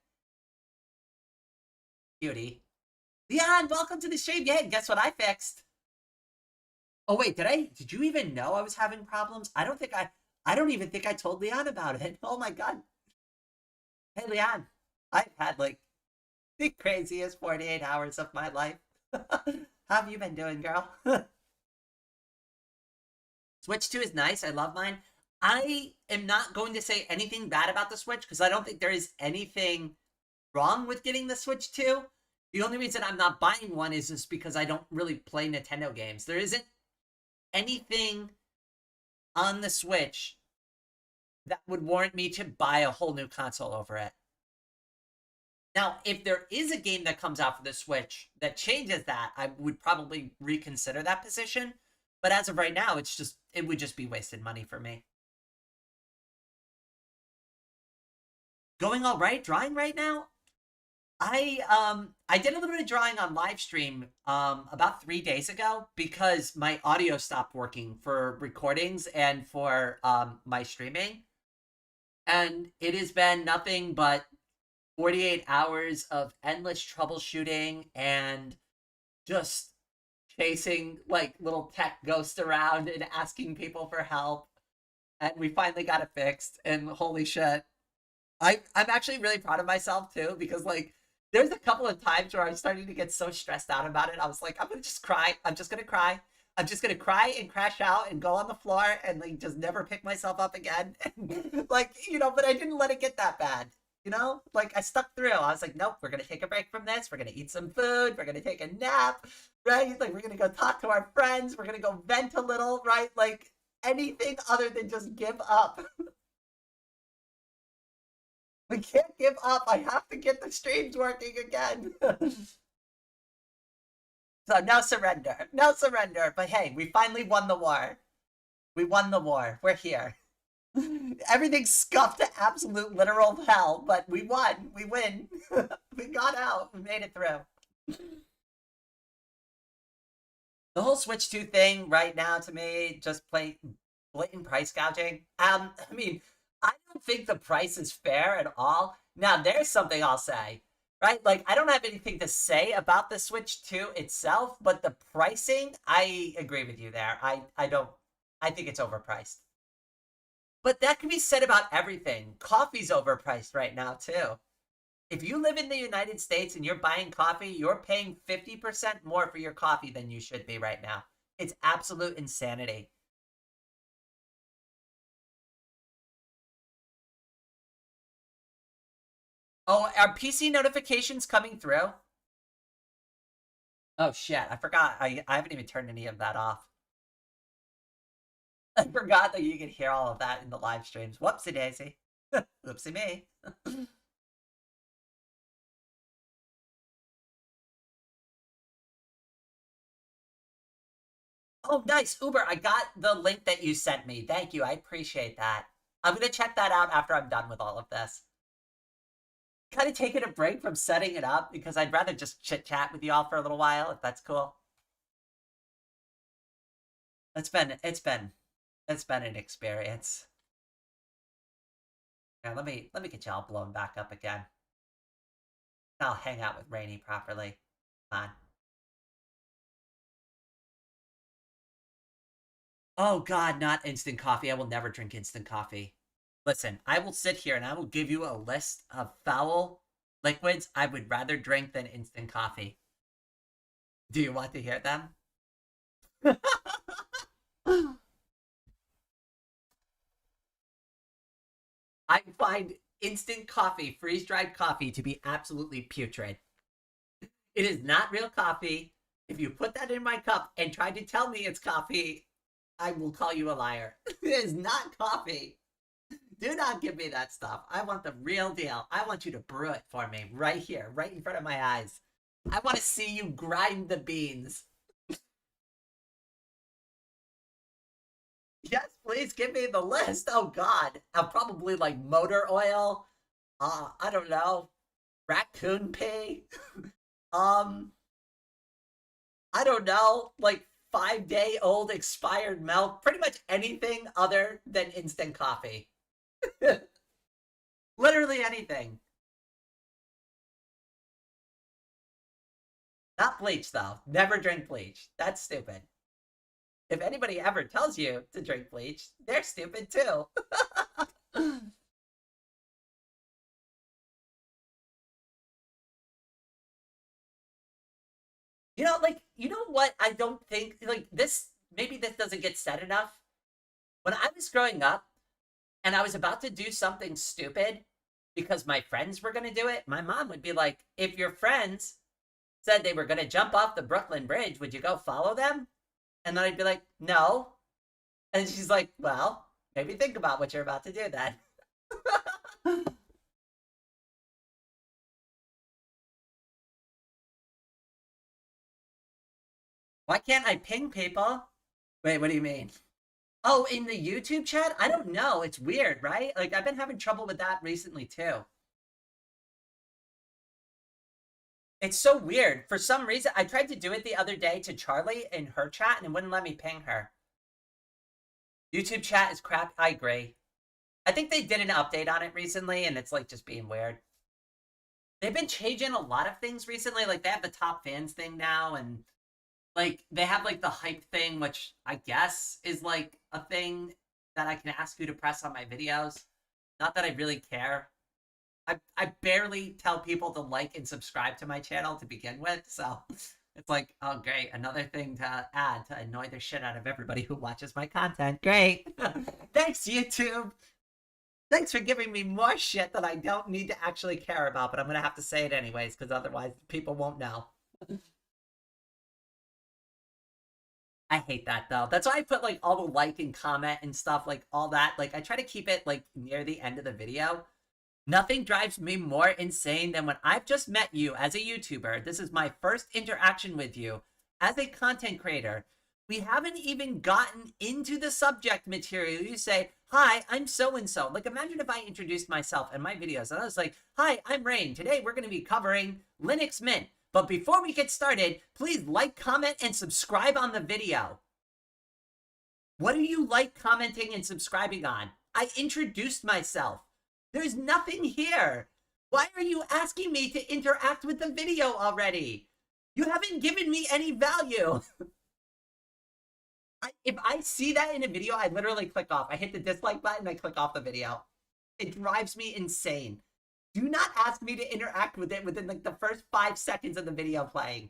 Beauty. Leon, welcome to the stream. Yeah, guess what I fixed? Oh wait, did you even know I was having problems? I don't even think I told Leon about it. Oh my god. Hey Leon, I've had like the craziest 48 hours of my life. How have you been doing, girl? Switch 2 is nice. I love mine. I am not going to say anything bad about the Switch because I don't think there is anything wrong with getting the Switch 2. The only reason I'm not buying one is just because I don't really play Nintendo games. There isn't anything on the Switch that would warrant me to buy a whole new console over it. Now, if there is a game that comes out for the Switch that changes that, I would probably reconsider that position. But as of right now, it would just be wasted money for me. Going all right, drawing right now? I did a little bit of drawing on live stream about 3 days ago because my audio stopped working for recordings and for my streaming. And it has been nothing but 48 hours of endless troubleshooting and just chasing like little tech ghosts around and asking people for help. And we finally got it fixed, and holy shit. I'm actually really proud of myself too, because like there's a couple of times where I was starting to get so stressed out about it. I was like, I'm gonna just cry. I'm just gonna cry. I'm just gonna cry and crash out and go on the floor and like just never pick myself up again. Like, but I didn't let it get that bad. Like I stuck through. I was like, nope, we're gonna take a break from this. We're gonna eat some food. We're gonna take a nap, right? Like we're gonna go talk to our friends. We're gonna go vent a little, right? Like anything other than just give up. I can't give up. I have to get the streams working again. So no surrender. No surrender. But hey, we finally won the war. We won the war. We're here. Everything's scuffed to absolute literal hell, but we won. We win. We got out. We made it through. The whole Switch 2 thing right now to me, just plain blatant price gouging. I mean, I don't think the price is fair at all. Now, there's something I'll say, right? Like, I don't have anything to say about the Switch 2 itself, but the pricing, I agree with you there. I think it's overpriced. But that can be said about everything. Coffee's overpriced right now, too. If you live in the United States and you're buying coffee, you're paying 50% more for your coffee than you should be right now. It's absolute insanity. Oh, are PC notifications coming through? Oh, shit. I forgot. I haven't even turned any of that off. I forgot that you could hear all of that in the live streams. Whoopsie daisy. Whoopsie me. Oh, nice. Uber, I got the link that you sent me. Thank you. I appreciate that. I'm going to check that out after I'm done with all of this. Kind of taking a break from setting it up because I'd rather just chit-chat with y'all for a little while, if that's cool. It's been an experience. Yeah, let me get y'all blown back up again. I'll hang out with Rainy properly. Come on. Oh god, not instant coffee. I will never drink instant coffee. Listen, I will sit here and I will give you a list of foul liquids I would rather drink than instant coffee. Do you want to hear them? I find instant coffee, freeze-dried coffee, to be absolutely putrid. It is not real coffee. If you put that in my cup and try to tell me it's coffee, I will call you a liar. It is not coffee. Do not give me that stuff. I want the real deal. I want you to brew it for me right here, right in front of my eyes. I want to see you grind the beans. Yes, please give me the list. Oh god. I'll probably like motor oil. I don't know. Raccoon pee. I don't know. Like 5-day-old expired milk. Pretty much anything other than instant coffee. Literally anything. Not bleach, though. Never drink bleach. That's stupid. If anybody ever tells you to drink bleach, they're stupid too. You know, like, you know what? I don't think, like, this, maybe this doesn't get said enough. When I was growing up and I was about to do something stupid because my friends were going to do it, my mom would be like, if your friends said they were going to jump off the Brooklyn Bridge, would you go follow them? And then I'd be like, no. And she's like, well, maybe think about what you're about to do then. Why can't I ping people? Wait, what do you mean? Oh, in the YouTube chat? I don't know. It's weird, right? Like, I've been having trouble with that recently, too. It's so weird. For some reason, I tried to do it the other day to Charlie in her chat, and it wouldn't let me ping her. YouTube chat is crap. I agree. I think they did an update on it recently, and it's, like, just being weird. They've been changing a lot of things recently. Like, they have the top fans thing now, and like they have like the hype thing, which I guess is like a thing that I can ask you to press on my videos. Not that I really care. I barely tell people to like and subscribe to my channel to begin with, so it's like, oh great, another thing to add to annoy the shit out of everybody who watches my content. Great. Thanks, YouTube. Thanks for giving me more shit that I don't need to actually care about, but I'm gonna have to say it anyways, because otherwise people won't know. I hate that though. That's why I put like all the like and comment and stuff, like all that. Like I try to keep it like near the end of the video Nothing drives me more insane than when I've just met you as a YouTuber. This is my first interaction with you as a content creator. We haven't even gotten into the subject material. You say, hi, I'm so-and-so. Like, imagine if I introduced myself in my videos and I was like, hi, I'm Rain. Today we're going to be covering Linux Mint. But before we get started, please like, comment, and subscribe on the video. What do you like commenting and subscribing on? I introduced myself. There's nothing here. Why are you asking me to interact with the video already? You haven't given me any value. If I see that in a video, I literally click off. I hit the dislike button, I click off the video. It drives me insane. Do not ask me to interact with it within like the first 5 seconds of the video playing.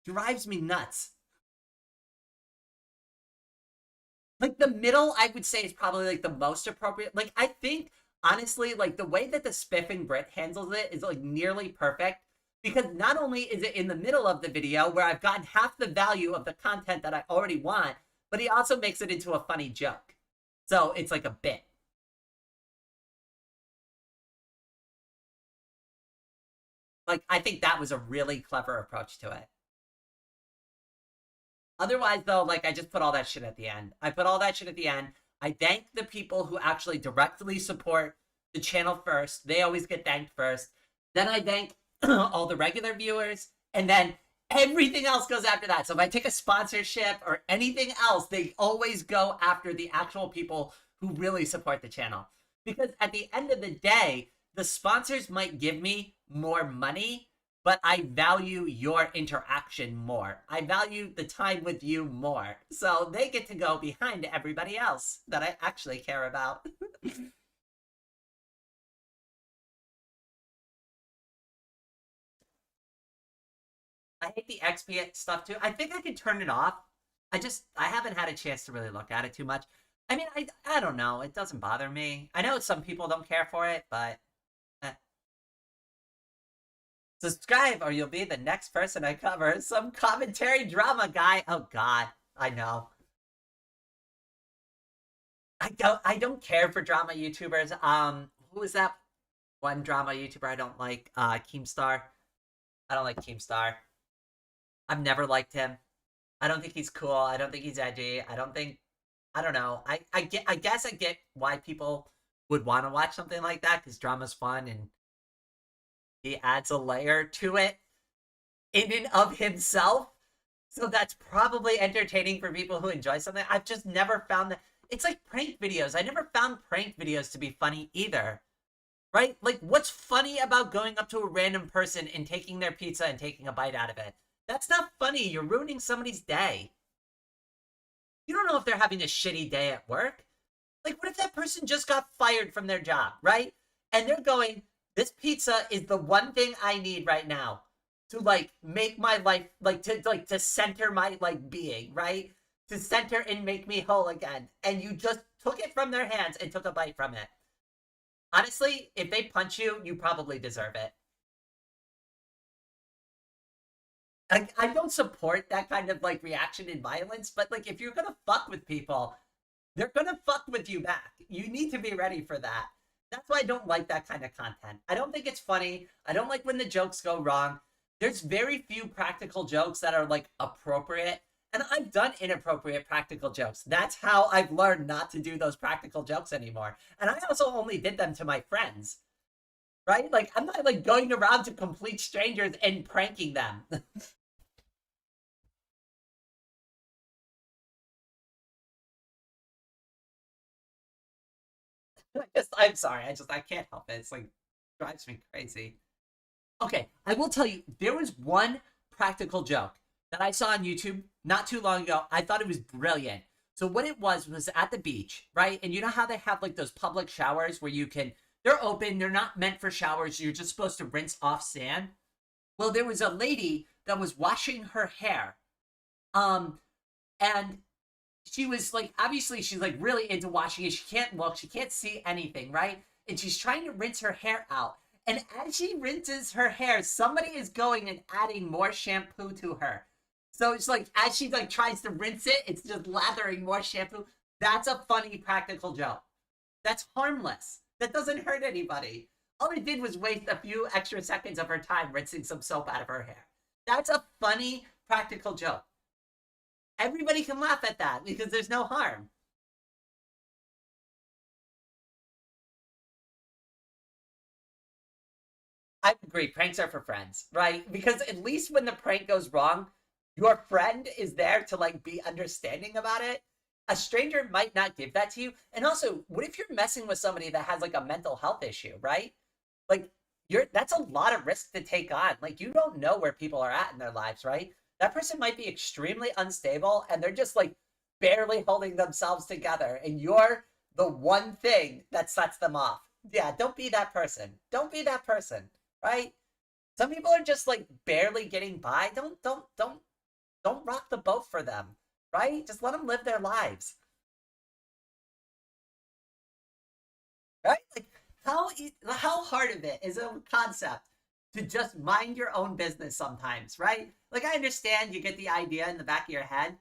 Drives me nuts. Like the middle, I would say, is probably like the most appropriate. Like, I think, honestly, like the way that the Spiffing Brit handles it is like nearly perfect. Because not only is it in the middle of the video where I've gotten half the value of the content that I already want, but he also makes it into a funny joke. So it's like a bit. Like, I think that was a really clever approach to it. Otherwise, though, like, I just put all that shit at the end. I put all that shit at the end. I thank the people who actually directly support the channel first. They always get thanked first. Then I thank all the regular viewers, and then everything else goes after that. So if I take a sponsorship or anything else, they always go after the actual people who really support the channel. Because at the end of the day, the sponsors might give me more money, but I value your interaction more. I value the time with you more. So they get to go behind everybody else that I actually care about. I hate the XP stuff too. I think I could turn it off. I haven't had a chance to really look at it too much. I mean, I don't know. It doesn't bother me. I know some people don't care for it, but subscribe or you'll be the next person I cover. Some commentary drama guy. Oh God, I know. I don't care for drama YouTubers. Who is that one drama YouTuber I don't like? Keemstar. I don't like Keemstar. I've never liked him. I don't think he's cool. I don't think he's edgy. I don't know. I guess I get why people would want to watch something like that because drama's fun and he adds a layer to it in and of himself. So that's probably entertaining for people who enjoy something. I've just never found that. It's like prank videos. I never found prank videos to be funny either. Right? Like, what's funny about going up to a random person and taking their pizza and taking a bite out of it? That's not funny. You're ruining somebody's day. You don't know if they're having a shitty day at work. Like, what if that person just got fired from their job, right? And they're going, this pizza is the one thing I need right now to, like, make my life, to center my, like, being, right? To center and make me whole again. And you just took it from their hands and took a bite from it. Honestly, if they punch you, you probably deserve it. I don't support that kind of, like, reaction and violence, but, like, if you're gonna fuck with people, they're gonna fuck with you back. You need to be ready for that. That's why I don't like that kind of content. I don't think it's funny. I don't like when the jokes go wrong. There's very few practical jokes that are, like, appropriate. And I've done inappropriate practical jokes. That's how I've learned not to do those practical jokes anymore. And I also only did them to my friends. Right? Like, I'm not, like, going around to complete strangers and pranking them. I'm sorry. I can't help it. It's like, drives me crazy. Okay, I will tell you, there was one practical joke that I saw on YouTube not too long ago. I thought it was brilliant. So what it was at the beach, right? And you know how they have, like, those public showers where you can, they're open, they're not meant for showers, you're just supposed to rinse off sand. Well, there was a lady that was washing her hair. And she was, like, obviously she's, like, really into washing it. She can't look, she can't see anything, right? And she's trying to rinse her hair out. And as she rinses her hair, somebody is going and adding more shampoo to her. So it's like, as she, like, tries to rinse it, it's just lathering more shampoo. That's a funny practical joke. That's harmless. That doesn't hurt anybody. All it did was waste a few extra seconds of her time rinsing some soap out of her hair. That's a funny practical joke. Everybody can laugh at that because there's no harm. I agree. Pranks are for friends, right? Because at least when the prank goes wrong, your friend is there to like be understanding about it. A stranger might not give that to you. And also, what if you're messing with somebody that has like a mental health issue, right? Like that's a lot of risk to take on. Like you don't know where people are at in their lives, right? That person might be extremely unstable and they're just like barely holding themselves together and you're the one thing that sets them off. Yeah, don't be that person. Don't be that person, right? Some people are just like barely getting by. Don't rock the boat for them, right? Just let them live their lives. Right? Like how hard of it is a concept to just mind your own business sometimes, right? Like I understand you get the idea in the back of your head,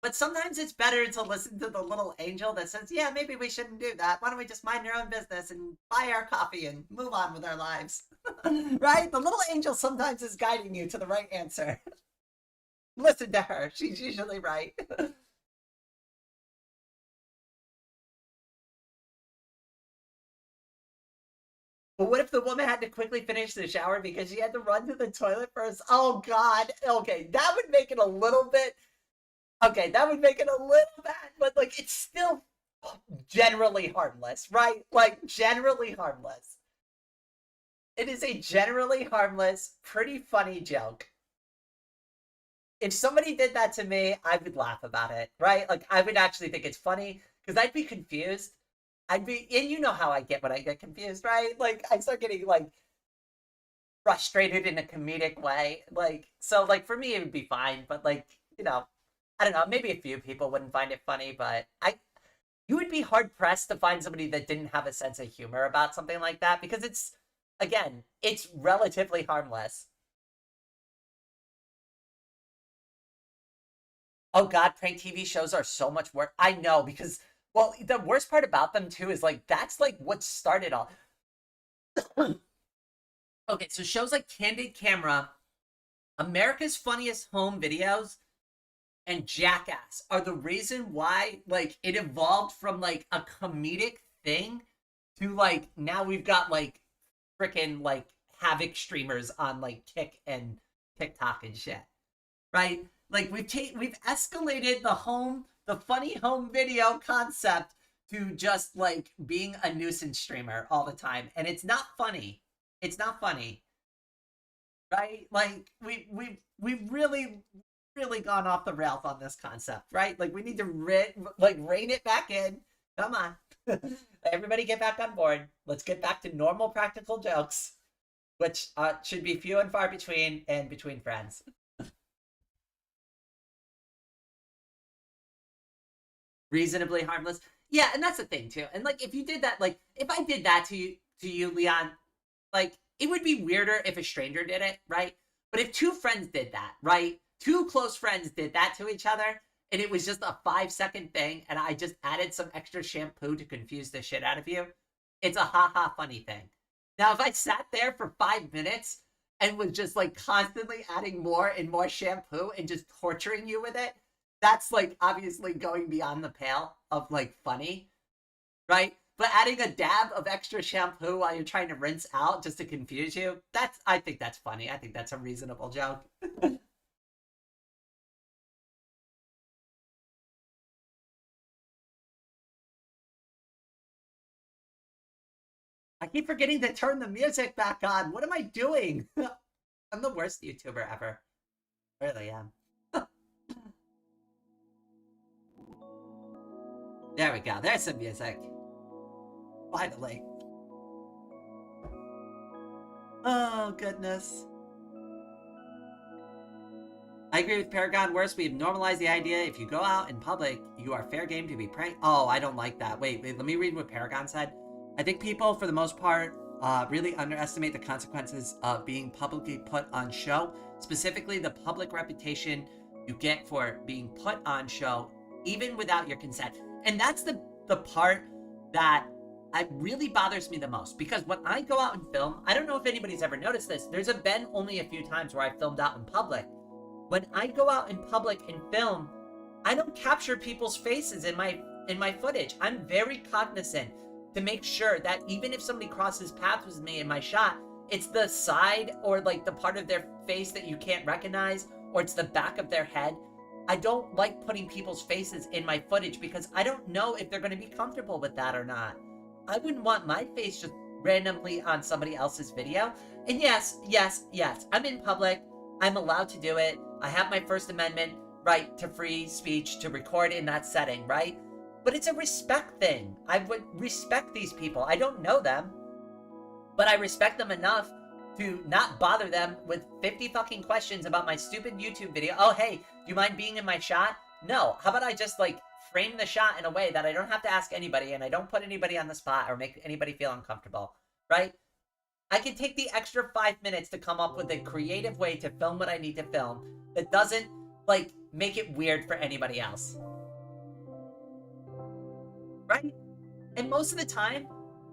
but sometimes it's better to listen to the little angel that says, "Yeah, maybe we shouldn't do that. Why don't we just mind our own business and buy our coffee and move on with our lives?" Right? The little angel sometimes is guiding you to the right answer. Listen to her. She's usually right. But what if the woman had to quickly finish the shower because she had to run to the toilet first? Oh God. Okay, that would make it a little bit. Okay, that would make it a little bad, but like it's still generally harmless, right? Like generally harmless. It is a generally harmless, pretty funny joke. If somebody did that to me, I would laugh about it, right? Like I would actually think it's funny because I'd be confused. I'd be, and you know how I get when I get confused, right? Like I start getting like frustrated in a comedic way. Like so, like for me, it would be fine, but like I don't know. Maybe a few people wouldn't find it funny, but you would be hard pressed to find somebody that didn't have a sense of humor about something like that because again, it's relatively harmless. Oh God, prank TV shows are so much work. I know because well, the worst part about them too is like that's like what started all. Okay, so shows like Candid Camera, America's Funniest Home Videos, and Jackass are the reason why like it evolved from like a comedic thing to like now we've got like freaking like havoc streamers on like Kick and TikTok and shit, right? Like we've escalated the funny home video concept to just like being a nuisance streamer all the time, and it's not funny. It's not funny, right? Like we've really gone off the rails on this concept, right? Like we need to rein it back in. Come on, everybody, get back on board. Let's get back to normal practical jokes, which should be few and far between, and between friends. Reasonably harmless. Yeah, and that's the thing too. And like if you did that, like if I did that to you, Leon, like it would be weirder if a stranger did it, right? But if two friends did that, right? Two close friends did that to each other, and it was just a 5 second thing, and I just added some extra shampoo to confuse the shit out of you, it's a ha ha funny thing. Now, if I sat there for 5 minutes and was just like constantly adding more and more shampoo and just torturing you with it, that's like obviously going beyond the pale of like funny, right? But adding a dab of extra shampoo while you're trying to rinse out just to confuse you, I think that's funny. I think that's a reasonable joke. I keep forgetting to turn the music back on. What am I doing? I'm the worst YouTuber ever. I really am. There we go. There's some music. Finally. Oh, goodness. I agree with Paragon. Worse, we've normalized the idea if you go out in public, you are fair game to be pranked. Oh, I don't like that. Wait, let me read what Paragon said. I think people, for the most part, really underestimate the consequences of being publicly put on show, specifically the public reputation you get for being put on show, even without your consent. And that's the part that it really bothers me the most, because when I go out and film, I don't know if anybody's ever noticed this. There's been only a few times where I filmed out in public. When I go out in public and film, I don't capture people's faces in my footage. I'm very cognizant to make sure that even if somebody crosses paths with me in my shot, it's the side or like the part of their face that you can't recognize, or it's the back of their head. I don't like putting people's faces in my footage because I don't know if they're going to be comfortable with that or not. I wouldn't want my face just randomly on somebody else's video. And yes, I'm in public. I'm allowed to do it. I have my First Amendment right to free speech to record in that setting, right? But it's a respect thing. I would respect these people. I don't know them, but I respect them enough to not bother them with 50 fucking questions about my stupid YouTube video. Oh, hey, do you mind being in my shot? No. How about I just like frame the shot in a way that I don't have to ask anybody and I don't put anybody on the spot or make anybody feel uncomfortable, right? I can take the extra 5 minutes to come up with a creative way to film what I need to film that doesn't like make it weird for anybody else. Right? And most of the time,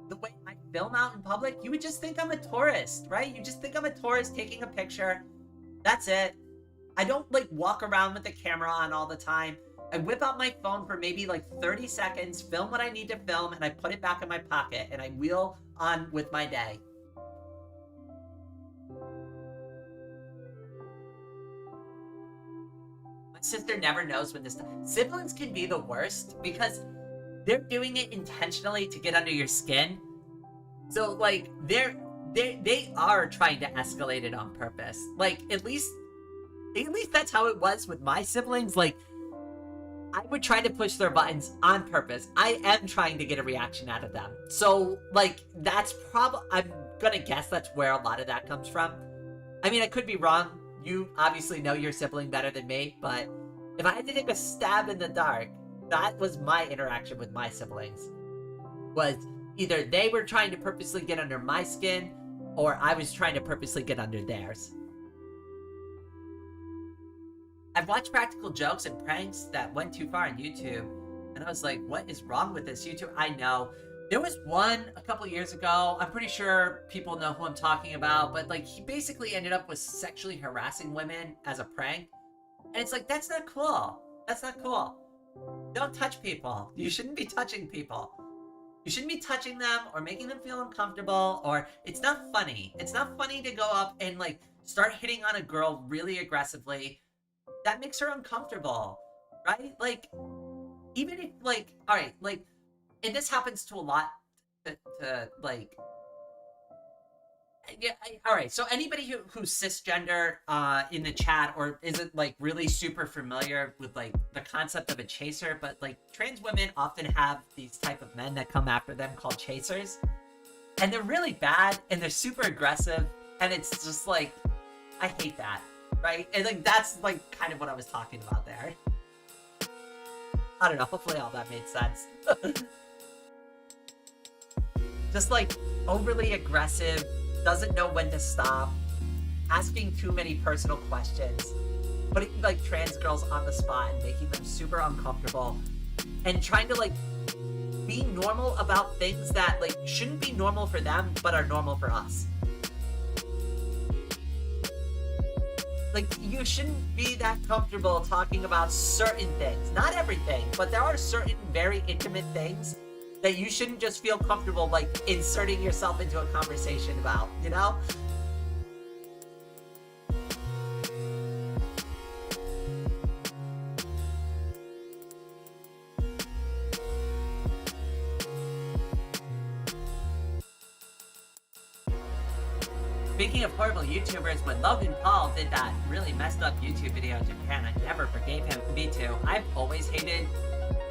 the way I film out in public, you would just think I'm a tourist, right? You just think I'm a tourist taking a picture. That's it. I don't like walk around with the camera on all the time. I whip out my phone for maybe like 30 seconds, film what I need to film, and I put it back in my pocket and I wheel on with my day. My sister never knows when this... Siblings can be the worst because they're doing it intentionally to get under your skin. So like they are trying to escalate it on purpose. Like at least that's how it was with my siblings. Like I would try to push their buttons on purpose. I am trying to get a reaction out of them. So like that's I'm gonna guess that's where a lot of that comes from. I mean, I could be wrong. You obviously know your sibling better than me, but if I had to take a stab in the dark, that was my interaction with my siblings. Was either they were trying to purposely get under my skin, or I was trying to purposely get under theirs. I've watched practical jokes and pranks that went too far on YouTube, and I was like, what is wrong with this YouTube? I know. There was one a couple years ago, I'm pretty sure people know who I'm talking about, but like he basically ended up with sexually harassing women as a prank. And it's like, that's not cool. That's not cool. Don't touch people. You shouldn't be touching people. You shouldn't be touching them or making them feel uncomfortable, or it's not funny. It's not funny to go up and like start hitting on a girl really aggressively. That makes her uncomfortable, right? Like, even if like, all right, like, and this happens to a lot to like, yeah, all right, so anybody who's cisgender in the chat or isn't like really super familiar with like the concept of a chaser, but like trans women often have these type of men that come after them called chasers, and they're really bad and they're super aggressive, and it's just like, I hate that, right? And like that's like kind of what I was talking about there. I don't know, hopefully all that made sense. Just like overly aggressive, doesn't know when to stop, asking too many personal questions, putting like trans girls on the spot and making them super uncomfortable, and trying to like be normal about things that like shouldn't be normal for them but are normal for us. Like, you shouldn't be that comfortable talking about certain things. Not everything, but there are certain very intimate things that you shouldn't just feel comfortable, like, inserting yourself into a conversation about, you know? Speaking of horrible YouTubers, when Logan Paul did that really messed up YouTube video in Japan, I never forgave him. Me too. I've always hated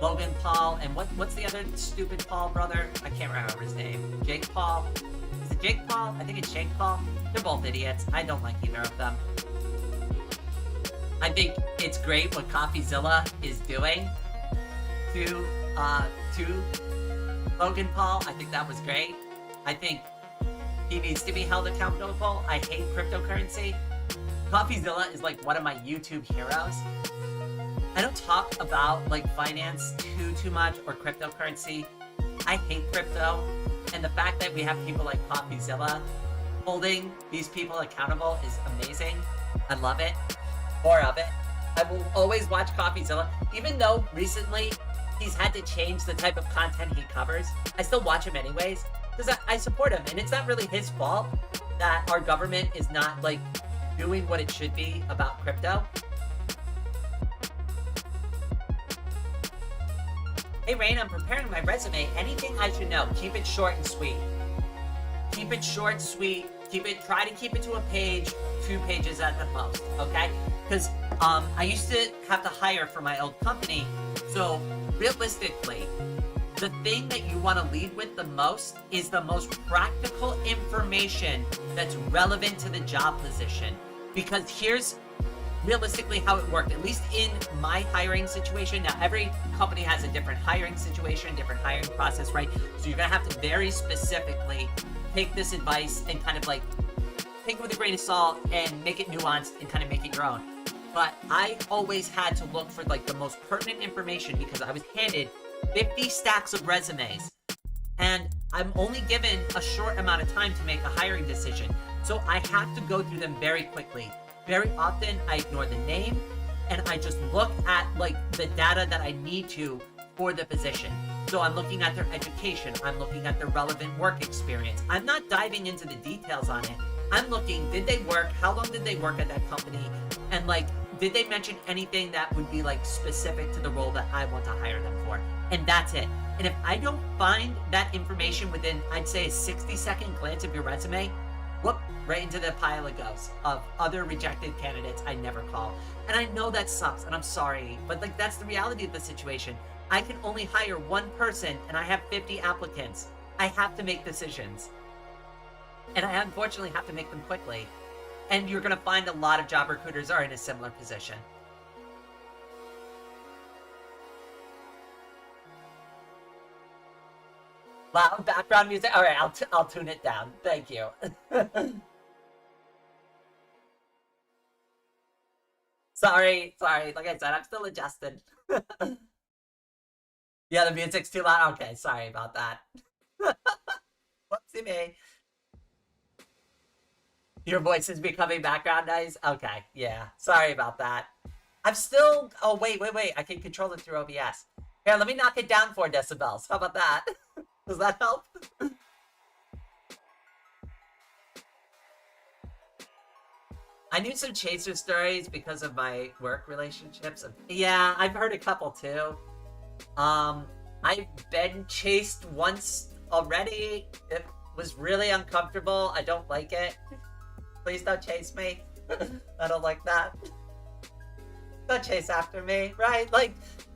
Logan Paul, and what's the other stupid Paul brother? I can't remember his name. Jake Paul? Is it Jake Paul? I think it's Jake Paul. They're both idiots. I don't like either of them. I think it's great what CoffeeZilla is doing to Logan Paul. I think that was great. I think he needs to be held accountable. I hate cryptocurrency. CoffeeZilla is like one of my YouTube heroes. I don't talk about like finance too much or cryptocurrency I hate crypto, and the fact that we have people like CoffeeZilla holding these people accountable is amazing. I love it. More of it. I will always watch CoffeeZilla, even though recently he's had to change the type of content he covers. I still watch him anyways, because I support him, and it's not really his fault that our government is not, like, doing what it should be about crypto. Hey Rain, I'm preparing my resume. Anything I should know? Keep it short and sweet. Keep it short, sweet. Try to keep it to a page, 2 pages at the most, okay? Because I used to have to hire for my old company, so realistically, the thing that you want to lead with the most is the most practical information that's relevant to the job position. Because here's realistically how it worked, at least in my hiring situation. Now, every company has a different hiring situation, different hiring process, right? So you're gonna have to very specifically take this advice and kind of like take it with a grain of salt and make it nuanced and kind of make it your own. But I always had to look for like the most pertinent information because I was handed 50 stacks of resumes and I'm only given a short amount of time to make a hiring decision. So I have to go through them very quickly. Very often I ignore the name and I just look at like the data that I need to for the position. So I'm looking at their education. I'm looking at their relevant work experience. I'm not diving into the details on it. I'm looking, did they work? How long did they work at that company? And like, did they mention anything that would be like specific to the role that I want to hire them for? And that's it. And if I don't find that information within, I'd say a 60-second glance of your resume, whoop, right into the pile it goes of other rejected candidates I never call. And I know that sucks and I'm sorry, but like that's the reality of the situation. I can only hire one person and I have 50 applicants. I have to make decisions. And I unfortunately have to make them quickly. And you're gonna find a lot of job recruiters are in a similar position. Loud background music. All right, I'll tune it down. Thank you. Sorry. Like I said, I'm still adjusting. Yeah, the music's too loud. Okay, sorry about that. Whoopsie me. Your voice is becoming background noise? Okay, yeah. Sorry about that. I'm still... Oh, wait. I can control it through OBS. Here, let me knock it down 4 decibels. How about that? Does that help? I knew some chaser stories because of my work relationships. Yeah, I've heard a couple too. I've been chased once already. It was really uncomfortable. I don't like it. Please don't chase me. I don't like that. Don't chase after me, right? Like,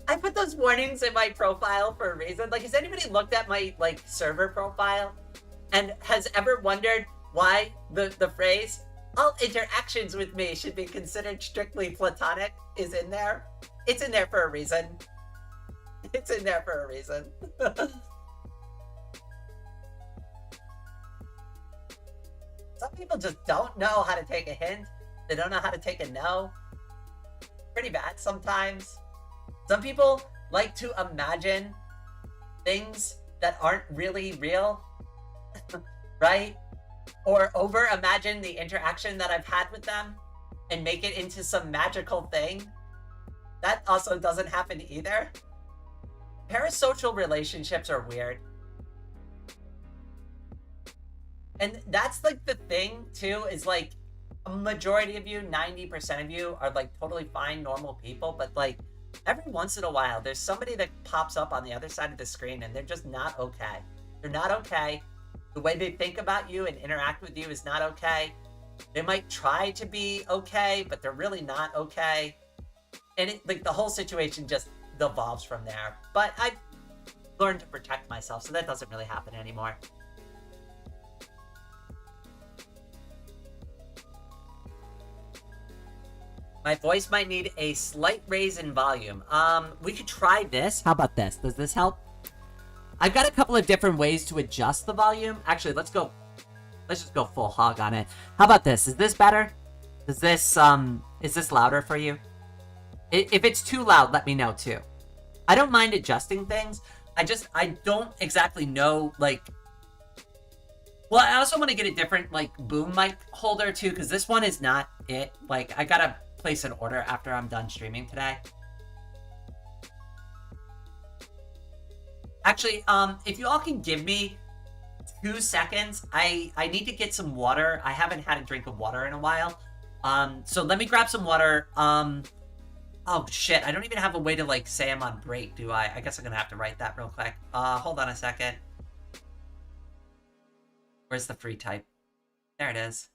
I put those warnings in my profile for a reason. Like, has anybody looked at my, like, server profile and has ever wondered why the phrase, all interactions with me should be considered strictly platonic is in there? It's in there for a reason. It's in there for a reason. Some people just don't know how to take a hint. They don't know how to take a no. Pretty bad sometimes. Some people like to imagine things that aren't really real, right? Or over-imagine the interaction that I've had with them and make it into some magical thing. That also doesn't happen either. Parasocial relationships are weird. And that's like the thing too, is like a majority of you, 90% of you are like totally fine, normal people, but like every once in a while, there's somebody that pops up on the other side of the screen and they're just not okay. They're not okay. The way they think about you and interact with you is not okay. They might try to be okay, but they're really not okay. And it, like the whole situation just devolves from there. But I've learned to protect myself, so that doesn't really happen anymore. My voice might need a slight raise in volume. We could try this. How about this? Does this help? I've got a couple of different ways to adjust the volume. Actually, let's just go full hog on it. How about this? Is this better? Is this louder for you? If it's too loud, let me know too. I don't mind adjusting things. I don't exactly know, like... Well, I also want to get a different, like, boom mic holder, too, because this one is not it. Like, I gotta place an order after I'm done streaming today. Actually, if you all can give me 2 seconds, I need to get some water. I haven't had a drink of water in a while. So let me grab some water. Oh, shit, I don't even have a way to, like, say I'm on break, do I? I guess I'm gonna have to write that real quick. Hold on a second. Where's the free type? There it is.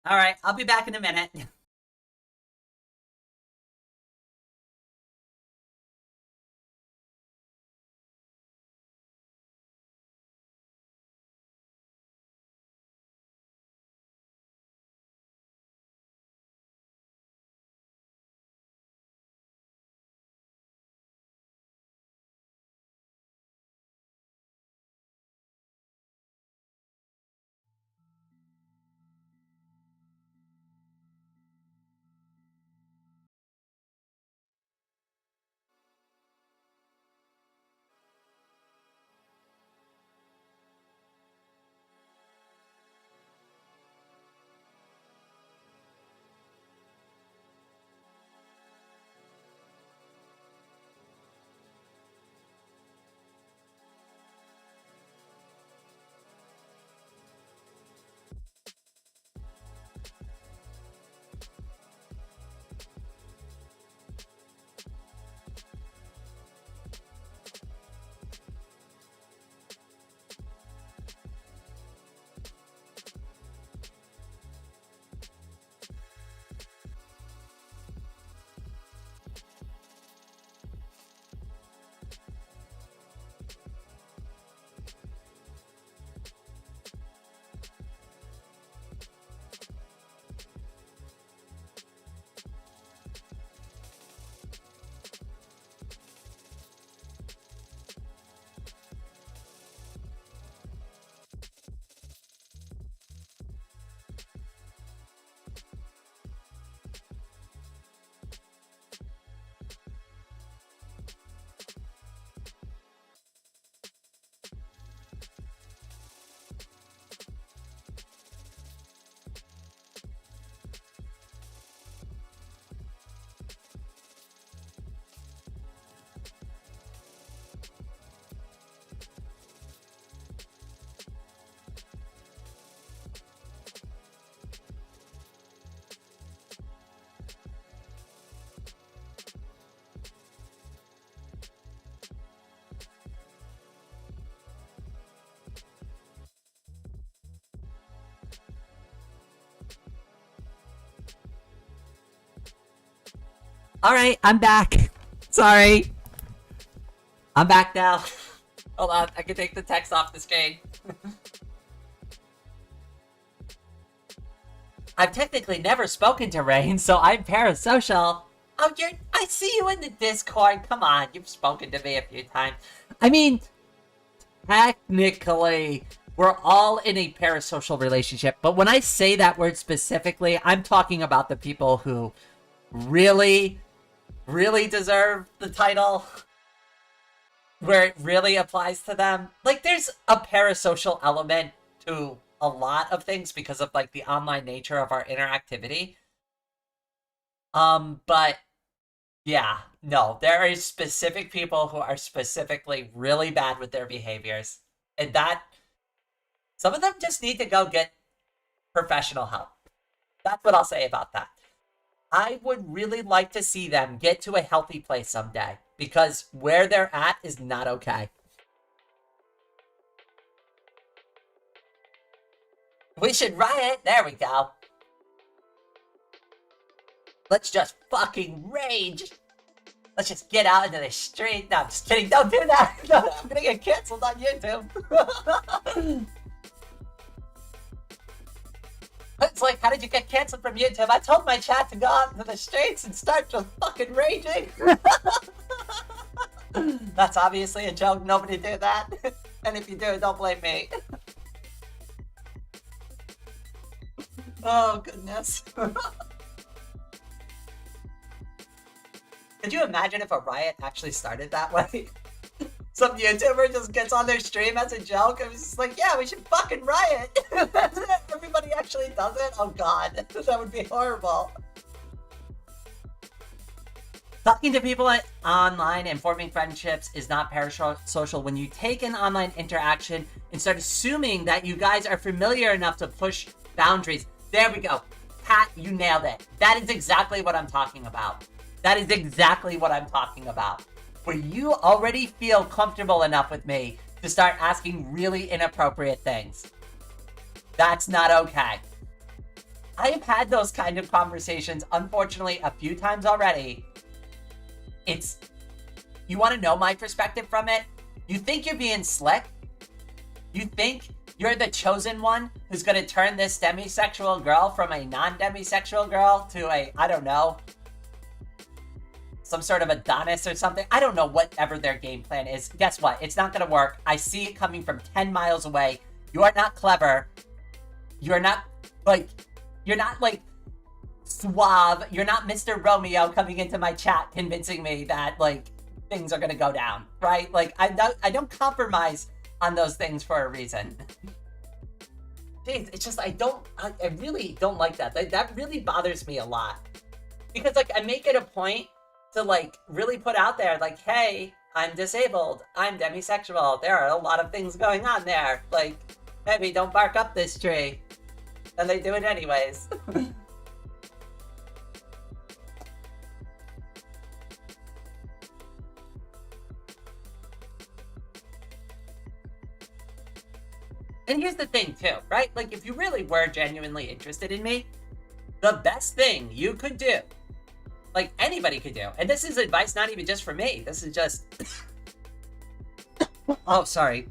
All right, I'll be back in a minute. All right, I'm back. Sorry. I'm back now. Hold on, I can take the text off the screen. I've technically never spoken to Rain, so I'm parasocial. Oh, I see you in the Discord. Come on, you've spoken to me a few times. I mean, technically, we're all in a parasocial relationship, but when I say that word specifically, I'm talking about the people who really deserve the title, where it really applies to them. Like, there's a parasocial element to a lot of things because of, like, the online nature of our interactivity. But yeah, no, there are specific people who are specifically really bad with their behaviors, and that some of them just need to go get professional help. That's what I'll say about that. I would really like to see them get to a healthy place someday, because where they're at is not okay. We should riot. There we go. Let's just fucking rage. Let's just get out into the street. No, I'm just kidding. Don't do that. No, I'm gonna get canceled on YouTube. It's like, how did you get canceled from YouTube? I told my chat to go out into the streets and start just fucking raging. That's obviously a joke. Nobody do that. And if you do, don't blame me. Oh, goodness. Could you imagine if a riot actually started that way? Some YouTuber just gets on their stream as a joke and it's just like, yeah, we should fucking riot. Everybody actually does it? Oh god, that would be horrible. Talking to people online and forming friendships is not parasocial when you take an online interaction and start assuming that you guys are familiar enough to push boundaries. There we go. Pat, you nailed it. That is exactly what I'm talking about. That is exactly what I'm talking about. Where you already feel comfortable enough with me to start asking really inappropriate things. That's not okay. I have had those kind of conversations, unfortunately, a few times already. You want to know my perspective from it? You think you're being slick? You think you're the chosen one who's going to turn this demisexual girl from a non-demisexual girl to a, I don't know, some sort of Adonis or something. I don't know whatever their game plan is. Guess what? It's not going to work. I see it coming from 10 miles away. You are not clever. You're not like suave. You're not Mr. Romeo coming into my chat convincing me that like things are going to go down, right? Like I don't compromise on those things for a reason. Jeez, it's just I really don't like that. That really bothers me a lot. Because like I make it a point to like really put out there like, hey, I'm disabled, I'm demisexual, there are a lot of things going on there, like maybe don't bark up this tree, and they do it anyways. And here's the thing too, right? Like if you really were genuinely interested in me, the best thing you could do, like anybody could do, and this is advice not even just for me, this is just oh sorry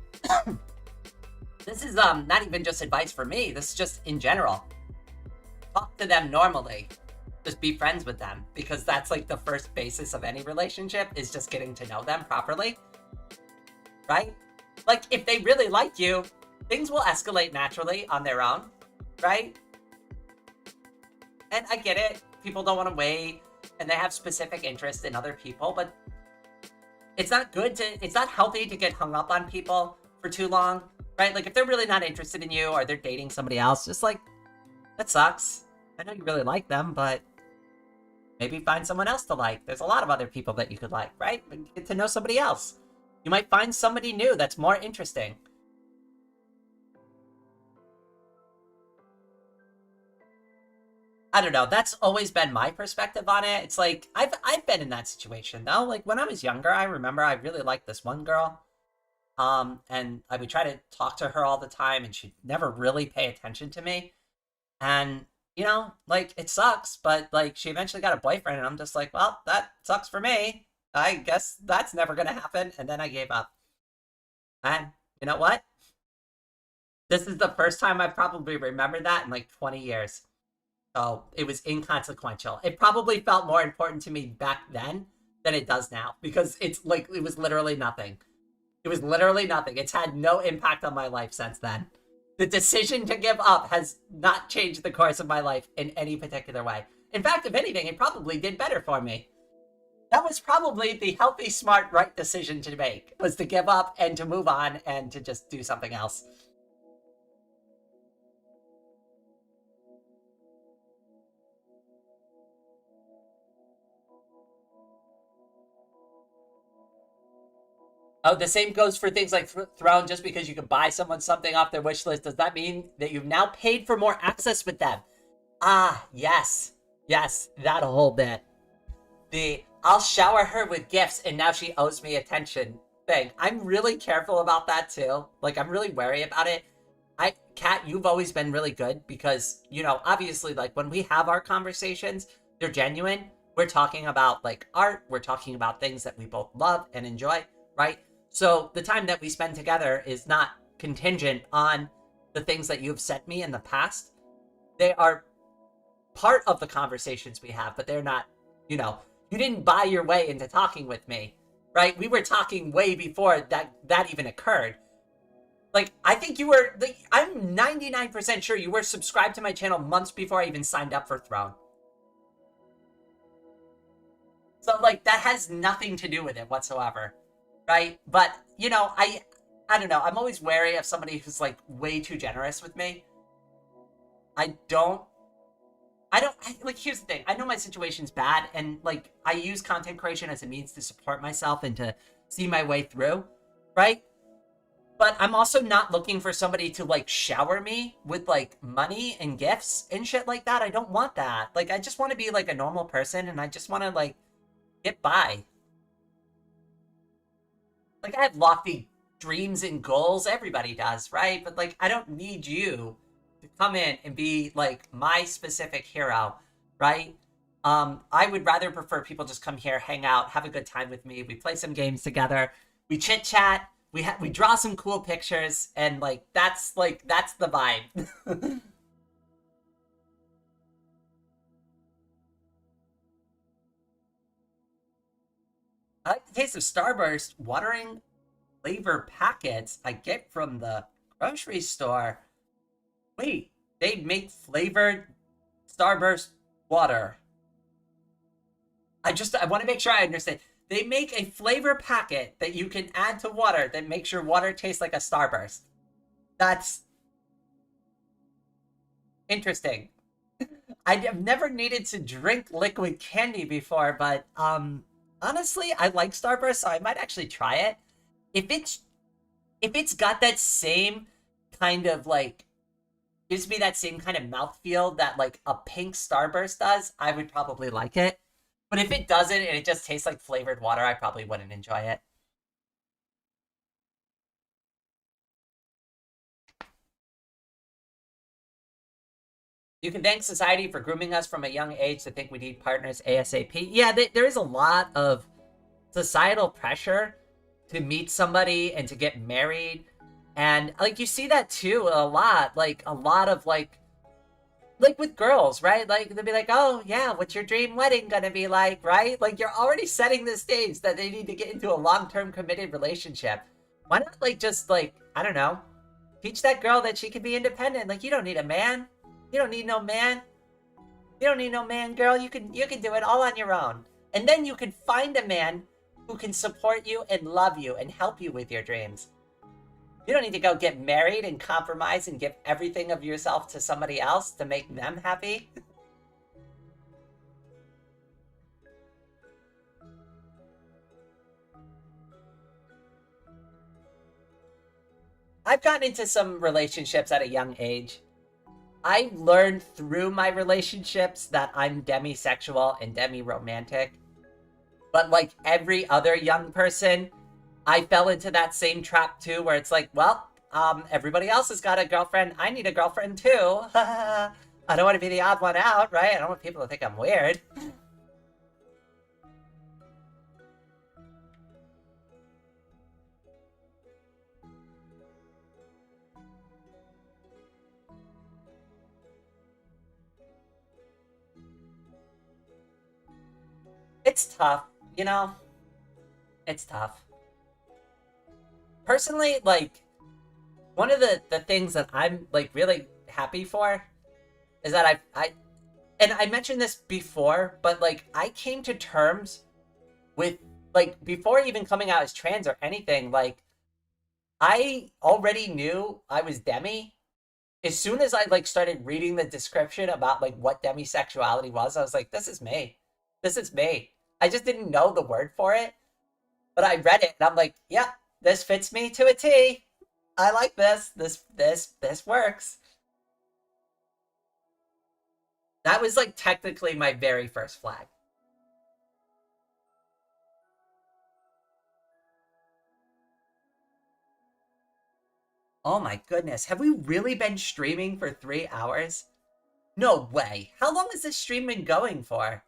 this is not even just advice for me, this is just in general. Talk to them normally, just be friends with them, because that's like the first basis of any relationship, is just getting to know them properly, right? Like if they really like you, things will escalate naturally on their own, right? And I get it, people don't want to wait and they have specific interest in other people, but it's not healthy to get hung up on people for too long, right? Like if they're really not interested in you or they're dating somebody else, just like, that sucks. I know you really like them, but maybe find someone else to like. There's a lot of other people that you could like, right? Get to know somebody else. You might find somebody new that's more interesting. I don't know. That's always been my perspective on it. It's like, I've been in that situation though. Like when I was younger, I remember I really liked this one girl. And I would try to talk to her all the time and she'd never really pay attention to me. And, you know, like it sucks, but like she eventually got a boyfriend and I'm just like, well, that sucks for me. I guess that's never going to happen. And then I gave up. And you know what? This is the first time I probably remembered that in like 20 years. So it was inconsequential. It probably felt more important to me back then than it does now, because it's like, it was literally nothing. It was literally nothing. It's had no impact on my life since then. The decision to give up has not changed the course of my life in any particular way. In fact, if anything, it probably did better for me. That was probably the healthy, smart, right decision to make, was to give up and to move on and to just do something else. Oh, the same goes for things like Throne. Just because you can buy someone something off their wish list, does that mean that you've now paid for more access with them? Ah, yes. Yes, that whole bit. The, I'll shower her with gifts and now she owes me attention thing. I'm really careful about that too. Like, I'm really wary about it. Kat, you've always been really good because, you know, obviously, like, when we have our conversations, they're genuine. We're talking about like art. We're talking about things that we both love and enjoy, right? So the time that we spend together is not contingent on the things that you've sent me in the past. They are part of the conversations we have, but they're not, you know, you didn't buy your way into talking with me, right? We were talking way before that even occurred. Like, I think you were, like, I'm 99% sure you were subscribed to my channel months before I even signed up for Throne. So, like, that has nothing to do with it whatsoever, right? But, you know, I don't know. I'm always wary of somebody who's, like, way too generous with me. Like, here's the thing. I know my situation's bad, and, like, I use content creation as a means to support myself and to see my way through, right? But I'm also not looking for somebody to, like, shower me with, like, money and gifts and shit like that. I don't want that. Like, I just want to be, like, a normal person, and I just want to, like, get by. Like, I have lofty dreams and goals. Everybody does, right? But, like, I don't need you to come in and be, like, my specific hero, right? I would rather prefer people just come here, hang out, have a good time with me. We play some games together. We chit chat. We draw some cool pictures, and that's the vibe. I like the taste of Starburst watering flavor packets I get from the grocery store. Wait, they make flavored Starburst water. I want to make sure I understand. They make a flavor packet that you can add to water that makes your water taste like a Starburst. That's interesting. I have never needed to drink liquid candy before, but honestly, I like Starburst, so I might actually try it. If it's got that same kind of like gives me that same kind of mouthfeel that like a pink Starburst does, I would probably like it. But if it doesn't and it just tastes like flavored water, I probably wouldn't enjoy it. You can thank society for grooming us from a young age to think we need partners ASAP. Yeah, there is a lot of societal pressure to meet somebody and to get married. And like you see that too a lot. Like a lot of like with girls, right? Like they'll be like, "Oh yeah, what's your dream wedding gonna be like?" Right? Like you're already setting the stage that they need to get into a long-term committed relationship. Why not like just like I don't know, teach that girl that she can be independent. Like you don't need a man. You don't need no man. You don't need no man, girl. You can do it all on your own. And then you can find a man who can support you and love you and help you with your dreams. You don't need to go get married and compromise and give everything of yourself to somebody else to make them happy. I've gotten into some relationships at a young age. I learned through my relationships that I'm demisexual and demi-romantic. But like every other young person, I fell into that same trap too, where it's like, well, everybody else has got a girlfriend. I need a girlfriend too. I don't want to be the odd one out, right? I don't want people to think I'm weird. It's tough, you know? It's tough. Personally, like, one of the things that I'm, like, really happy for is that and I mentioned this before, but, like, I came to terms with, like, before even coming out as trans or anything, like, I already knew I was demi. As soon as I, like, started reading the description about, like, what demisexuality was, I was like, this is me. This is me. I just didn't know the word for it, but I read it, and I'm like, yeah, this fits me to a T. I like this. This works. That was, like, technically my very first flag. Oh my goodness. Have we really been streaming for 3 hours? No way. How long has this stream been going for?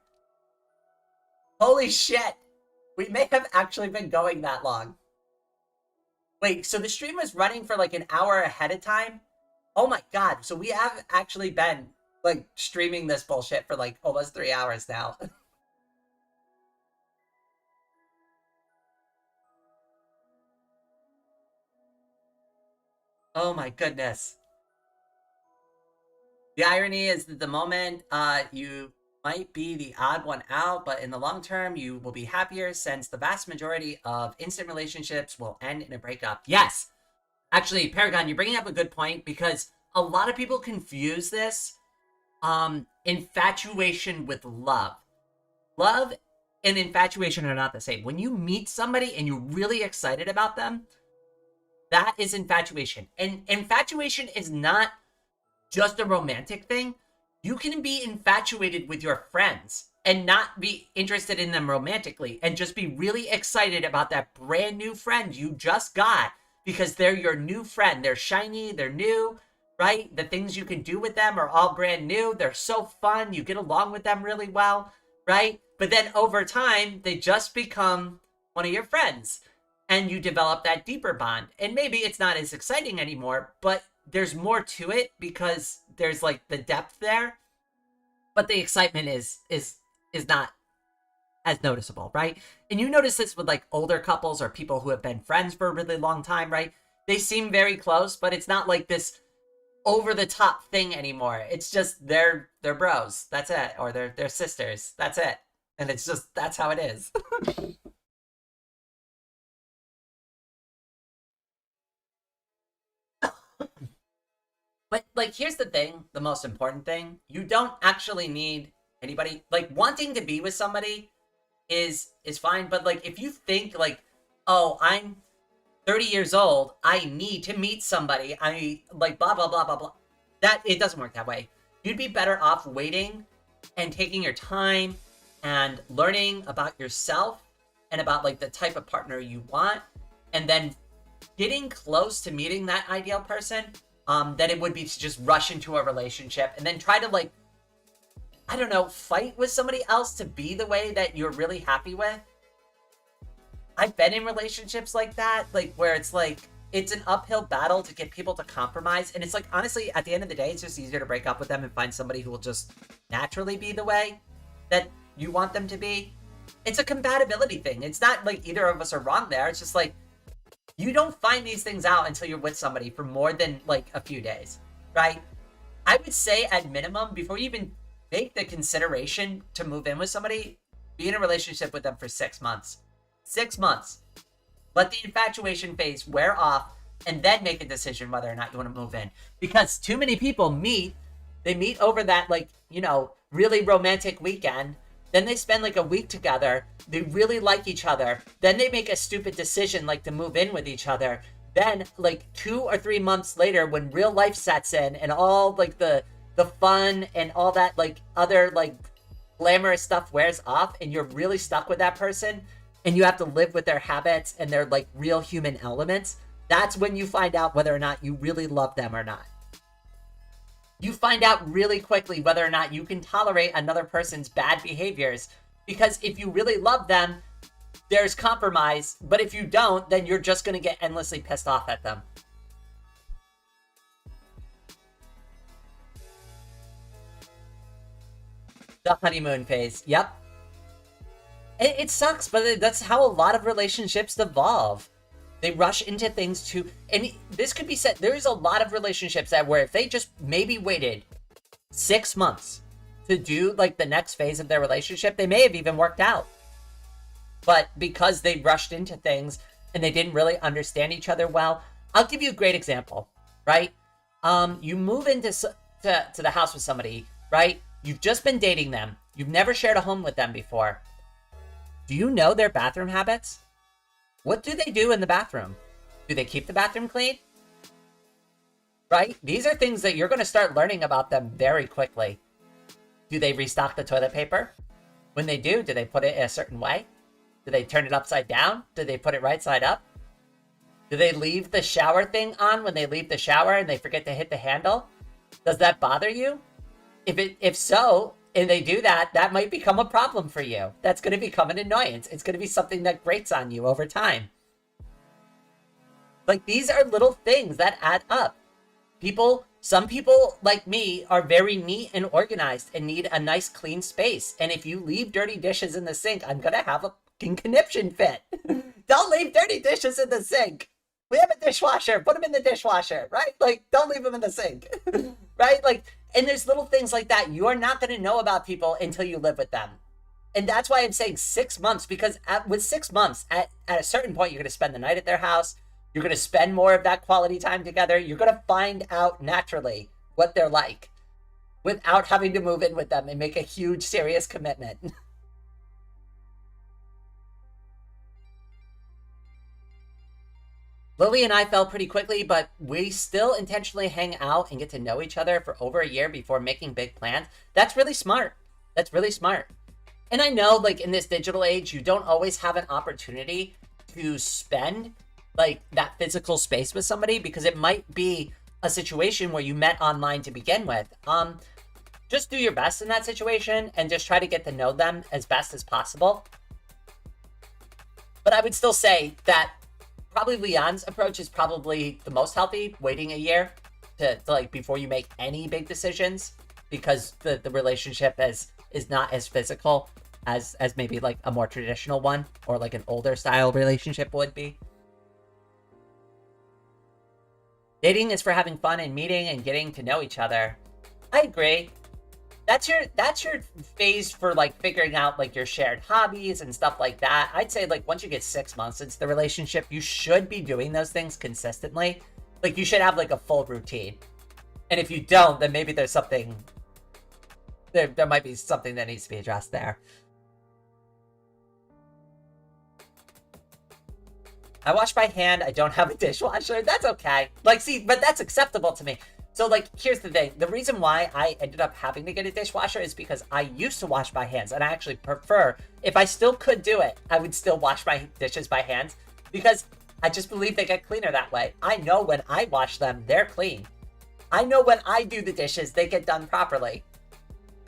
Holy shit! We may have actually been going that long. Wait, so the stream was running for like an hour ahead of time? Oh my god, so we have actually been like streaming this bullshit for like almost 3 hours now. Oh my goodness. The irony is that the moment you might be the odd one out, but in the long term, you will be happier since the vast majority of instant relationships will end in a breakup. Yes! Actually, Paragon, you're bringing up a good point because a lot of people confuse this infatuation with love. Love and infatuation are not the same. When you meet somebody and you're really excited about them, that is infatuation. And infatuation is not just a romantic thing. You can be infatuated with your friends and not be interested in them romantically and just be really excited about that brand new friend you just got because they're your new friend. They're shiny, they're new, right? The things you can do with them are all brand new. They're so fun. You get along with them really well, right? But then over time, they just become one of your friends and you develop that deeper bond. And maybe it's not as exciting anymore, but there's more to it because there's like the depth there, but the excitement is not as noticeable, right? And you notice this with like older couples or people who have been friends for a really long time, right? They seem very close, but it's not like this over the top thing anymore. It's just they're bros, that's it, or they're sisters, that's it, and it's just that's how it is. But like, here's the thing, the most important thing, you don't actually need anybody. Like, wanting to be with somebody is fine, but like if you think like, oh, I'm 30 years old, I need to meet somebody, I like blah blah blah blah blah, that it doesn't work that way. You'd be better off waiting and taking your time and learning about yourself and about like the type of partner you want, and then getting close to meeting that ideal person, than it would be to just rush into a relationship and then try to like, I don't know, fight with somebody else to be the way that you're really happy with. I've been in relationships like that, like where it's like, it's an uphill battle to get people to compromise. And it's like, honestly, at the end of the day, it's just easier to break up with them and find somebody who will just naturally be the way that you want them to be. It's a compatibility thing. It's not like either of us are wrong there. It's just like, you don't find these things out until you're with somebody for more than like a few days, right? I would say at minimum, before you even make the consideration to move in with somebody, be in a relationship with them for 6 months. 6 months. Let the infatuation phase wear off and then make a decision whether or not you want to move in. Because too many people meet over that, like, you know, really romantic weekend. Then they spend like a week together. They really like each other. Then they make a stupid decision like to move in with each other. Then like 2 or 3 months later, when real life sets in and all like the fun and all that like other like glamorous stuff wears off and you're really stuck with that person and you have to live with their habits and their like real human elements, that's when you find out whether or not you really love them or not. You find out really quickly whether or not you can tolerate another person's bad behaviors. Because if you really love them, there's compromise. But if you don't, then you're just going to get endlessly pissed off at them. The honeymoon phase. Yep. It sucks, but that's how a lot of relationships evolve. They rush into things too, and this could be said, there's a lot of relationships that where if they just maybe waited 6 months to do like the next phase of their relationship, they may have even worked out. But because they rushed into things and they didn't really understand each other well, I'll give you a great example, right? You move into to the house with somebody, right? You've just been dating them. You've never shared a home with them before. Do you know their bathroom habits? What do they do in the bathroom? Do they keep the bathroom clean? Right? These are things that you're going to start learning about them very quickly. Do they restock the toilet paper? When they do they put it a certain way? Do they turn it upside down? Do they put it right side up? Do they leave the shower thing on when they leave the shower and they forget to hit the handle? Does that bother you? If so, and they do that, that might become a problem for you. That's going to become an annoyance. It's going to be something that grates on you over time. Like, these are little things that add up. Some people like me are very neat and organized and need a nice clean space. And if you leave dirty dishes in the sink, I'm going to have a fucking conniption fit. Don't leave dirty dishes in the sink. We have a dishwasher. Put them in the dishwasher, right? Like, don't leave them in the sink, right? Like, and there's little things like that. You're not going to know about people until you live with them. And that's why I'm saying 6 months, because with 6 months, at a certain point, you're going to spend the night at their house. You're going to spend more of that quality time together. You're going to find out naturally what they're like without having to move in with them and make a huge, serious commitment. Lily and I fell pretty quickly, but we still intentionally hang out and get to know each other for over a year before making big plans. That's really smart. That's really smart. And I know, like, in this digital age, you don't always have an opportunity to spend like that physical space with somebody, because it might be a situation where you met online to begin with. Just do your best in that situation and just try to get to know them as best as possible. But I would still say that probably Leon's approach is probably the most healthy, waiting a year to like before you make any big decisions, because the relationship is not as physical as maybe like a more traditional one or like an older style relationship would be. Dating is for having fun and meeting and getting to know each other. I agree. That's your phase for like figuring out like your shared hobbies and stuff like that. I'd say like once you get 6 months into the relationship, you should be doing those things consistently. Like you should have like a full routine. And if you don't, then maybe there's something, there might be something that needs to be addressed there. I wash by hand. I don't have a dishwasher. That's okay. Like, see, but that's acceptable to me. So, like, here's the thing. The reason why I ended up having to get a dishwasher is because I used to wash by hands. And I actually prefer, if I still could do it, I would still wash my dishes by hands. Because I just believe they get cleaner that way. I know when I wash them, they're clean. I know when I do the dishes, they get done properly.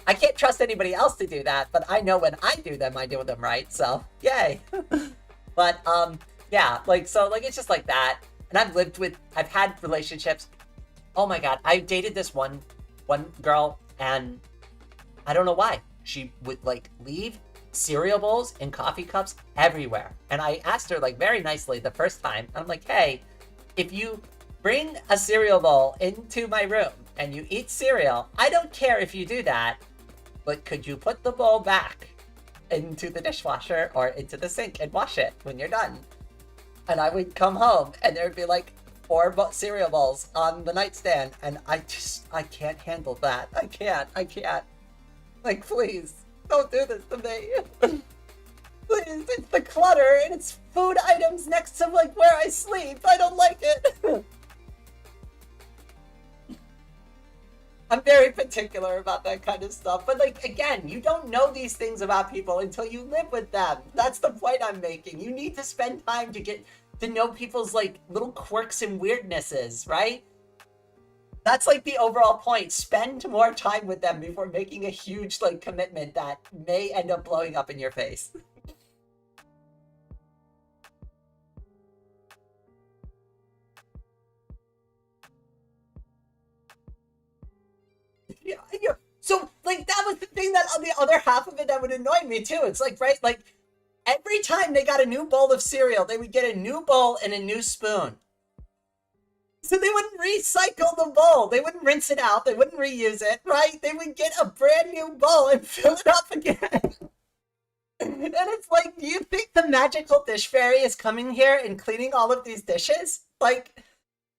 I can't trust anybody else to do that, but I know when I do them, I do them right. So, yay. But, yeah, like, so, like, it's just like that. And I've had relationships. Oh my God, I dated this one girl, and I don't know why. She would, like, leave cereal bowls and coffee cups everywhere. And I asked her, like, very nicely the first time. I'm like, hey, if you bring a cereal bowl into my room and you eat cereal, I don't care if you do that, but could you put the bowl back into the dishwasher or into the sink and wash it when you're done? And I would come home and there would be like 4 cereal bowls on the nightstand, and I can't handle that. I can't. Like, please, don't do this to me. Please, it's the clutter and it's food items next to like where I sleep. I don't like it. I'm very particular about that kind of stuff. But like, again, you don't know these things about people until you live with them. That's the point I'm making. You need to spend time to get to know people's like little quirks and weirdnesses, right? That's like the overall point. Spend more time with them before making a huge like commitment that may end up blowing up in your face. Yeah. So like that was the thing that on the other half of it that would annoy me too. It's like, right, like every time they got a new bowl of cereal, they would get a new bowl and a new spoon. So they wouldn't recycle the bowl. They wouldn't rinse it out. They wouldn't reuse it, right? They would get a brand new bowl and fill it up again. And it's like, do you think the magical dish fairy is coming here and cleaning all of these dishes? Like,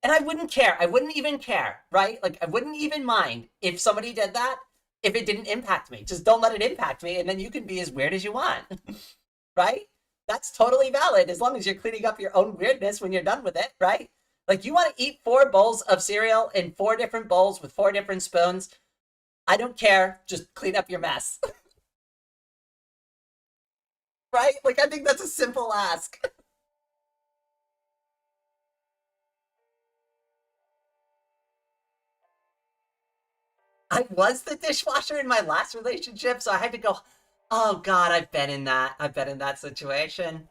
and I wouldn't care. I wouldn't even care, right? Like, I wouldn't even mind if somebody did that if it didn't impact me. Just don't let it impact me, and then you can be as weird as you want, right? That's totally valid as long as you're cleaning up your own weirdness when you're done with it, right? Like, you want to eat 4 bowls of cereal in 4 different bowls with 4 different spoons. I don't care. Just clean up your mess. Right? Like, I think that's a simple ask. I was the dishwasher in my last relationship, so I had to go, oh God, I've been in that situation.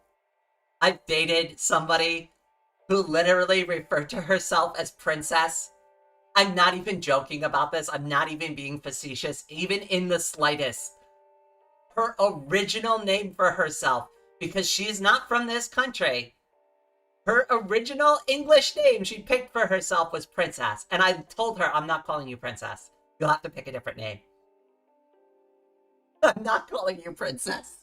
I've dated somebody who literally referred to herself as princess. I'm not even joking about this. I'm not even being facetious, even in the slightest. Her original name for herself, because she's not from this country, her original English name she picked for herself was Princess. And I told her, I'm not calling you Princess. You'll have to pick a different name. I'm not calling you Princess.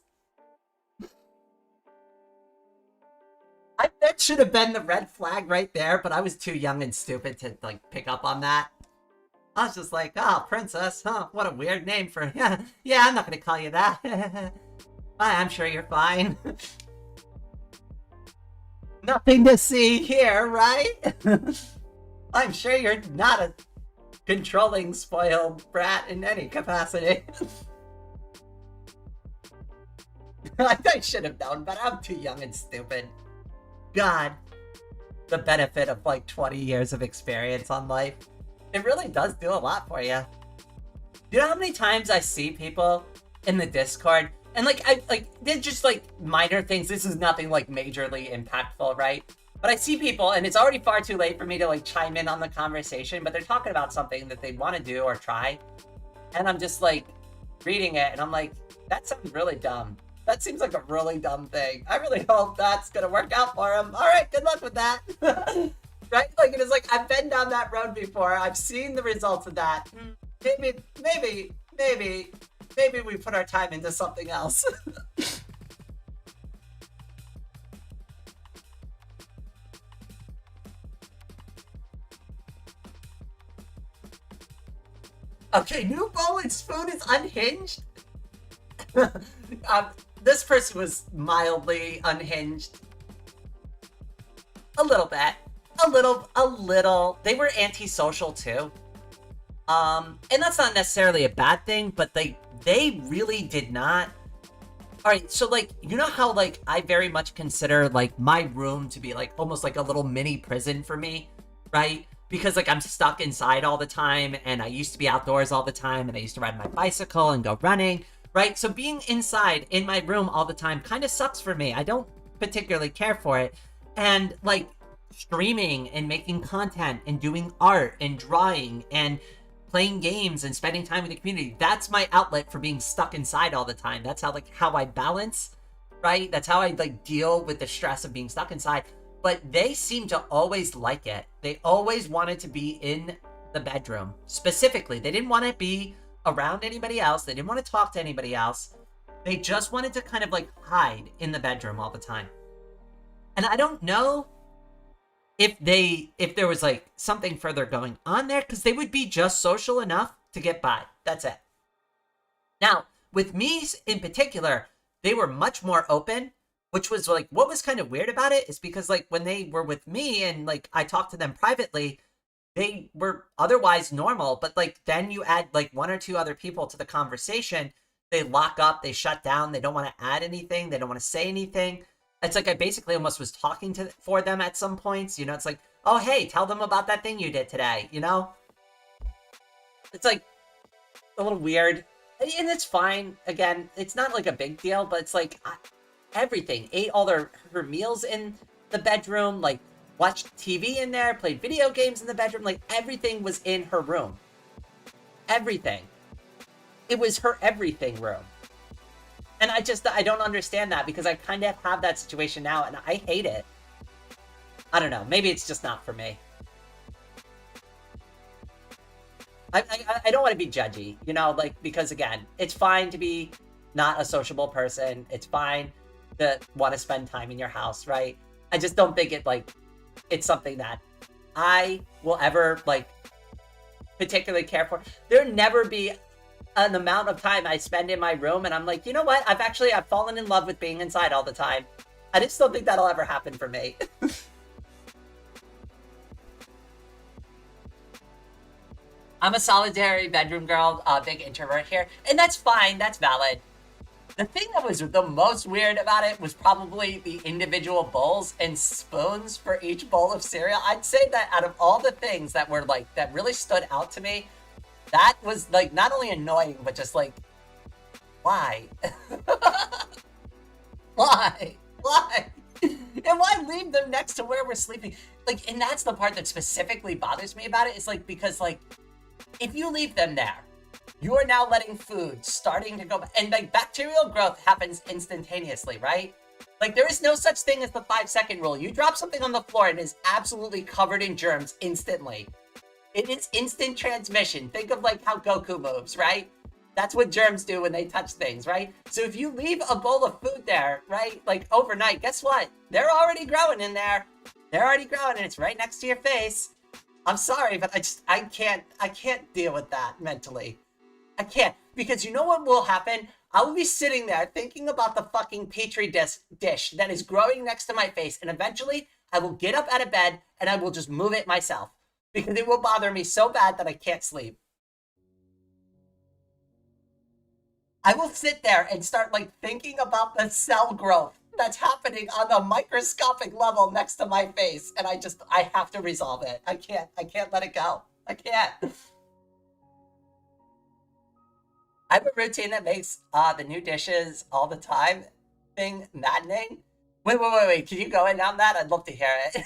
That should have been the red flag right there, but I was too young and stupid to like pick up on that. I was just like, oh, Princess, huh? What a weird name for... Yeah, I'm not going to call you that. I'm sure you're fine. Nothing to see here, right? I'm sure you're not a controlling, spoiled brat in any capacity. I should have known, but I'm too young and stupid. God, the benefit of like 20 years of experience on life. It really does do a lot for you. You know how many times I see people in the Discord and they're just like minor things. This is nothing like majorly impactful, right? But I see people and it's already far too late for me to like chime in on the conversation, but they're talking about something that they want to do or try. And I'm just like reading it and I'm like, that sounds really dumb. That seems like a really dumb thing. I really hope that's going to work out for him. All right, good luck with that. Right? Like, it is like, I've been down that road before. I've seen the results of that. Maybe we put our time into something else. Okay, new bowl and spoon is unhinged? This person was mildly unhinged. A little bit. A little. They were antisocial too. And that's not necessarily a bad thing, but they really did not. Alright, so like, you know how like I very much consider like my room to be like almost like a little mini prison for me, right? Because like I'm stuck inside all the time and I used to be outdoors all the time and I used to ride my bicycle and go running, right? So being inside in my room all the time kind of sucks for me. I don't particularly care for it. And like streaming and making content and doing art and drawing and playing games and spending time with the community, that's my outlet for being stuck inside all the time. That's how I balance, right? That's how I like deal with the stress of being stuck inside. But they seem to always like it. They always wanted to be in the bedroom. Specifically, they didn't want to be around anybody else. They didn't want to talk to anybody else. They just wanted to kind of like hide in the bedroom all the time. And I don't know if there was like something further going on there, because they would be just social enough to get by. That's it. Now, with me in particular, they were much more open, which was like, what was kind of weird about it is because like when they were with me and like I talked to them privately, they were otherwise normal, but like then you add like one or two other people to the conversation, they lock up, they shut down, they don't want to add anything, they don't want to say anything. It's like I basically almost was talking for them at some points, you know. It's like, oh hey, tell them about that thing you did today, you know. It's like a little weird, and it's fine. Again, it's not like a big deal, but it's like everything. Ate all her meals in the bedroom, like watched TV in there, played video games in the bedroom, like everything was in her room. Everything. It was her everything room. And I don't understand that, because I kind of have that situation now and I hate it. I don't know. Maybe it's just not for me. I don't want to be judgy, you know, like, because again, it's fine to be not a sociable person. It's fine to want to spend time in your house, right? I just don't think it's something that I will ever like particularly care for. There'll never be an amount of time I spend in my room and I'm like, you know what? I've fallen in love with being inside all the time. I just don't think that'll ever happen for me. I'm a solitary bedroom girl, big introvert here, and that's fine, that's valid. The thing that was the most weird about it was probably the individual bowls and spoons for each bowl of cereal. I'd say that out of all the things that were like, that really stood out to me, That was like not only annoying, but just like, why? Why? Why? And why leave them next to where we're sleeping? Like, and that's the part that specifically bothers me about it. Is like, because like, if you leave them there, you are now letting food starting to go, and like bacterial growth happens instantaneously, right? Like, there is no such thing as the 5-second rule. You drop something on the floor and it is absolutely covered in germs instantly. It is instant transmission. Think of like how Goku moves, right? That's what germs do when they touch things, right? So if you leave a bowl of food there, right, like overnight, guess what? They're already growing in there. They're already growing and it's right next to your face. I'm sorry, but I can't deal with that mentally. I can't, because you know what will happen? I will be sitting there thinking about the fucking petri dish that is growing next to my face, and eventually I will get up out of bed and I will just move it myself, because it will bother me so bad that I can't sleep. I will sit there and start like thinking about the cell growth that's happening on a microscopic level next to my face, and I have to resolve it. I can't let it go. I can't. I have a routine that makes the new dishes all the time thing maddening. Wait. Can you go in on that? I'd love to hear it.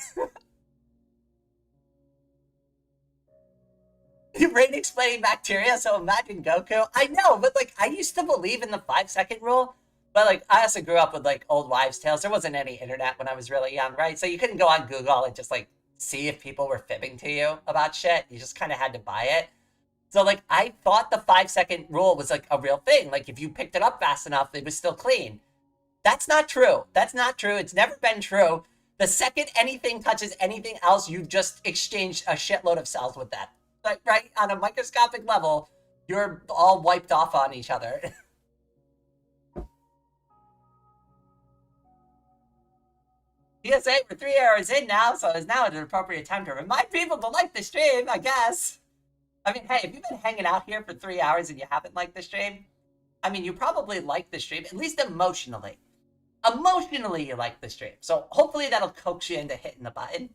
Brain explaining bacteria, so imagine Goku. I know, but like, I used to believe in the 5-second rule, but like, I also grew up with like old wives' tales. There wasn't any internet when I was really young, right? So you couldn't go on Google and just like see if people were fibbing to you about shit. You just kind of had to buy it. So like, I thought the 5-second rule was like a real thing. Like, if you picked it up fast enough, it was still clean. That's not true. That's not true. It's never been true. The second anything touches anything else, you've just exchanged a shitload of cells with that. Like, right on a microscopic level, you're all wiped off on each other. PSA, we're 3 hours in now, so it's now an appropriate time to remind people to like the stream, I guess. I mean, hey, if you've been hanging out here for 3 hours and you haven't liked the stream, I mean, you probably like the stream, at least emotionally. Emotionally, you like the stream. So hopefully that'll coax you into hitting the button.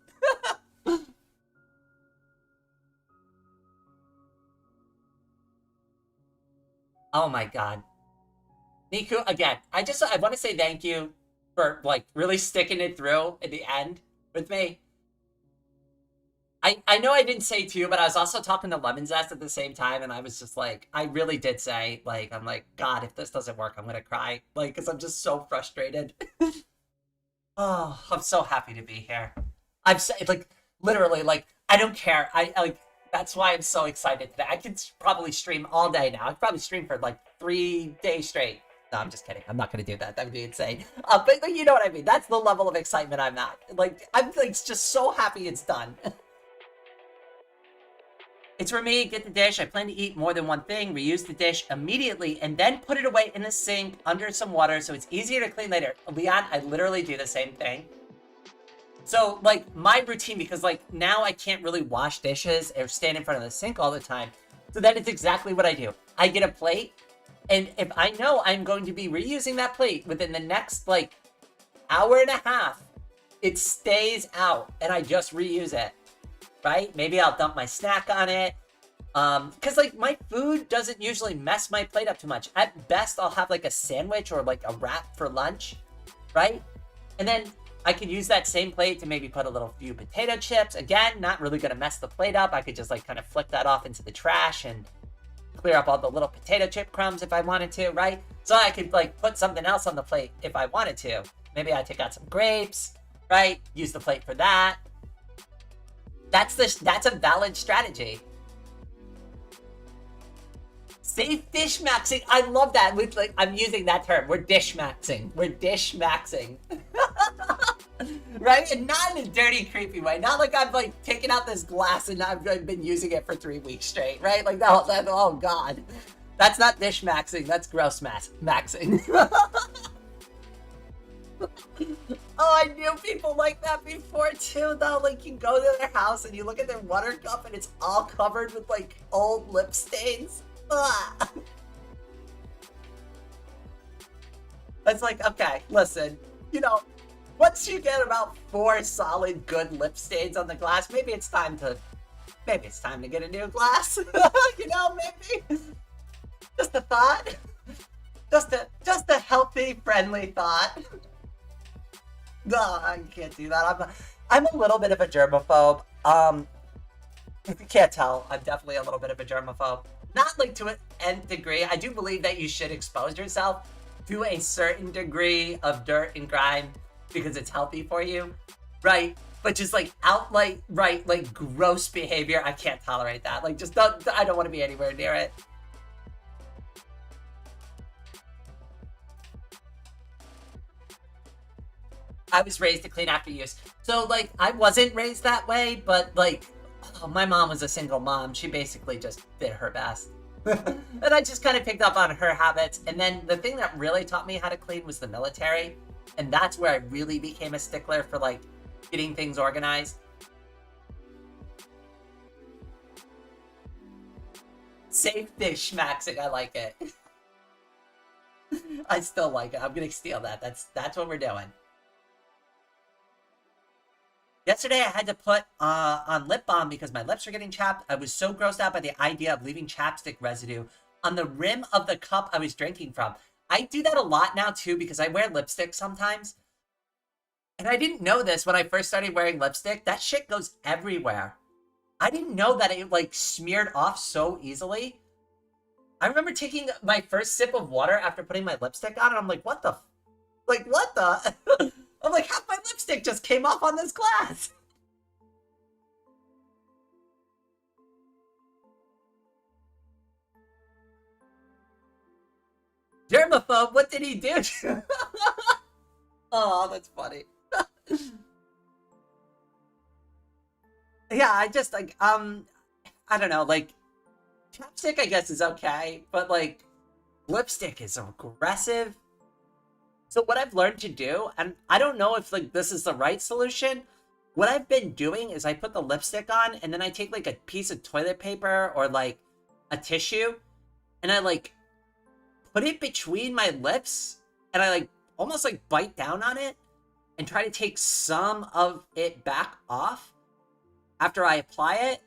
Oh my god. Niku, again, I want to say thank you for, like, really sticking it through at the end with me. I know I didn't say to you, but I was also talking to Lemon Zest at the same time, and I was just like, I really did say, like, I'm like, God, if this doesn't work, I'm gonna cry. Like, because I'm just so frustrated. Oh, I'm so happy to be here. I'm like, literally, like, I don't care. I like, that's why I'm so excited today. I could probably stream all day now. I could probably stream for like 3 days straight. No, I'm just kidding. I'm not going to do that. That would be insane. But you know what I mean? That's the level of excitement I'm at. Like, I'm like just so happy it's done. It's for me. Get the dish. I plan to eat more than one thing. Reuse the dish immediately and then put it away in the sink under some water so it's easier to clean later. Leon, I literally do the same thing. So, like, my routine, because, like, now I can't really wash dishes or stand in front of the sink all the time. So that is exactly what I do. I get a plate, and if I know I'm going to be reusing that plate within the next, like, hour and a half, it stays out, and I just reuse it, right? Maybe I'll dump my snack on it. Because, like, my food doesn't usually mess my plate up too much. At best, I'll have, like, a sandwich or, like, a wrap for lunch, right? And then I could use that same plate to maybe put a few potato chips. Again, not really going to mess the plate up. I could just like kind of flick that off into the trash and clear up all the little potato chip crumbs if I wanted to, right? So I could like put something else on the plate if I wanted to. Maybe I take out some grapes, right? Use the plate for that. That's a valid strategy. Safe dish maxing. I love that. Like, I'm using that term. We're dish maxing. We're dish maxing. Right? And not in a dirty, creepy way. Not like I've like taken out this glass and I've been using it for 3 weeks straight, right? Like that, oh god. That's not dish maxing, that's gross maxing. Oh, I knew people like that before too, though. Like, you go to their house and you look at their water cup and it's all covered with like old lip stains. Ugh. It's like, okay, listen, you know, once you get about 4 solid good lip stains on the glass, maybe it's time to maybe it's time to get a new glass. You know, maybe. Just a thought. Just a healthy, friendly thought. No, I can't do that. I'm a little bit of a germaphobe. If you can't tell, I'm definitely a little bit of a germaphobe. Not like to an nth degree. I do believe that you should expose yourself to a certain degree of dirt and grime because it's healthy for you, right? But just like outright, right, like gross behavior, I can't tolerate that. Like just don't, I don't want to be anywhere near it. I was raised to clean after use. So like I wasn't raised that way, but like my mom was a single mom. She basically just did her best. And I just kind of picked up on her habits. And then the thing that really taught me how to clean was the military. And that's where I really became a stickler for like getting things organized. Safe dish schmaxing, I like it. I still like it. I'm gonna steal that. That's what we're doing. Yesterday, I had to put on lip balm because my lips were getting chapped. I was so grossed out by the idea of leaving chapstick residue on the rim of the cup I was drinking from. I do that a lot now, too, because I wear lipstick sometimes. And I didn't know this when I first started wearing lipstick. That shit goes everywhere. I didn't know that it, like, smeared off so easily. I remember taking my first sip of water after putting my lipstick on, and I'm like, what the? Like, what the? I'm like, half my lipstick just came off on this glass. Germaphobe, what did he do? Oh, that's funny. Yeah, I just like, I don't know, like, chapstick I guess is okay, but like, lipstick is aggressive. So what I've learned to do, and I don't know if like this is the right solution, what I've been doing is I put the lipstick on and then I take like a piece of toilet paper or like a tissue and I like put it between my lips and I like almost like bite down on it and try to take some of it back off after I apply it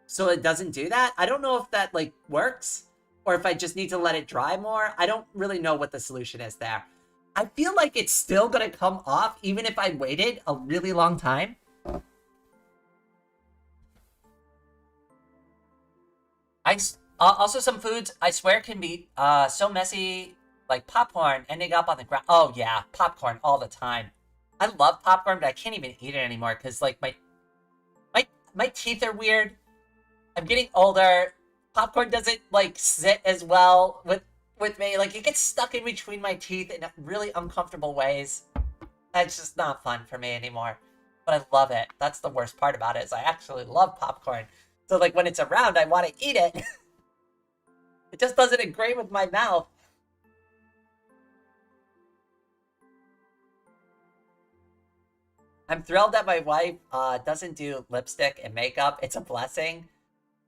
so it doesn't do that. I don't know if that like works or if I just need to let it dry more. I don't really know what the solution is there. I feel like it's still gonna come off even if I waited a really long time. Also some foods I swear can be so messy, like popcorn ending up on the ground. Oh yeah, popcorn all the time. I love popcorn, but I can't even eat it anymore because like my teeth are weird. I'm getting older. Popcorn doesn't like sit as well with me. Like it gets stuck in between my teeth in really uncomfortable ways. It's just not fun for me anymore. But I love it. That's the worst part about it is I actually love popcorn. So like when it's around, I want to eat it. It just doesn't agree with my mouth. I'm thrilled that my wife doesn't do lipstick and makeup. It's a blessing.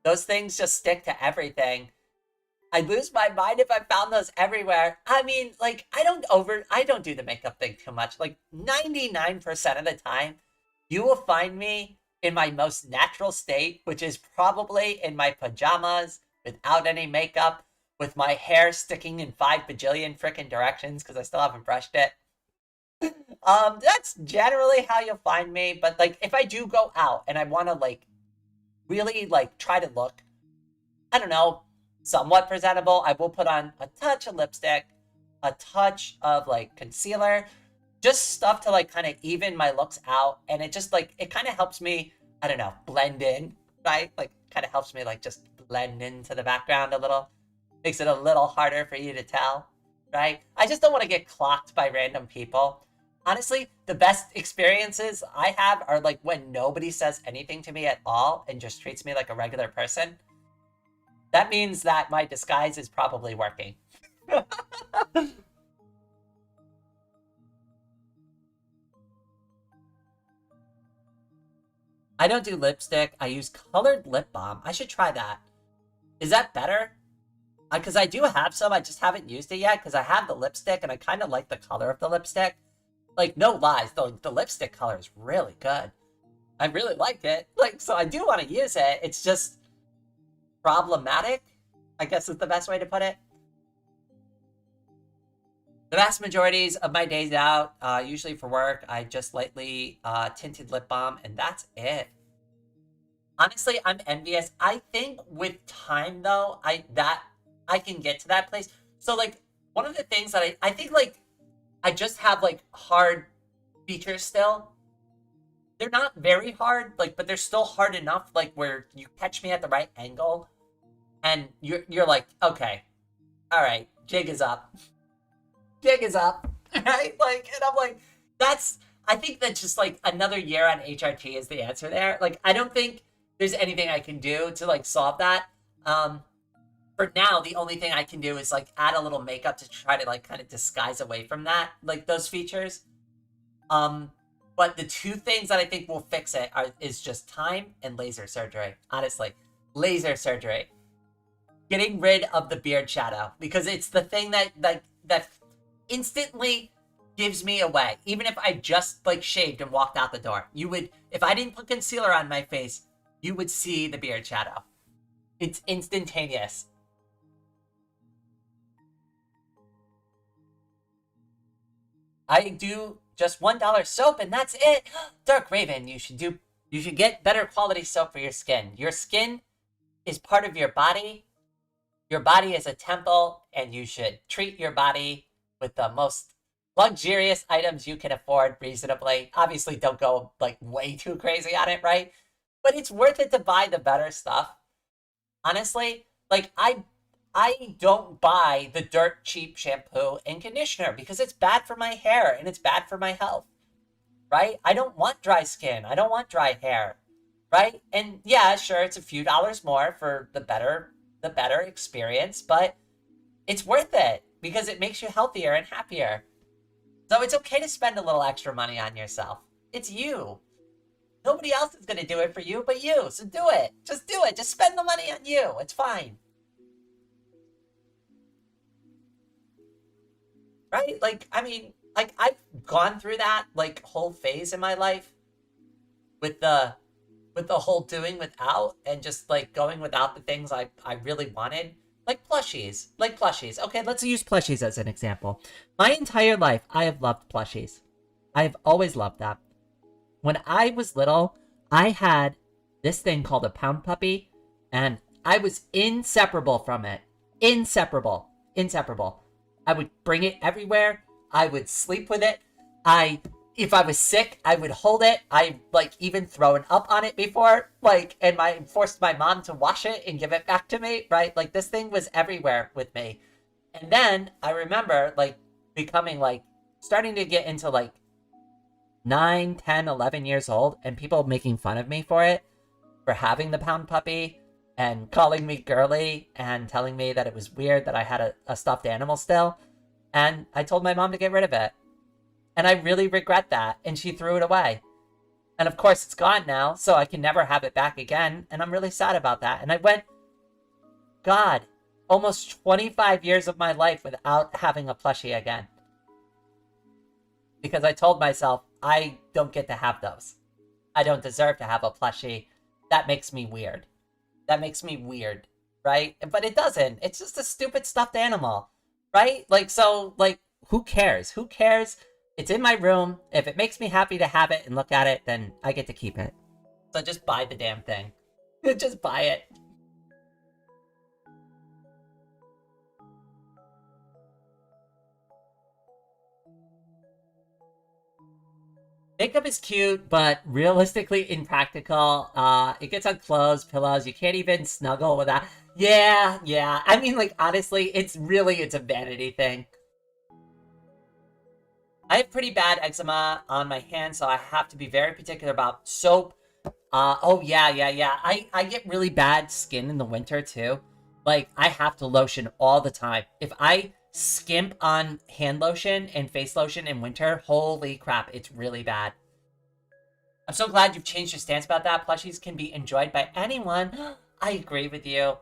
Those things just stick to everything. I'd lose my mind if I found those everywhere. I mean, like, I don't do the makeup thing too much. Like, 99% of the time, you will find me in my most natural state, which is probably in my pajamas, without any makeup, with my hair sticking in 5 bajillion frickin' directions, because I still haven't brushed it. That's generally how you'll find me, but, like, if I do go out, and I want to, like, really, like, try to look, I don't know, somewhat presentable, I will put on a touch of lipstick, a touch of like concealer, just stuff to like kind of even my looks out, and it just like it kind of helps me, I don't know, blend in, right? Like kind of helps me like just blend into the background a little, makes it a little harder for you to tell, right? I just don't want to get clocked by random people. Honestly, the best experiences I have are like when nobody says anything to me at all and just treats me like a regular person. That means that my disguise is probably working. I don't do lipstick. I use colored lip balm. I should try that. Is that better? Because I do have some. I just haven't used it yet because I have the lipstick and I kind of like the color of the lipstick. Like, no lies. The lipstick color is really good. I really like it. Like, so I do want to use it. It's just problematic, I guess is the best way to put it. The vast majorities of my days out, usually for work, I just lightly tinted lip balm, and that's it. Honestly, I'm envious. I think with time though, I can get to that place. So like one of the things that I think like I just have like hard features still. They're not very hard, like, but they're still hard enough, like where you catch me at the right angle, and you're like, okay, all right, jig is up, jig is up, right? Like, and I'm like, that's. I think that just like another year on HRT is the answer there. Like, I don't think there's anything I can do to like solve that. For now, the only thing I can do is like add a little makeup to try to like kind of disguise away from that, like those features. But the two things that I think will fix it is just time and laser surgery. Honestly, laser surgery, getting rid of the beard shadow, because it's the thing that instantly gives me away. Even if I just like shaved and walked out the door, you would, if I didn't put concealer on my face, you would see the beard shadow. It's instantaneous. I do just $1 soap and that's it. Dark Raven, you should get better quality soap for your skin. Your skin is part of your body. Your body is a temple, and you should treat your body with the most luxurious items you can afford reasonably. Obviously, don't go like way too crazy on it, right? But it's worth it to buy the better stuff. Honestly, like I don't buy the dirt cheap shampoo and conditioner because it's bad for my hair and it's bad for my health, right? I don't want dry skin. I don't want dry hair, right? And yeah, sure, it's a few dollars more for the better experience, but it's worth it because it makes you healthier and happier. So it's okay to spend a little extra money on yourself. It's you. Nobody else is going to do it for you but you. So do it. Just do it. Just spend the money on you. It's fine. Right? Like, I mean, like I've gone through that like whole phase in my life with the whole doing without and just like going without the things I really wanted. Like plushies. Like plushies. Okay, let's use plushies as an example. My entire life, I have loved plushies. I have always loved them. When I was little, I had this thing called a pound puppy, and I was inseparable from it. Inseparable. Inseparable. I would bring it everywhere. I would sleep with it. If I was sick, I would hold it. I like even thrown up on it before, like, and forced my mom to wash it and give it back to me, right? Like this thing was everywhere with me. And then I remember like becoming like starting to get into like 9, 10, 11 years old, and people making fun of me for it, for having the pound puppy, and calling me girly, and telling me that it was weird that I had a stuffed animal still. And I told my mom to get rid of it. And I really regret that, and she threw it away. And of course, it's gone now, so I can never have it back again, and I'm really sad about that. And I went, God, almost 25 years of my life without having a plushie again. Because I told myself, I don't get to have those. I don't deserve to have a plushie. That makes me weird. That makes me weird, right? But it doesn't. It's just a stupid stuffed animal, right? Like, so, like, who cares? Who cares? It's in my room. If it makes me happy to have it and look at it, then I get to keep it. So just buy the damn thing. Just buy it. Makeup is cute, but realistically impractical. It gets on clothes, pillows. You can't even snuggle with that. Yeah. I mean, like, honestly, it's a vanity thing. I have pretty bad eczema on my hands, so I have to be very particular about soap. Oh, yeah. I get really bad skin in the winter, too. Like, I have to lotion all the time. If I skimp on hand lotion and face lotion in winter, holy crap, it's really bad. I'm so glad you've changed your stance about that. Plushies can be enjoyed by anyone. I agree with you.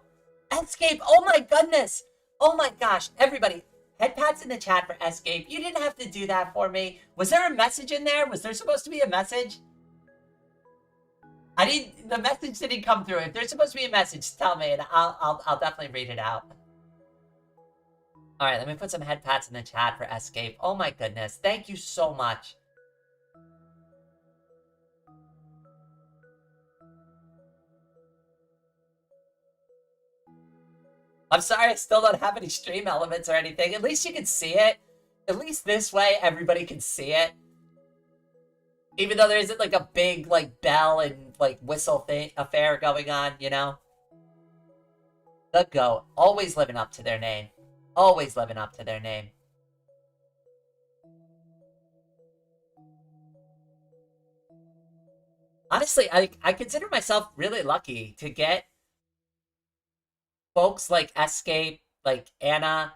Escape, oh my goodness. Oh my gosh, everybody. Head pats in the chat for Escape. You didn't have to do that for me. Was there a message in there? Was there supposed to be a message? The message didn't come through. If there's supposed to be a message, tell me, and I'll definitely read it out. All right, let me put some head pats in the chat for Escape. Oh my goodness, thank you so much. I'm sorry I still don't have any stream elements or anything. At least you can see it. At least this way, everybody can see it. Even though there isn't like a big like bell and like whistle affair going on, you know? The GOAT, always living up to their name. Always living up to their name. Honestly, I consider myself really lucky to get folks like Escape, like Anna,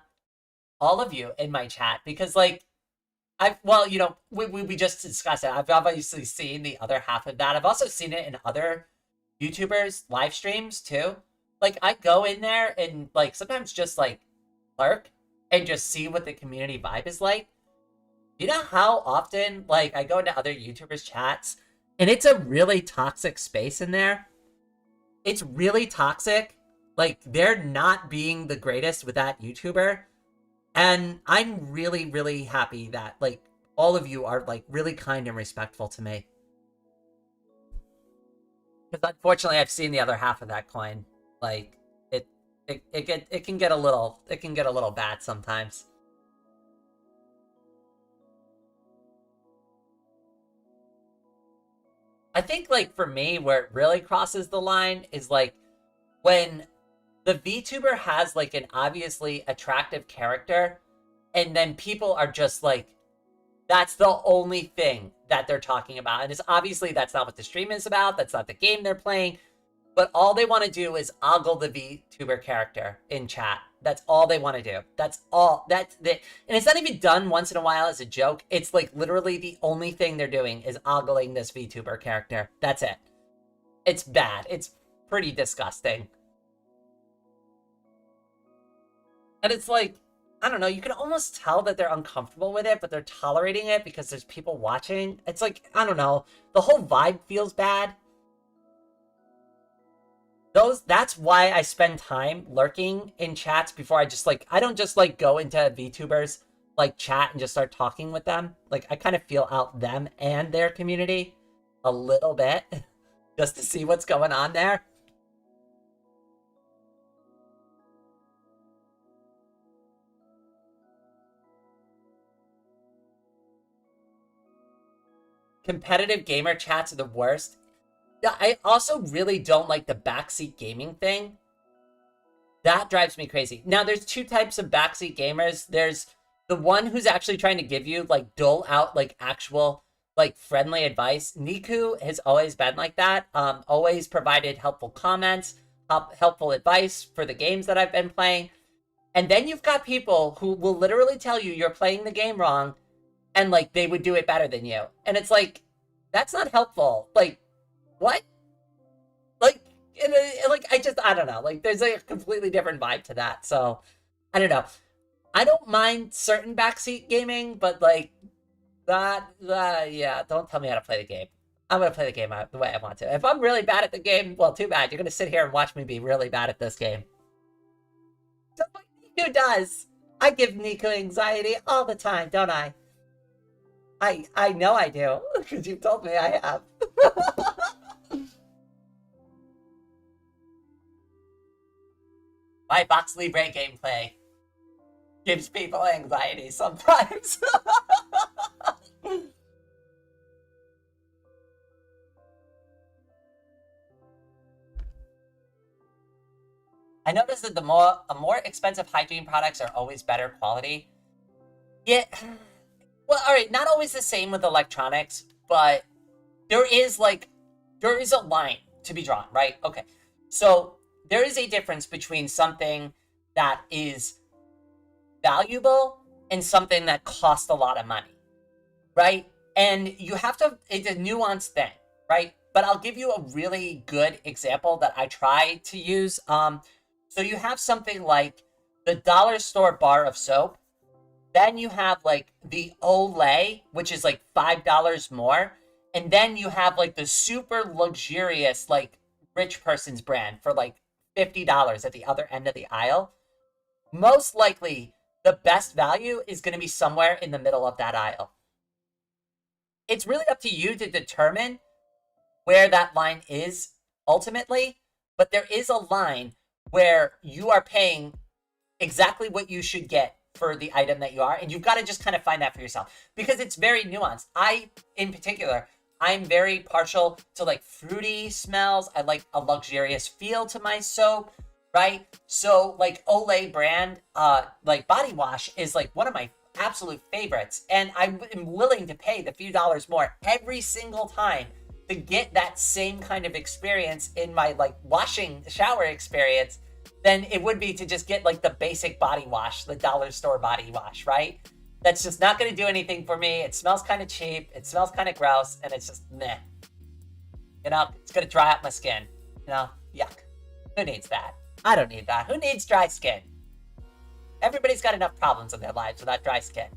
all of you in my chat, because like well, you know, we just discussed it. I've obviously seen the other half of that. I've also seen it in other YouTubers' live streams too. Like I go in there and like sometimes just like lurk and just see what the community vibe is like. You know how often like I go into other YouTubers' chats and it's a really toxic space in there? It's really toxic. Like they're not being the greatest with that YouTuber. And I'm really, really happy that, like, all of you are, like, really kind and respectful to me. Because unfortunately, I've seen the other half of that coin. Like, it can get a little bad sometimes. I think, like, for me, where it really crosses the line is, like, when the VTuber has like an obviously attractive character, and then people are just like, that's the only thing that they're talking about. And it's obviously that's not what the stream is about. That's not the game they're playing. But all they want to do is ogle the VTuber character in chat. That's all they want to do. That's all. That's it. And it's not even done once in a while as a joke. It's like literally the only thing they're doing is ogling this VTuber character. That's it. It's bad. It's pretty disgusting. And it's like, I don't know, you can almost tell that they're uncomfortable with it, but they're tolerating it because there's people watching. It's like, I don't know, the whole vibe feels bad. That's why I spend time lurking in chats before I just like, I don't just like go into VTubers like chat and just start talking with them. Like I kind of feel out them and their community a little bit just to see what's going on there. Competitive gamer chats are the worst. I also really don't like the backseat gaming thing. That drives me crazy. Now, there's two types of backseat gamers. There's the one who's actually trying to give you, like, dole out, like, actual, like, friendly advice. Niku has always been like that. Always provided helpful comments, helpful advice for the games that I've been playing. And then you've got people who will literally tell you you're playing the game wrong, and like they would do it better than you. And it's like, that's not helpful. Like, what? Like, I don't know. Like, there's like a completely different vibe to that. So, I don't know. I don't mind certain backseat gaming, but like, yeah, don't tell me how to play the game. I'm going to play the game the way I want to. If I'm really bad at the game, well, too bad. You're going to sit here and watch me be really bad at this game. Just like Niku does. I give Niku anxiety all the time, don't I? I know I do, because you've told me I have. My Box Libre gameplay gives people anxiety sometimes. I noticed that the more expensive hygiene products are always better quality. Yeah. Well, all right, not always the same with electronics, but there is a line to be drawn, right? Okay. So there is a difference between something that is valuable and something that costs a lot of money, right? And you have to, it's a nuanced thing, right? But I'll give you a really good example that I try to use. So you have something like the dollar store bar of soap. Then you have like the Olay, which is like $5 more. and then you have like the super luxurious like rich person's brand for like $50 at the other end of the aisle, most likely the best value is going to be somewhere in the middle of that aisle. It's really up to you to determine where that line is ultimately, but there is a line where you are paying exactly what you should get for the item that you are, and you've got to just kind of find that for yourself because it's very nuanced. In particular, I'm very partial to like fruity smells. I like a luxurious feel to my soap, right? So like Olay brand, like body wash is like one of my absolute favorites, and I'm willing to pay the few dollars more every single time to get that same kind of experience in my like washing shower experience than it would be to just get like the basic body wash, the dollar store body wash, right? That's just not going to do anything for me. It smells kind of cheap. It smells kind of gross, and it's just meh. You know, it's going to dry out my skin. You know, yuck. Who needs that? I don't need that. Who needs dry skin? Everybody's got enough problems in their lives without dry skin.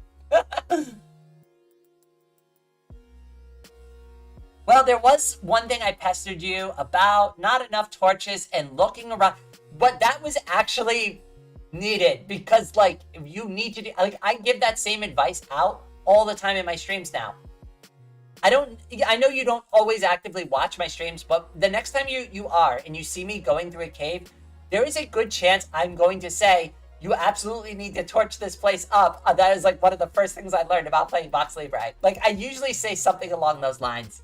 Well, there was one thing I pestered you about, not enough torches and looking around, but that was actually needed because like you need to do, like I give that same advice out all the time in my streams now. I know you don't always actively watch my streams, but the next time you are and you see me going through a cave, there is a good chance I'm going to say, you absolutely need to torch this place up. That is like one of the first things I learned about playing Box Libre. Like I usually say something along those lines.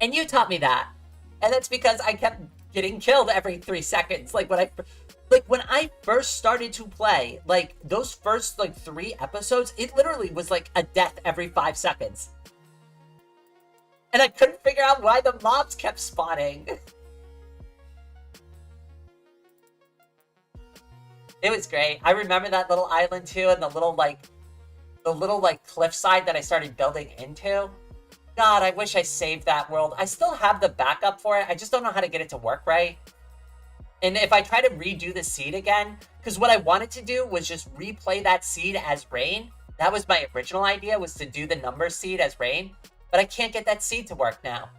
And you taught me that. And that's because I kept getting killed every 3 seconds. Like when I first started to play, like those first like 3 episodes, it literally was like a death every 5 seconds. And I couldn't figure out why the mobs kept spawning. It was great. I remember that little island too, and the little cliffside that I started building into. God, I wish I saved that world. I still have the backup for it. I just don't know how to get it to work right. And if I try to redo the seed again, because what I wanted to do was just replay that seed as rain. That was my original idea, was to do the number seed as rain. But I can't get that seed to work now.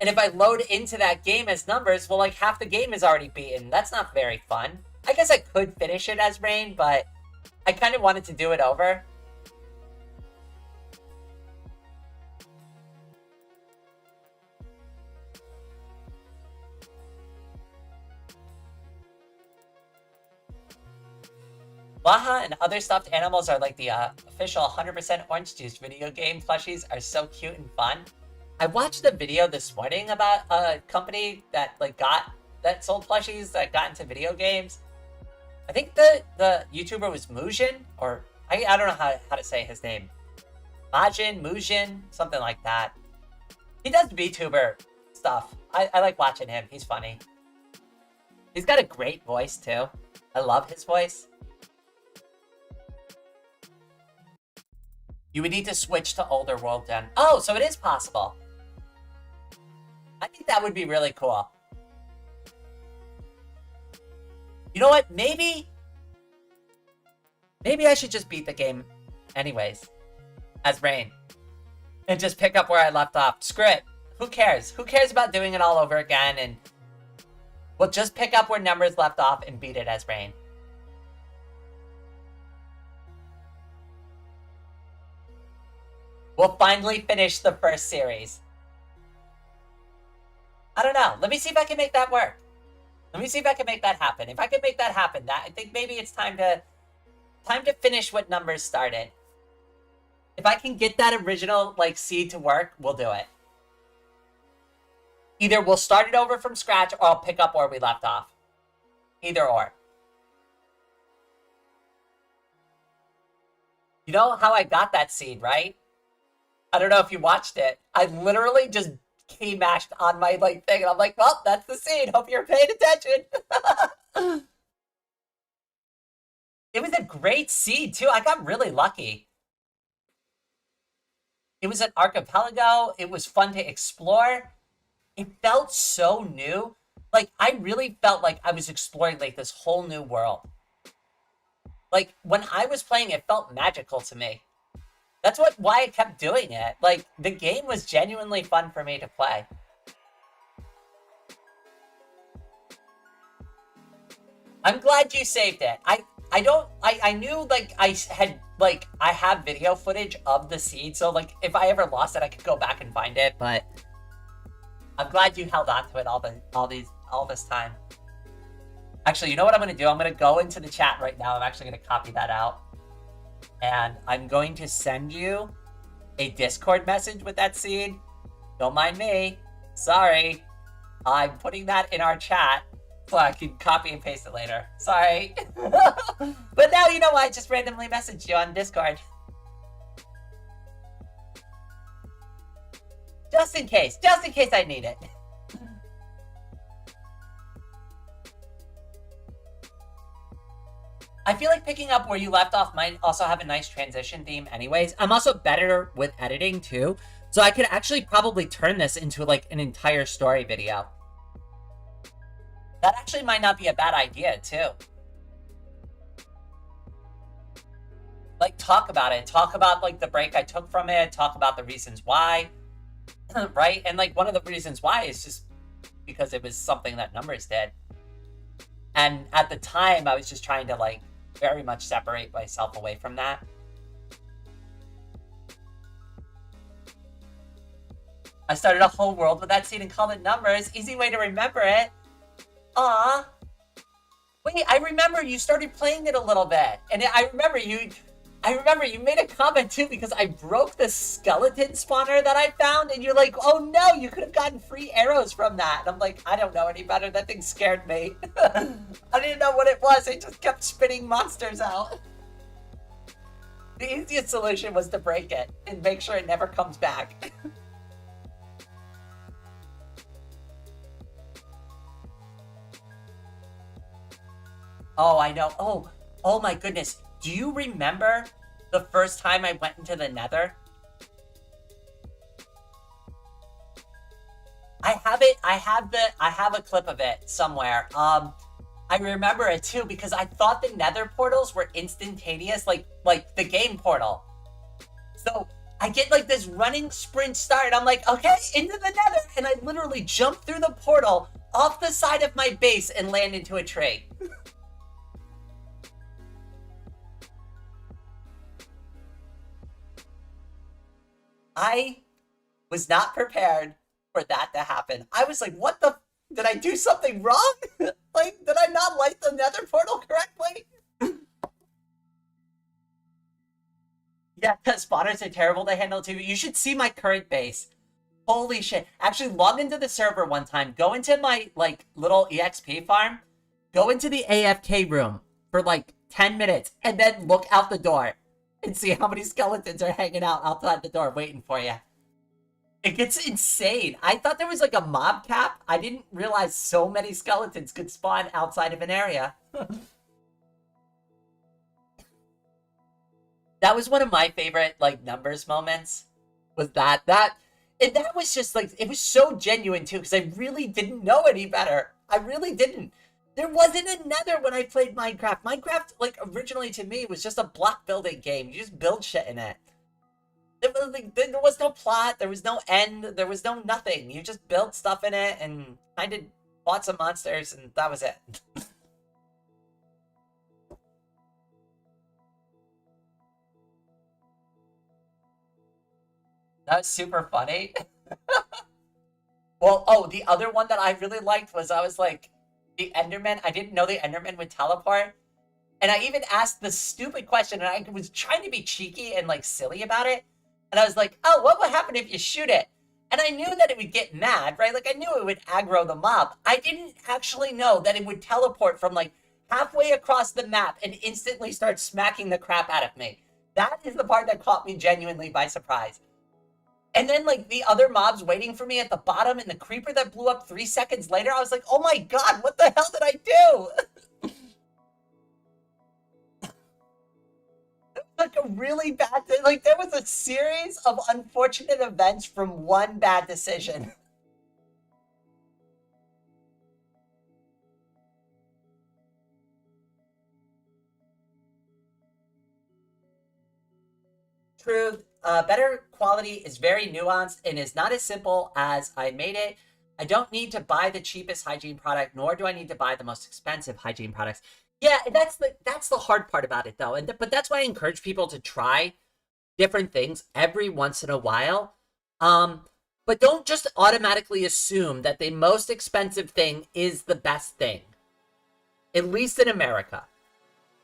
And if I load into that game as numbers, well, like half the game is already beaten. That's not very fun. I guess I could finish it as rain, but I kind of wanted to do it over. Baja and other stuffed animals are like the official 100% orange juice video game plushies are so cute and fun. I watched a video this morning about a company that sold plushies that got into video games. I think the YouTuber was Mujin, or I don't know how to say his name. Mujin, something like that. He does VTuber stuff. I like watching him. He's funny. He's got a great voice too. I love his voice. You would need to switch to older world then. Oh, so it is possible. I think that would be really cool. You know what? Maybe I should just beat the game anyways. As Rain. And just pick up where I left off. Screw it. Who cares? Who cares about doing it all over again? And we'll just pick up where Numbers left off and beat it as Rain. We'll finally finish the first series. I don't know. Let me see if I can make that work. Let me see if I can make that happen. If I can make that happen, I think maybe it's time to finish what Numbers started. If I can get that original like seed to work, we'll do it. Either we'll start it over from scratch or I'll pick up where we left off. Either or. You know how I got that seed, right? I don't know if you watched it. I literally just key mashed on my like thing and I'm like, well, that's the seed. Hope you're paying attention. It was a great seed too. I got really lucky. It was an archipelago. It was fun to explore. It felt so new. Like I really felt like I was exploring like this whole new world. Like when I was playing, it felt magical to me. That's why I kept doing it. Like, the game was genuinely fun for me to play. I'm glad you saved it. I knew, like, I have video footage of the seed, so, like, if I ever lost it, I could go back and find it, but I'm glad you held on to it all this time. Actually, you know what I'm going to do? I'm going to go into the chat right now. I'm actually going to copy that out. And I'm going to send you a Discord message with that seed. Don't mind me. Sorry. I'm putting that in our chat so I can copy and paste it later. Sorry. But now you know why I just randomly messaged you on Discord. Just in case I need it. I feel like picking up where you left off might also have a nice transition theme anyways. I'm also better with editing too, so I could actually probably turn this into like an entire story video. That actually might not be a bad idea too. Like, talk about it. Talk about like the break I took from it. Talk about the reasons why, right? And like one of the reasons why is just because it was something that Numbers did. And at the time, I was just trying to like very much separate myself away from that. I started a whole world with that seed and called it Numbers. Easy way to remember it. Aw. Wait, I remember you started playing it a little bit. And I remember you made a comment too because I broke the skeleton spawner that I found and you're like, oh no, you could have gotten free arrows from that. And I'm like, I don't know any better. That thing scared me. I didn't know what it was. It just kept spitting monsters out. The easiest solution was to break it and make sure it never comes back. Oh, I know. Oh my goodness. Do you remember the first time I went into the Nether? I have a clip of it somewhere. I remember it too because I thought the Nether portals were instantaneous, like the game portal. So I get like this running sprint start. I'm like, okay, into the Nether, and I literally jump through the portal off the side of my base and land into a tree. I was not prepared for that to happen. I was like, what the? Did I do something wrong? Like, did I not light the Nether portal correctly? Yeah, spawners are terrible to handle too. You should see my current base. Holy shit. Actually, log into the server one time. Go into my, like, little EXP farm. Go into the AFK room for, like, 10 minutes. And then look out the door. And see how many skeletons are hanging out outside the door waiting for you. It gets insane. I thought there was like a mob cap. I didn't realize so many skeletons could spawn outside of an area. That was one of my favorite like Numbers moments. Was that and that was just like, it was so genuine too because I really didn't know any better. I really didn't. There wasn't a Nether when I played Minecraft. Minecraft, like, originally to me was just a block building game. You just build shit in it. There was no plot. There was no end. There was no nothing. You just built stuff in it and kind of fought some monsters, and that was it. That was super funny. Well, oh, the other one that I really liked was I was like, the Enderman, I didn't know the Enderman would teleport. And I even asked the stupid question, and I was trying to be cheeky and, like, silly about it. And I was like, oh, what would happen if you shoot it? And I knew that it would get mad, right? Like, I knew it would aggro the mob. I didn't actually know that it would teleport from, like, halfway across the map and instantly start smacking the crap out of me. That is the part that caught me genuinely by surprise. And then, like, the other mobs waiting for me at the bottom and the creeper that blew up 3 seconds later, I was like, oh my god, what the hell did I do? Like, a really bad, like, there was a series of unfortunate events from one bad decision. Truth. better quality is very nuanced and is not as simple as I made it. I don't need to buy the cheapest hygiene product, nor do I need to buy the most expensive hygiene products. Yeah, that's the hard part about it, though. But that's why I encourage people to try different things every once in a while. But don't just automatically assume that the most expensive thing is the best thing. At least in America.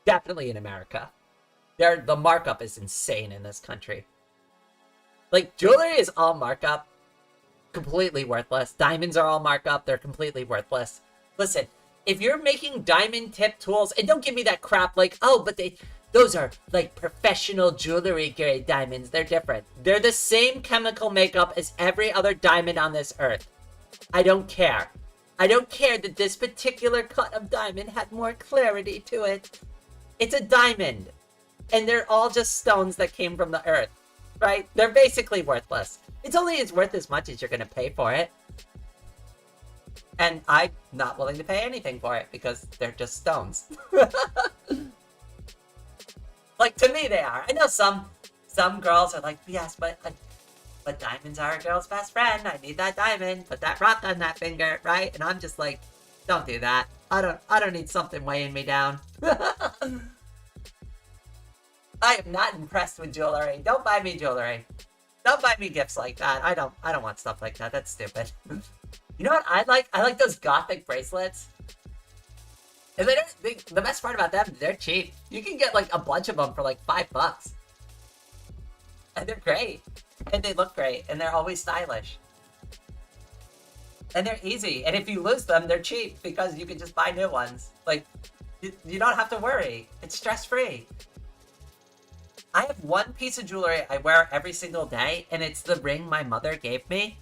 Definitely in America. The markup is insane in this country. Like, jewelry is all markup. Completely worthless. Diamonds are all markup. They're completely worthless. Listen, if you're making diamond tip tools, and don't give me that crap like, oh, but those are like professional jewelry grade diamonds. They're different. They're the same chemical makeup as every other diamond on this earth. I don't care. I don't care that this particular cut of diamond had more clarity to it. It's a diamond. And they're all just stones that came from the earth, right? They're basically worthless. It's only worth as much as you're going to pay for it. And I'm not willing to pay anything for it because they're just stones. Like, to me, they are. I know some girls are like, yes, but diamonds are a girl's best friend. I need that diamond. Put that rock on that finger, right? And I'm just like, don't do that. I don't need something weighing me down. I am not impressed with jewelry. Don't buy me jewelry. Don't buy me gifts like that. I don't want stuff like that. That's stupid. You know what I like? I like those gothic bracelets. And the best part about them, they're cheap. You can get like a bunch of them for like $5. And they're great. And they look great. And they're always stylish. And they're easy. And if you lose them, they're cheap because you can just buy new ones. Like, you don't have to worry. It's stress-free. I have one piece of jewelry I wear every single day, and it's the ring my mother gave me.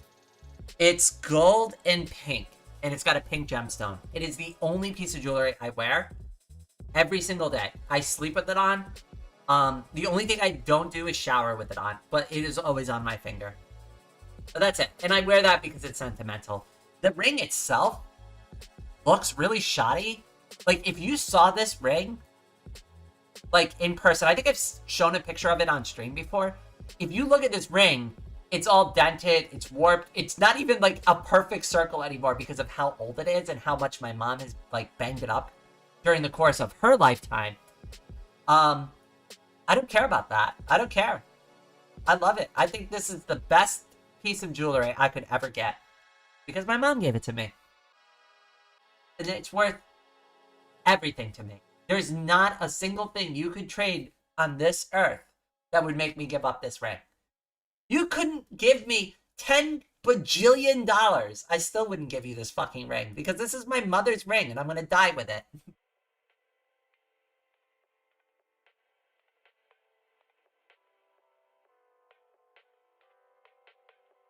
It's gold and pink, and it's got a pink gemstone. It is the only piece of jewelry I wear every single day. I sleep with it on. The only thing I don't do is shower with it on, but it is always on my finger. But that's it. And I wear that because it's sentimental. The ring itself looks really shoddy. Like, if you saw this ring, like, in person, I think I've shown a picture of it on stream before. If you look at this ring, it's all dented, it's warped. It's not even, like, a perfect circle anymore because of how old it is and how much my mom has, like, banged it up during the course of her lifetime. I don't care about that. I don't care. I love it. I think this is the best piece of jewelry I could ever get because my mom gave it to me. And it's worth everything to me. There's not a single thing you could trade on this earth that would make me give up this ring. You couldn't give me $10 bajillion. I still wouldn't give you this fucking ring because this is my mother's ring and I'm going to die with it.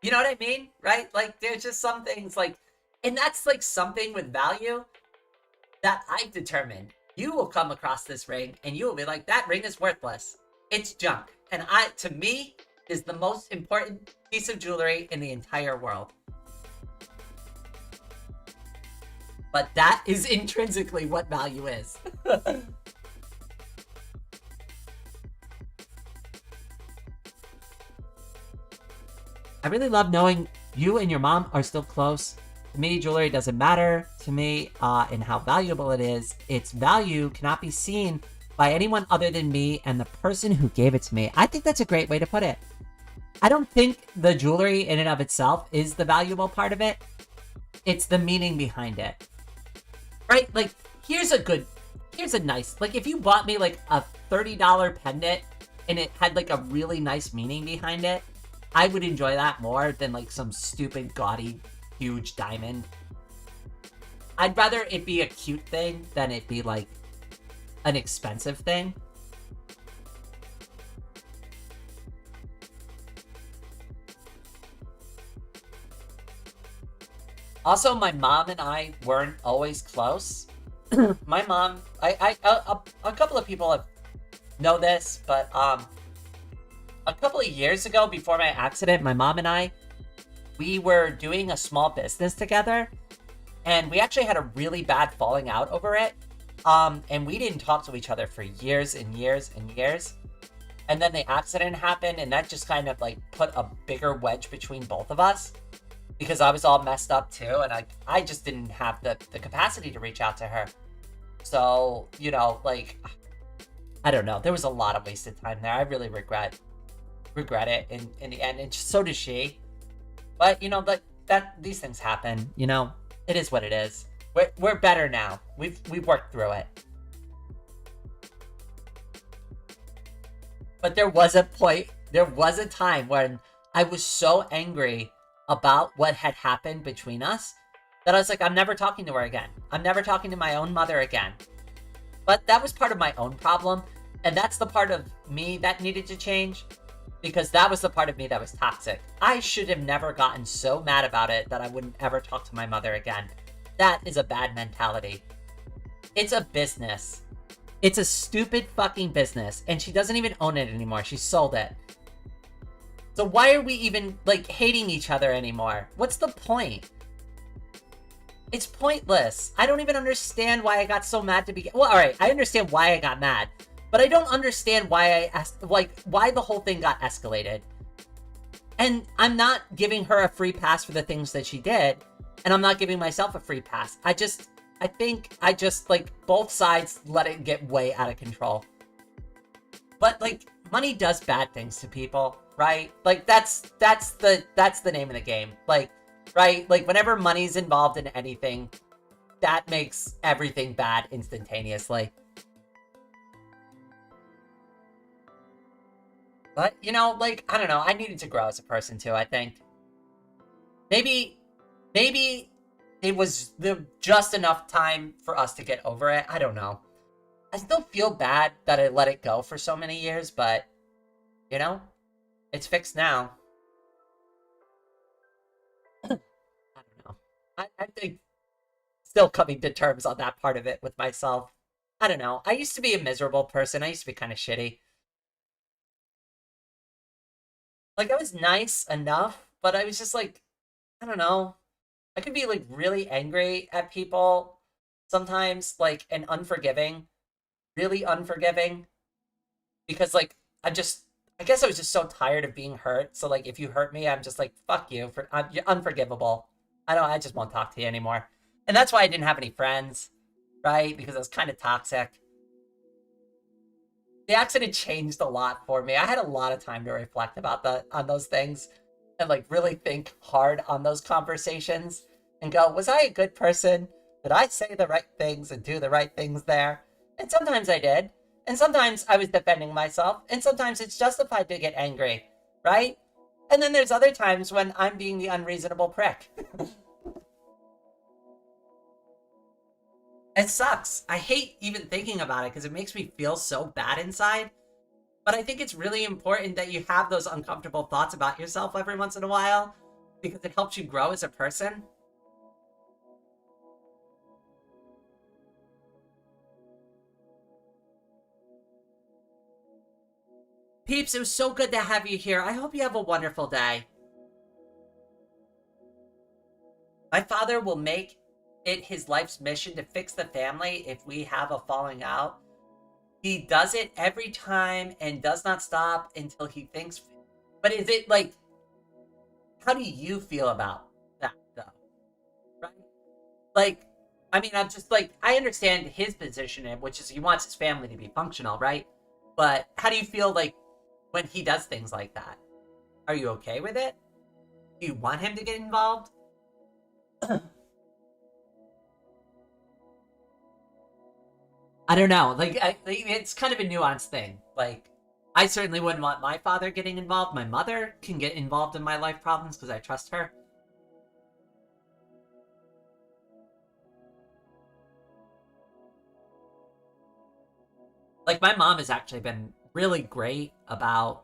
You know what I mean? Right? Like, there's just some things like, and that's like something with value that I've determined. You will come across this ring and you will be like, that ring is worthless. It's junk. And to me, is the most important piece of jewelry in the entire world. But that is intrinsically what value is. I really love knowing you and your mom are still close. To me, jewelry doesn't matter to me in how valuable it is. Its value cannot be seen by anyone other than me and the person who gave it to me. I think that's a great way to put it. I don't think the jewelry in and of itself is the valuable part of it. It's the meaning behind it. Right? Like, here's a nice, like, if you bought me like a $30 pendant and it had like a really nice meaning behind it, I would enjoy that more than like some stupid gaudy huge diamond. I'd rather it be a cute thing than it be like an expensive thing. Also, my mom and I weren't always close. My mom, a couple of people know this, but a couple of years ago, before my accident, my mom and I, we were doing a small business together, and we actually had a really bad falling out over it. And we didn't talk to each other for years and years and years. And then the accident happened, and that just kind of like put a bigger wedge between both of us because I was all messed up too, and I just didn't have the capacity to reach out to her. So, you know, like, I don't know. There was a lot of wasted time there. I really regret it in the end, and so does she. But, you know, that these things happen, you know? It is what it is. We're better now. We've worked through it. But there was a time when I was so angry about what had happened between us that I was like, I'm never talking to her again. I'm never talking to my own mother again. But that was part of my own problem. And that's the part of me that needed to change, because that was the part of me that was toxic. I should have never gotten so mad about it that I wouldn't ever talk to my mother again. That is a bad mentality. It's a business. It's a stupid fucking business, and she doesn't even own it anymore. She sold it. So why are we even, like, hating each other anymore? What's the point? It's pointless. I don't even understand why I got so mad to begin. Well, alright, I understand why I got mad, but I don't understand why I asked, like, why the whole thing got escalated. And I'm not giving her a free pass for the things that she did, and I'm not giving myself a free pass. I think I just, like, both sides let it get way out of control. But, like, money does bad things to people, right? Like, that's the name of the game. Like, right? Like, whenever money's involved in anything, that makes everything bad instantaneously. But, you know, like, I don't know. I needed to grow as a person, too, I think. Maybe it was just enough time for us to get over it. I don't know. I still feel bad that I let it go for so many years, but, you know, it's fixed now. I don't know. I think still coming to terms on that part of it with myself. I don't know. I used to be a miserable person. I used to be kind of shitty. Like, I was nice enough, but I was just like, I don't know. I could be, like, really angry at people sometimes, like, and unforgiving. Really unforgiving. Because, like, I guess I was just so tired of being hurt. So, like, if you hurt me, I'm just like, fuck you. You're unforgivable. I just won't talk to you anymore. And that's why I didn't have any friends, right? Because I was kind of toxic. The accident changed a lot for me. I had a lot of time to reflect on those things and, like, really think hard on those conversations and go, was I a good person? Did I say the right things and do the right things there? And sometimes I did. And sometimes I was defending myself. And sometimes it's justified to get angry, right? And then there's other times when I'm being the unreasonable prick. It sucks. I hate even thinking about it because it makes me feel so bad inside. But I think it's really important that you have those uncomfortable thoughts about yourself every once in a while because it helps you grow as a person. Peeps, it was so good to have you here. I hope you have a wonderful day. My father will make it his life's mission to fix the family if we have a falling out. He does it every time and does not stop until he thinks. But is it like, how do you feel about that though? Right? Like, I mean, I'm just like, I understand his position, which is he wants his family to be functional, right? But how do you feel like when he does things like that? Are you okay with it? Do you want him to get involved? I don't know. Like, it's kind of a nuanced thing. Like, I certainly wouldn't want my father getting involved. My mother can get involved in my life problems because I trust her. Like, my mom has actually been really great about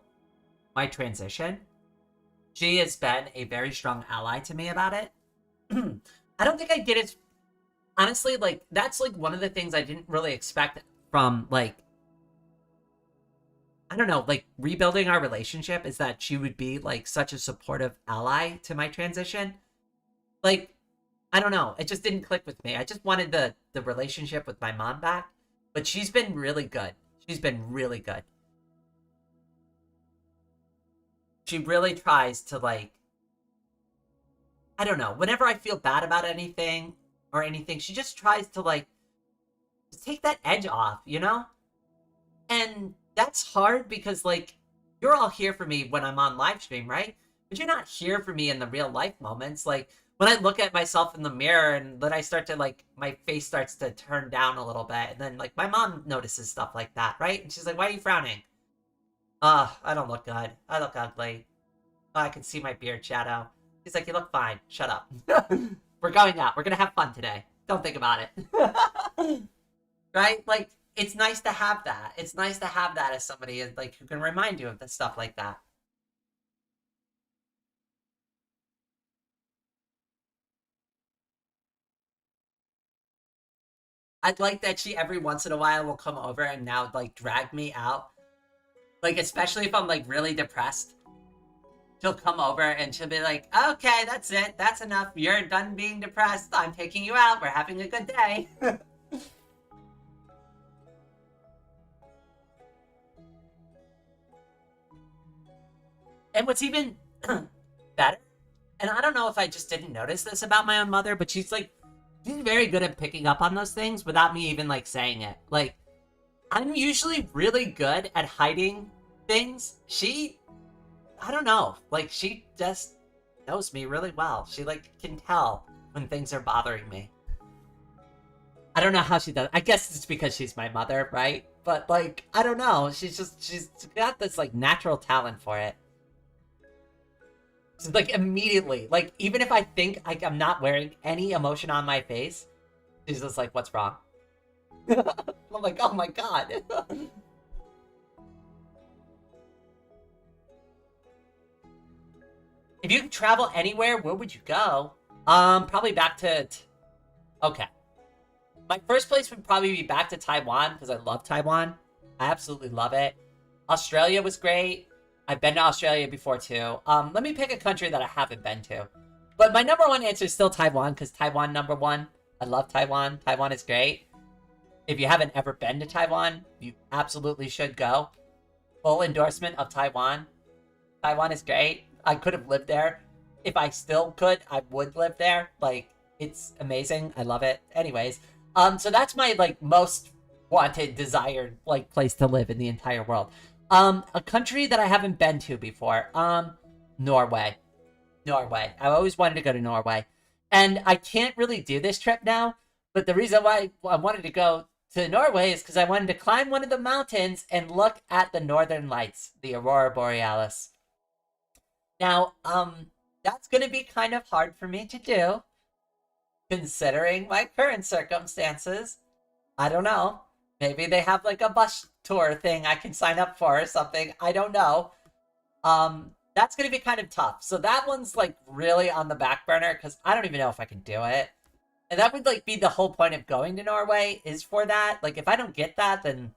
my transition. She has been a very strong ally to me about it. I don't think I get it. Honestly, like, that's, like, one of the things I didn't really expect from, like, I don't know, like, rebuilding our relationship is that she would be, like, such a supportive ally to my transition. Like, I don't know. It just didn't click with me. I just wanted the relationship with my mom back. But she's been really good. She's been really good. she really tries to like, I don't know, whenever I feel bad about anything or anything, she just tries to like take that edge off, you know? And that's hard because like you're all here for me when I'm on live stream, right? But you're not here for me in the real life moments. Like when I look at myself in the mirror and then I start to like my face starts to turn down a little bit, and then like my mom notices stuff like that, right? And she's like, "Why are you frowning?" I don't look good. I look ugly. I can see my beard shadow. He's like, "You look fine. Shut up." We're going out. We're gonna have fun today. Don't think about it. Right? Like, it's nice to have that. It's nice to have that as somebody like who can remind you of the stuff like that. I'd like that she every once in a while will come over and now like drag me out. Like, especially if I'm like really depressed. She'll come over and she'll be like, "Okay, that's it. That's enough. You're done being depressed. I'm taking you out. We're having a good day." And what's even better, and I don't know if I just didn't notice this about my own mother, but she's very good at picking up on those things without me even like saying it. Like, I'm usually really good at hiding things. I don't know, like she just knows me really well. She like can tell when things are bothering me. I don't know how she does. I guess it's because she's my mother, right? But like, I don't know. She's got this like natural talent for it. She's like immediately, like even if I think like I'm not wearing any emotion on my face, she's just like, "What's wrong?" I'm like, "Oh my god." If you could travel anywhere, where would you go? Probably back to. Okay. My first place would probably be back to Taiwan because I love Taiwan. I absolutely love it. Australia was great. I've been to Australia before too. Let me pick a country that I haven't been to. But my number one answer is still Taiwan because Taiwan number one. I love Taiwan. Taiwan is great. If you haven't ever been to Taiwan, you absolutely should go. Full endorsement of Taiwan. Taiwan is great. I could have lived there. If I still could, I would live there. Like, it's amazing. I love it. Anyways, so that's my like most wanted, desired like place to live in the entire world. A country that I haven't been to before. Norway. Norway. I always wanted to go to Norway. And I can't really do this trip now, but the reason why I wanted to go to Norway is because I wanted to climb one of the mountains and look at the northern lights, the aurora borealis. Now, that's going to be kind of hard for me to do, considering my current circumstances. I don't know. Maybe they have like a bus tour thing I can sign up for or something. I don't know. That's going to be kind of tough. So that one's like really on the back burner because I don't even know if I can do it. And that would like be the whole point of going to Norway is for that. Like if I don't get that, then,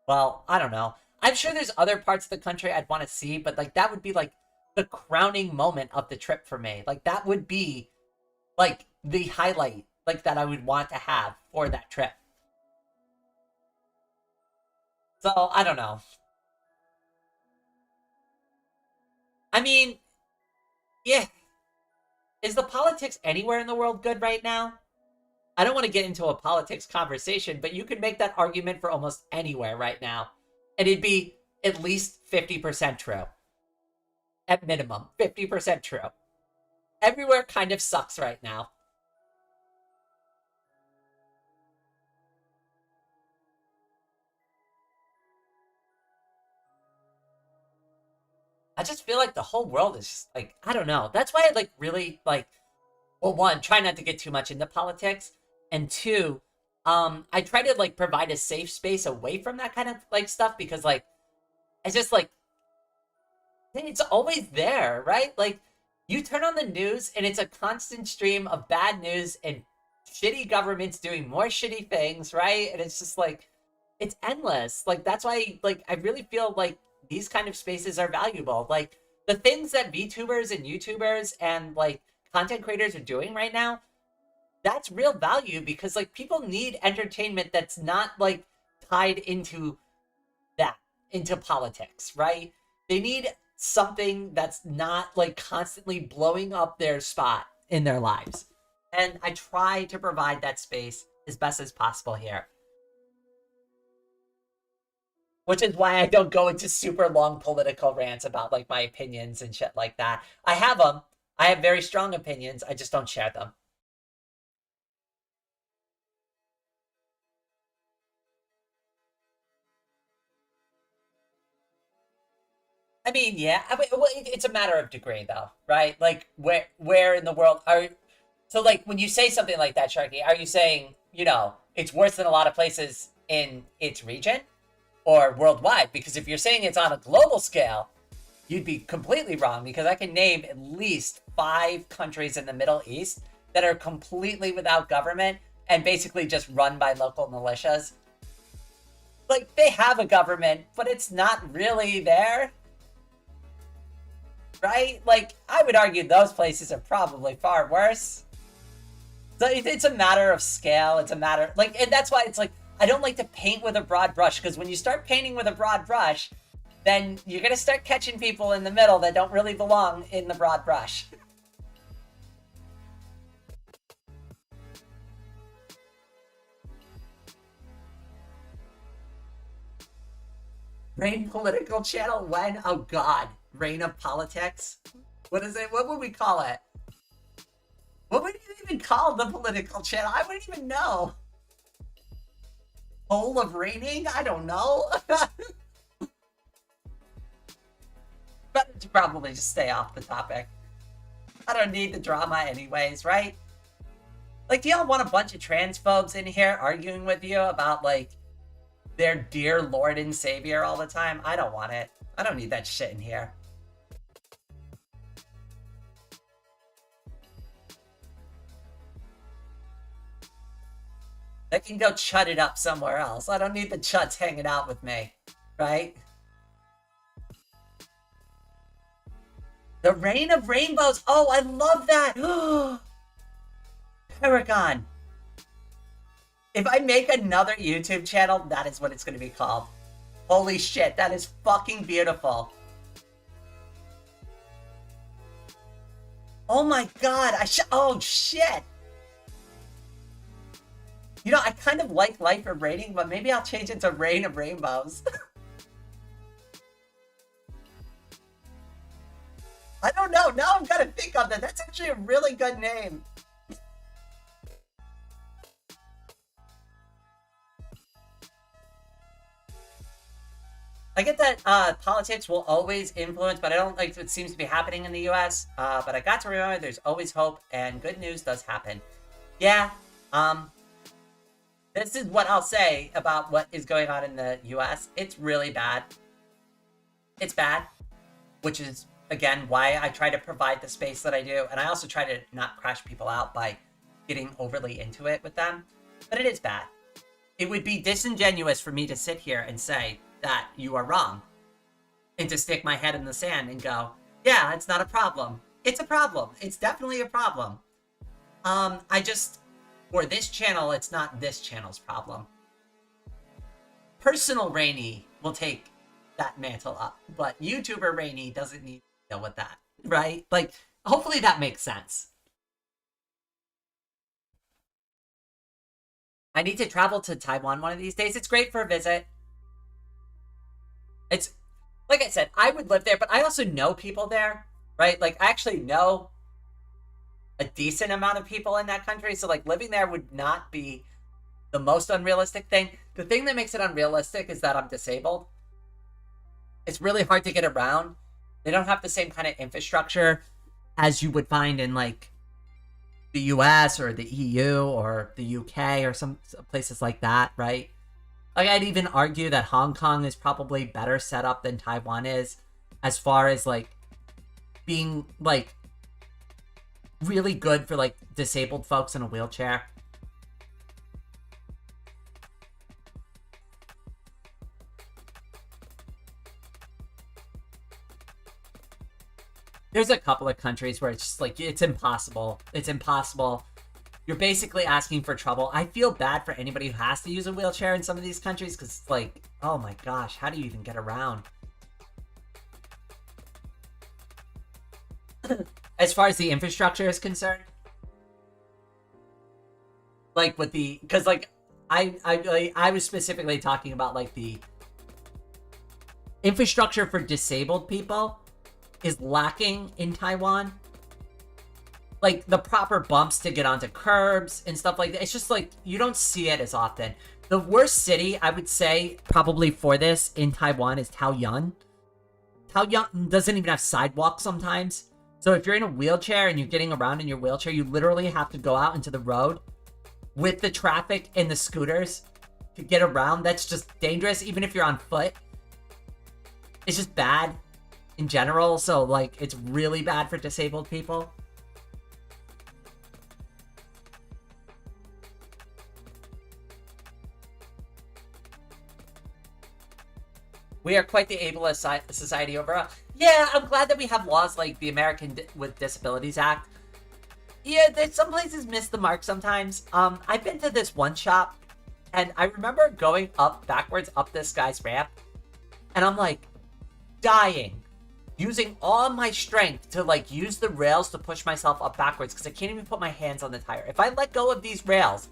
well, I don't know. I'm sure there's other parts of the country I'd want to see, but like that would be like the crowning moment of the trip for me. Like that would be like the highlight like that I would want to have for that trip. So I don't know. I mean, yeah. Is the politics anywhere in the world good right now? I don't want to get into a politics conversation, but you could make that argument for almost anywhere right now. And it'd be at least 50% true. At minimum, 50% true. Everywhere kind of sucks right now. I just feel like the whole world is just like, I don't know. That's why I like really like, well, one, try not to get too much into politics. And two, I try to like provide a safe space away from that kind of like stuff because like, it's just like, it's always there, right? Like, you turn on the news and it's a constant stream of bad news and shitty governments doing more shitty things, right? And it's just like, it's endless. Like, that's why, like, I really feel like these kind of spaces are valuable. Like, the things that VTubers and YouTubers and, like, content creators are doing right now, that's real value because, like, people need entertainment that's not, like, tied into that, into politics, right? They need something that's not like constantly blowing up their spot in their lives. And I try to provide that space as best as possible here. Which is why I don't go into super long political rants about like my opinions and shit like that. I have them. I have very strong opinions. I just don't share them. I mean, yeah. Well, it's a matter of degree, though, right? Like, where in the world are? So, like, when you say something like that, Sharky, are you saying, it's worse than a lot of places in its region, or worldwide? Because if you're saying it's on a global scale, you'd be completely wrong. Because I can name at least 5 countries in the Middle East that are completely without government and basically just run by local militias. Like, they have a government, but it's not really there. Right? Like, I would argue those places are probably far worse. So it's a matter of scale. It's a matter, like, and that's why it's like, I don't like to paint with a broad brush, because when you start painting with a broad brush, then you're going to start catching people in the middle that don't really belong in the broad brush. Rain political channel when? Oh God. Reign of politics? What is it? What would we call it? What would you even call the political channel? I wouldn't even know. Bowl of reigning? I don't know. Better to probably just stay off the topic. I don't need the drama anyways, right? Like, do y'all want a bunch of transphobes in here arguing with you about, like, their dear Lord and Savior all the time? I don't want it. I don't need that shit in here. They can go chut it up somewhere else. I don't need the chuts hanging out with me, right? The Reign of Rainbows. Oh, I love that. Paragon. If I make another YouTube channel, that is what it's going to be called. Holy shit, that is fucking beautiful. Oh my God, oh shit. I kind of like Life of Raining, but maybe I'll change it to Reign of Rainbows. I don't know, now I'm gonna think of that. That's actually a really good name. I get that politics will always influence, but I don't like what seems to be happening in the US. But I got to remember there's always hope, and good news does happen. Yeah, this is what I'll say about what is going on in the US. It's really bad. It's bad, which is, again, why I try to provide the space that I do. And I also try to not crash people out by getting overly into it with them. But it is bad. It would be disingenuous for me to sit here and say that you are wrong, and to stick my head in the sand and go, yeah, it's not a problem. It's a problem. It's definitely a problem. For this channel, it's not this channel's problem. Personal Rainy will take that mantle up, but YouTuber Rainy doesn't need to deal with that, right? Like, hopefully that makes sense. I need to travel to Taiwan one of these days. It's great for a visit. It's, like I said, I would live there, but I also know people there, right? Like, I actually know a decent amount of people in that country, so, like, living there would not be the most unrealistic thing. The thing that makes it unrealistic is that I'm disabled. It's really hard to get around. They don't have the same kind of infrastructure as you would find in, like, the US or the EU or the UK or some places like that, right? Like, I'd even argue that Hong Kong is probably better set up than Taiwan is, as far as, like, being, like, really good for, like, disabled folks in a wheelchair. There's a couple of countries where it's just, like, it's impossible. It's impossible. You're basically asking for trouble. I feel bad for anybody who has to use a wheelchair in some of these countries, because it's like, oh my gosh, how do you even get around? as far as the infrastructure is concerned, like with the, because like I was specifically talking about like the infrastructure for disabled people is lacking in Taiwan. Like the proper bumps to get onto curbs and stuff like that. It's just like you don't see it as often. The worst city I would say probably for this in Taiwan is Taoyuan. Taoyuan doesn't even have sidewalks sometimes. So if you're in a wheelchair and you're getting around in your wheelchair, you literally have to go out into the road with the traffic and the scooters to get around. That's just dangerous, even if you're on foot. It's just bad in general. So like it's really bad for disabled people. We are quite the ableist society overall. Yeah, I'm glad that we have laws like the American with Disabilities Act. Yeah, some places miss the mark sometimes. I've been to this one shop, and I remember going up backwards up this guy's ramp, and I'm like dying, using all my strength to like use the rails to push myself up backwards because I can't even put my hands on the tire. If I let go of these rails,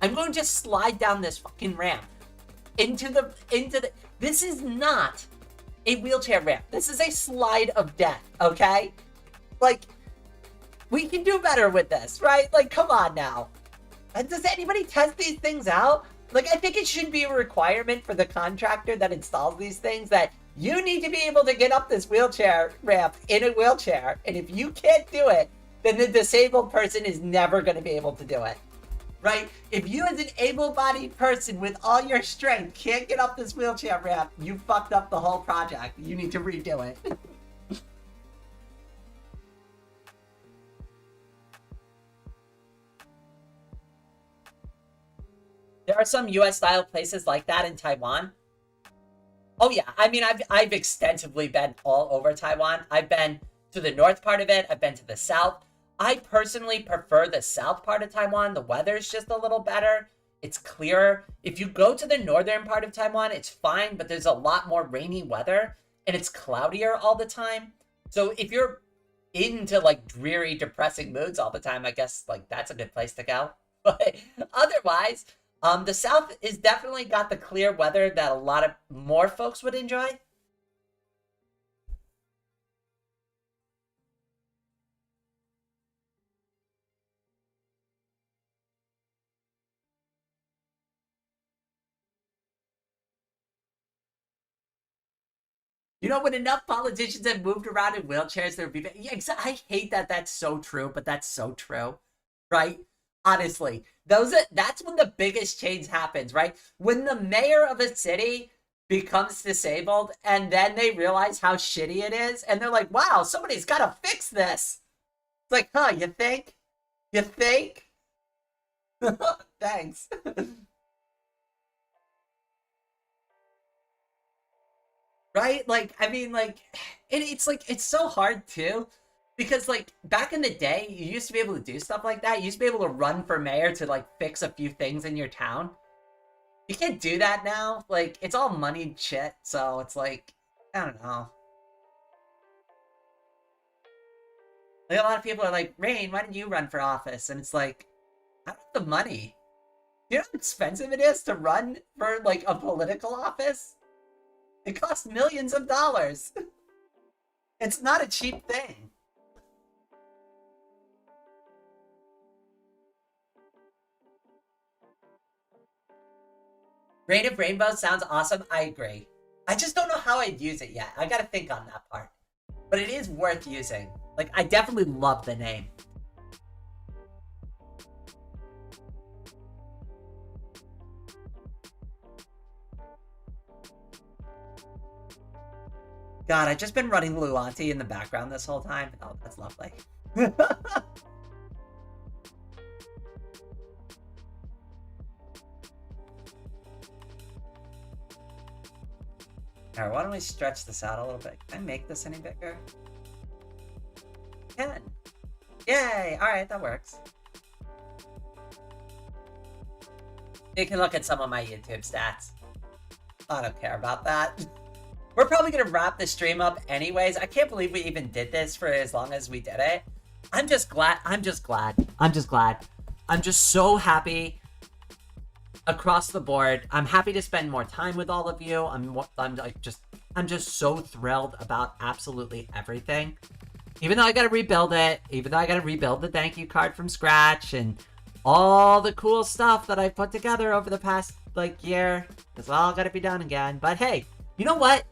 I'm going to slide down this fucking ramp into the. This is not a wheelchair ramp. This is a slide of death, okay? Like, we can do better with this, right? Like, come on now. Does anybody test these things out? Like, I think it should be a requirement for the contractor that installs these things that you need to be able to get up this wheelchair ramp in a wheelchair. And if you can't do it, then the disabled person is never going to be able to do it. Right? If you as an able-bodied person with all your strength can't get up this wheelchair ramp, you fucked up the whole project. You need to redo it. There are some US-style places like that in Taiwan. Oh yeah, I mean, I've extensively been all over Taiwan. I've been to the north part of it. I've been to the south. I personally prefer the south part of Taiwan. The weather's just a little better. It's clearer. If you go to the northern part of Taiwan, it's fine, but there's a lot more rainy weather, and it's cloudier all the time. So if you're into, like, dreary, depressing moods all the time, I guess, like, that's a good place to go. But otherwise, the south is definitely got the clear weather that a lot of more folks would enjoy. You know, when enough politicians have moved around in wheelchairs, there would be... Yeah, I hate that that's so true, but that's so true, right? Honestly, that's when the biggest change happens, right? When the mayor of a city becomes disabled, and then they realize how shitty it is, and they're like, wow, somebody's got to fix this. It's like, huh, you think? You think? Thanks. Right? Like, I mean, like, it's like, it's so hard too, because like back in the day, you used to be able to do stuff like that. You used to be able to run for mayor to like fix a few things in your town. You can't do that now. Like, it's all moneyed shit. So it's like, I don't know. Like, a lot of people are like, Rain, why didn't you run for office? And it's like, I don't have the money. You know how expensive it is to run for like a political office? It costs millions of dollars. It's not a cheap thing. Rain of Rainbow sounds awesome. I agree. I just don't know how I'd use it yet. I gotta think on that part. But it is worth using. Like, I definitely love the name. God, I've just been running Luanti in the background this whole time. Oh, that's lovely. Alright, why don't we stretch this out a little bit? Can I make this any bigger? I can. Yay! Alright, that works. You can look at some of my YouTube stats. I don't care about that. we're probably gonna wrap the stream up anyways. I can't believe we even did this for as long as we did it. I'm just glad. I'm just so happy across the board. I'm happy to spend more time with all of you. I'm just so thrilled about absolutely everything. Even though I gotta rebuild it, even though I gotta rebuild the thank you card from scratch and all the cool stuff that I put together over the past year, it's all gotta be done again. But hey, you know what?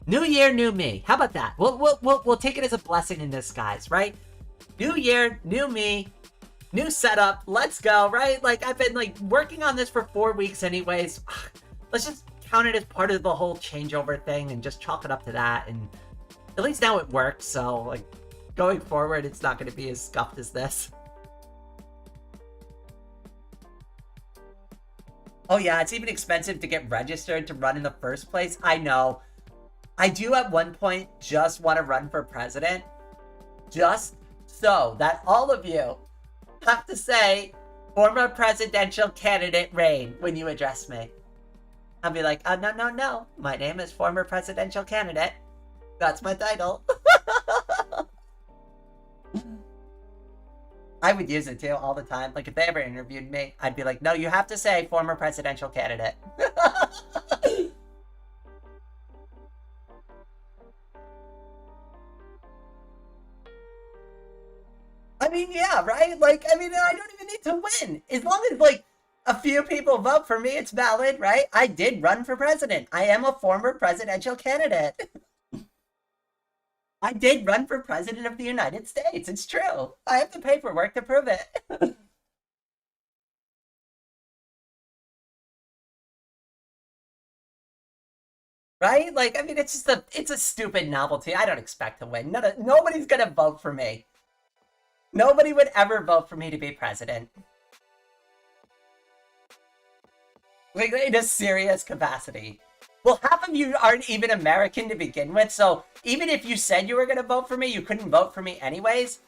New year, new me. How about that? We'll take it as a blessing in disguise, right? New year, new me. New setup, let's go, right? I've been working on this for 4 weeks anyways. Let's just count it as part of the whole changeover thing and just chalk it up to that. And at least now it works, so going forward, it's not going to be as scuffed as this. Oh yeah, it's even expensive to get registered to run in the first place. I know. I do at one point just want to run for president, just so that all of you have to say former presidential candidate Rain when you address me. I'll be like, oh, no. My name is former presidential candidate. That's my title. I would use it too all the time. If they ever interviewed me, I'd be like, no, you have to say former presidential candidate. I mean, yeah, right? I don't even need to win. As long as, a few people vote for me, it's valid, right? I did run for president. I am a former presidential candidate. I did run for president of the United States. It's true. I have the paperwork to prove it. Right? It's a stupid novelty. I don't expect to win. Nobody's gonna vote for me. Nobody would ever vote for me to be president. In a serious capacity. Well, half of you aren't even American to begin with, so even if you said you were going to vote for me, you couldn't vote for me anyways.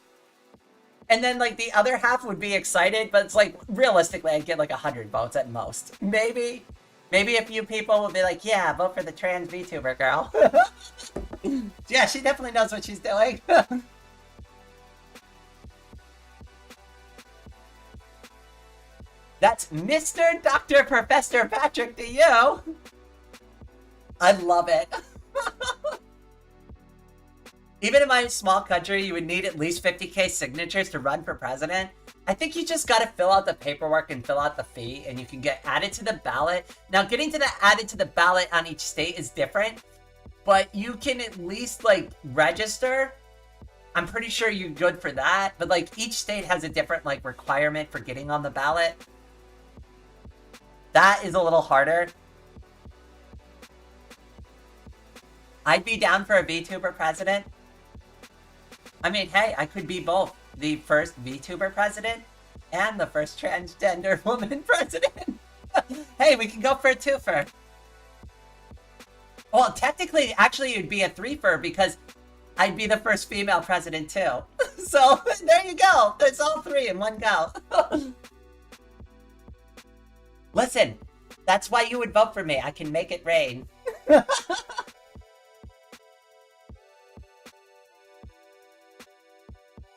And then, the other half would be excited, but it's realistically, I'd get 100 votes at most. Maybe a few people would be like, yeah, vote for the trans VTuber girl. Yeah, she definitely knows what she's doing. That's Mr. Dr. Professor Patrick to you. I love it. Even in my small country, you would need at least 50K signatures to run for president. I think you just got to fill out the paperwork and fill out the fee, and you can get added to the ballot. Now, getting to the added to the ballot on each state is different, but you can at least, register. I'm pretty sure you're good for that, but, each state has a different, requirement for getting on the ballot. That is a little harder. I'd be down for a VTuber president. I mean, hey, I could be both the first VTuber president and the first transgender woman president. Hey, we can go for a twofer. Well, technically, actually, it'd be a threefer because I'd be the first female president too. So there you go. There's all three in one go. Listen, that's why you would vote for me. I can make it rain.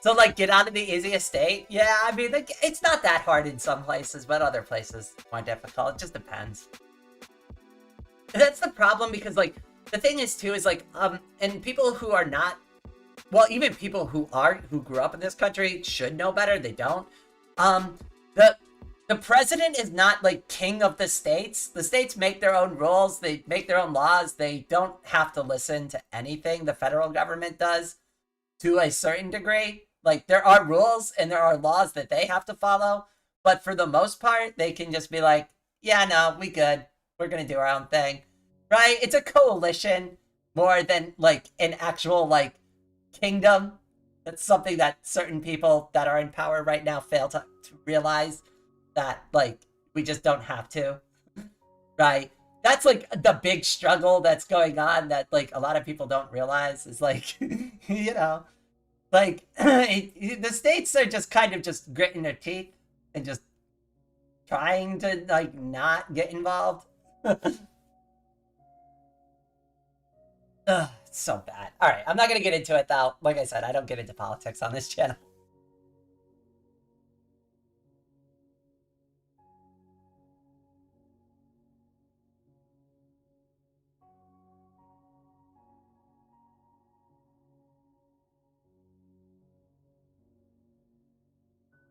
So, get out of the easiest state? Yeah, I mean, it's not that hard in some places, but other places more difficult. It just depends. That's the problem because, the thing is, too, is, and people who are not, well, even people who grew up in this country should know better. They don't. The president is not, king of the states. The states make their own rules. They make their own laws. They don't have to listen to anything the federal government does to a certain degree. There are rules and there are laws that they have to follow. But for the most part, they can just be like, yeah, no, we good. We're going to do our own thing. Right? It's a coalition more than, an actual, kingdom. That's something that certain people that are in power right now fail to realize. That we just don't have to, right? That's the big struggle that's going on that a lot of people don't realize is you know, the states are just kind of just gritting their teeth and just trying to not get involved. Ugh, it's so bad. All right, I'm not gonna get into it though. Like I said, I don't get into politics on this channel.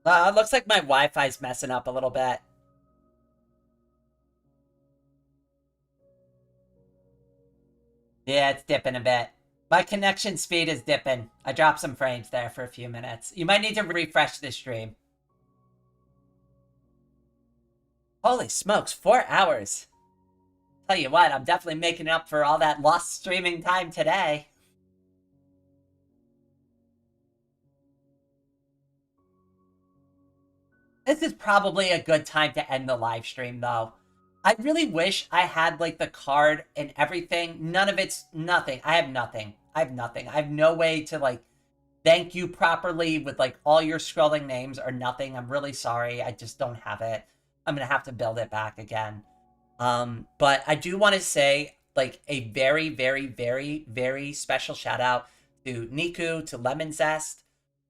It looks like my Wi-Fi's messing up a little bit. Yeah, it's dipping a bit. My connection speed is dipping. I dropped some frames there for a few minutes. You might need to refresh this stream. Holy smokes, 4 hours. Tell you what, I'm definitely making up for all that lost streaming time today. This is probably a good time to end the live stream, though. I really wish I had, like, the card and everything. None of it's nothing. I have nothing. I have nothing. I have no way to, like, thank you properly with, like, all your scrolling names or nothing. I'm really sorry. I just don't have it. I'm gonna have to build it back again. But I do want to say, like, a very, very, very, very special shout out to Niku, to Lemon Zest.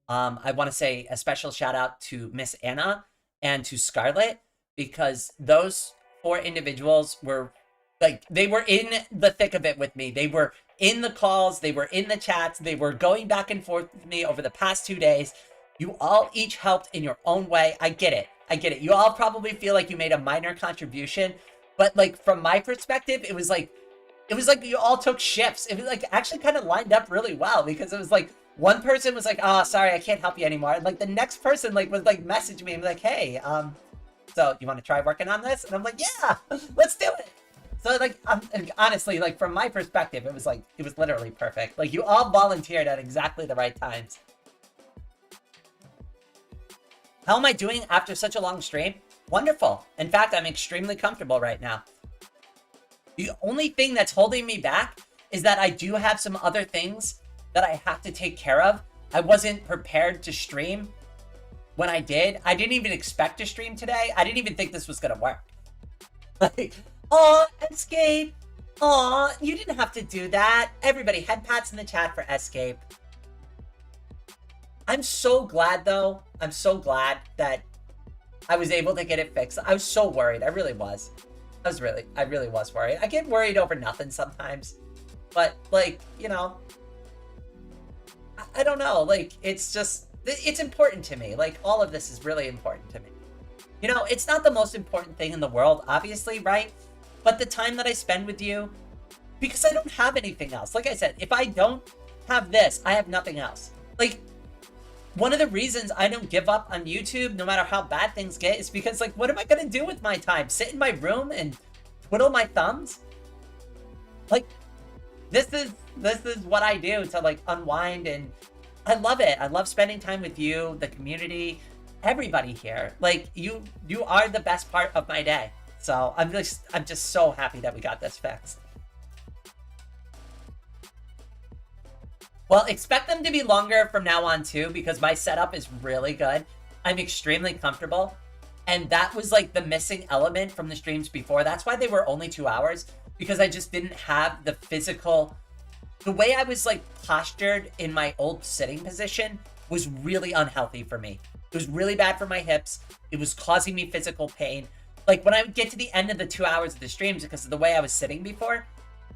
I want to say a special shout out to Miss Anna and to Scarlett, because those 4 individuals were, like, they were in the thick of it with me. They were in the calls, they were in the chats, they were going back and forth with me over the past 2 days. You all each helped in your own way. I get it. I get it. You all probably feel like you made a minor contribution, but, like, from my perspective, it was like you all took shifts. It was, like, actually kind of lined up really well, because it was like one person was like, oh, sorry, I can't help you anymore. And, like, the next person, like, was like messaging me and like, hey, so you want to try working on this? And I'm like, yeah, let's do it. So, like, honestly, like, from my perspective, it was like, it was literally perfect. Like, you all volunteered at exactly the right times. How am I doing after such a long stream? Wonderful. In fact, I'm extremely comfortable right now. The only thing that's holding me back is that I do have some other things that I have to take care of. I wasn't prepared to stream when I did. I didn't even expect to stream today. I didn't even think this was gonna work. Like, oh, Escape. Aw, you didn't have to do that. Everybody, head pats in the chat for Escape. I'm so glad, though. I'm so glad that I was able to get it fixed. I was so worried. I really was. I really was worried. I get worried over nothing sometimes. But, like, you know, I don't know. Like, it's just, it's important to me. Like, all of this is really important to me. You know, it's not the most important thing in the world, obviously, right? But the time that I spend with you, because I don't have anything else. Like I said, if I don't have this, I have nothing else. Like, one of the reasons I don't give up on YouTube, no matter how bad things get, is because, like, what am I going to do with my time? Sit in my room and twiddle my thumbs? Like, this is what I do to, like, unwind, and I love it. I love spending time with you, the community, everybody here. Like, you are the best part of my day. So I'm just so happy that we got this fixed. Well, expect them to be longer from now on too, because my setup is really good. I'm extremely comfortable. And that was, like, the missing element from the streams before. That's why they were only 2 hours, because I just didn't have the physical, the way I was, like, postured in my old sitting position was really unhealthy for me. It was really bad for my hips. It was causing me physical pain. Like, when I would get to the end of the 2 hours of the streams, because of the way I was sitting before,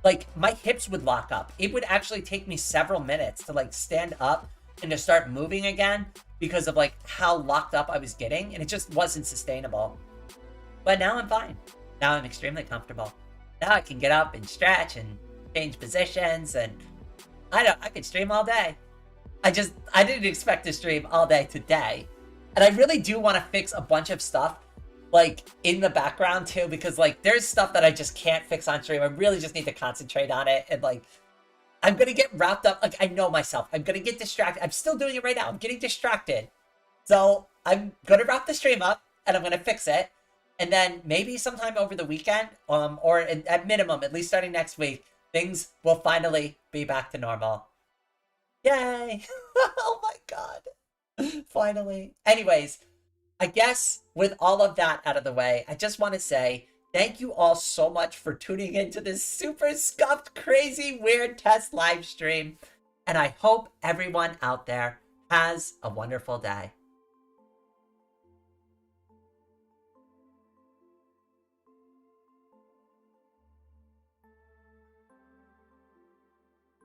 like, my hips would lock up. It would actually take me several minutes to, like, stand up and to start moving again because of, like, how locked up I was getting, and it just wasn't sustainable. But now I'm fine. Now I'm extremely comfortable. Now I can get up and stretch and change positions, and I could stream all day. I didn't expect to stream all day today. And I really do want to fix a bunch of stuff, like, in the background too, because, like, there's stuff that I just can't fix on stream. I really just need to concentrate on it, and, like, I'm gonna get wrapped up. Like, I know myself. I'm gonna get distracted. I'm still doing it right now. I'm getting distracted. So I'm gonna wrap the stream up, and I'm gonna fix it. And then maybe sometime over the weekend, or at minimum, at least starting next week, things will finally be back to normal. Yay! Oh my god. Finally. Anyways, I guess with all of that out of the way, I just want to say Thank you all so much for tuning into this super scuffed, crazy, weird test live stream. And I hope everyone out there has a wonderful day.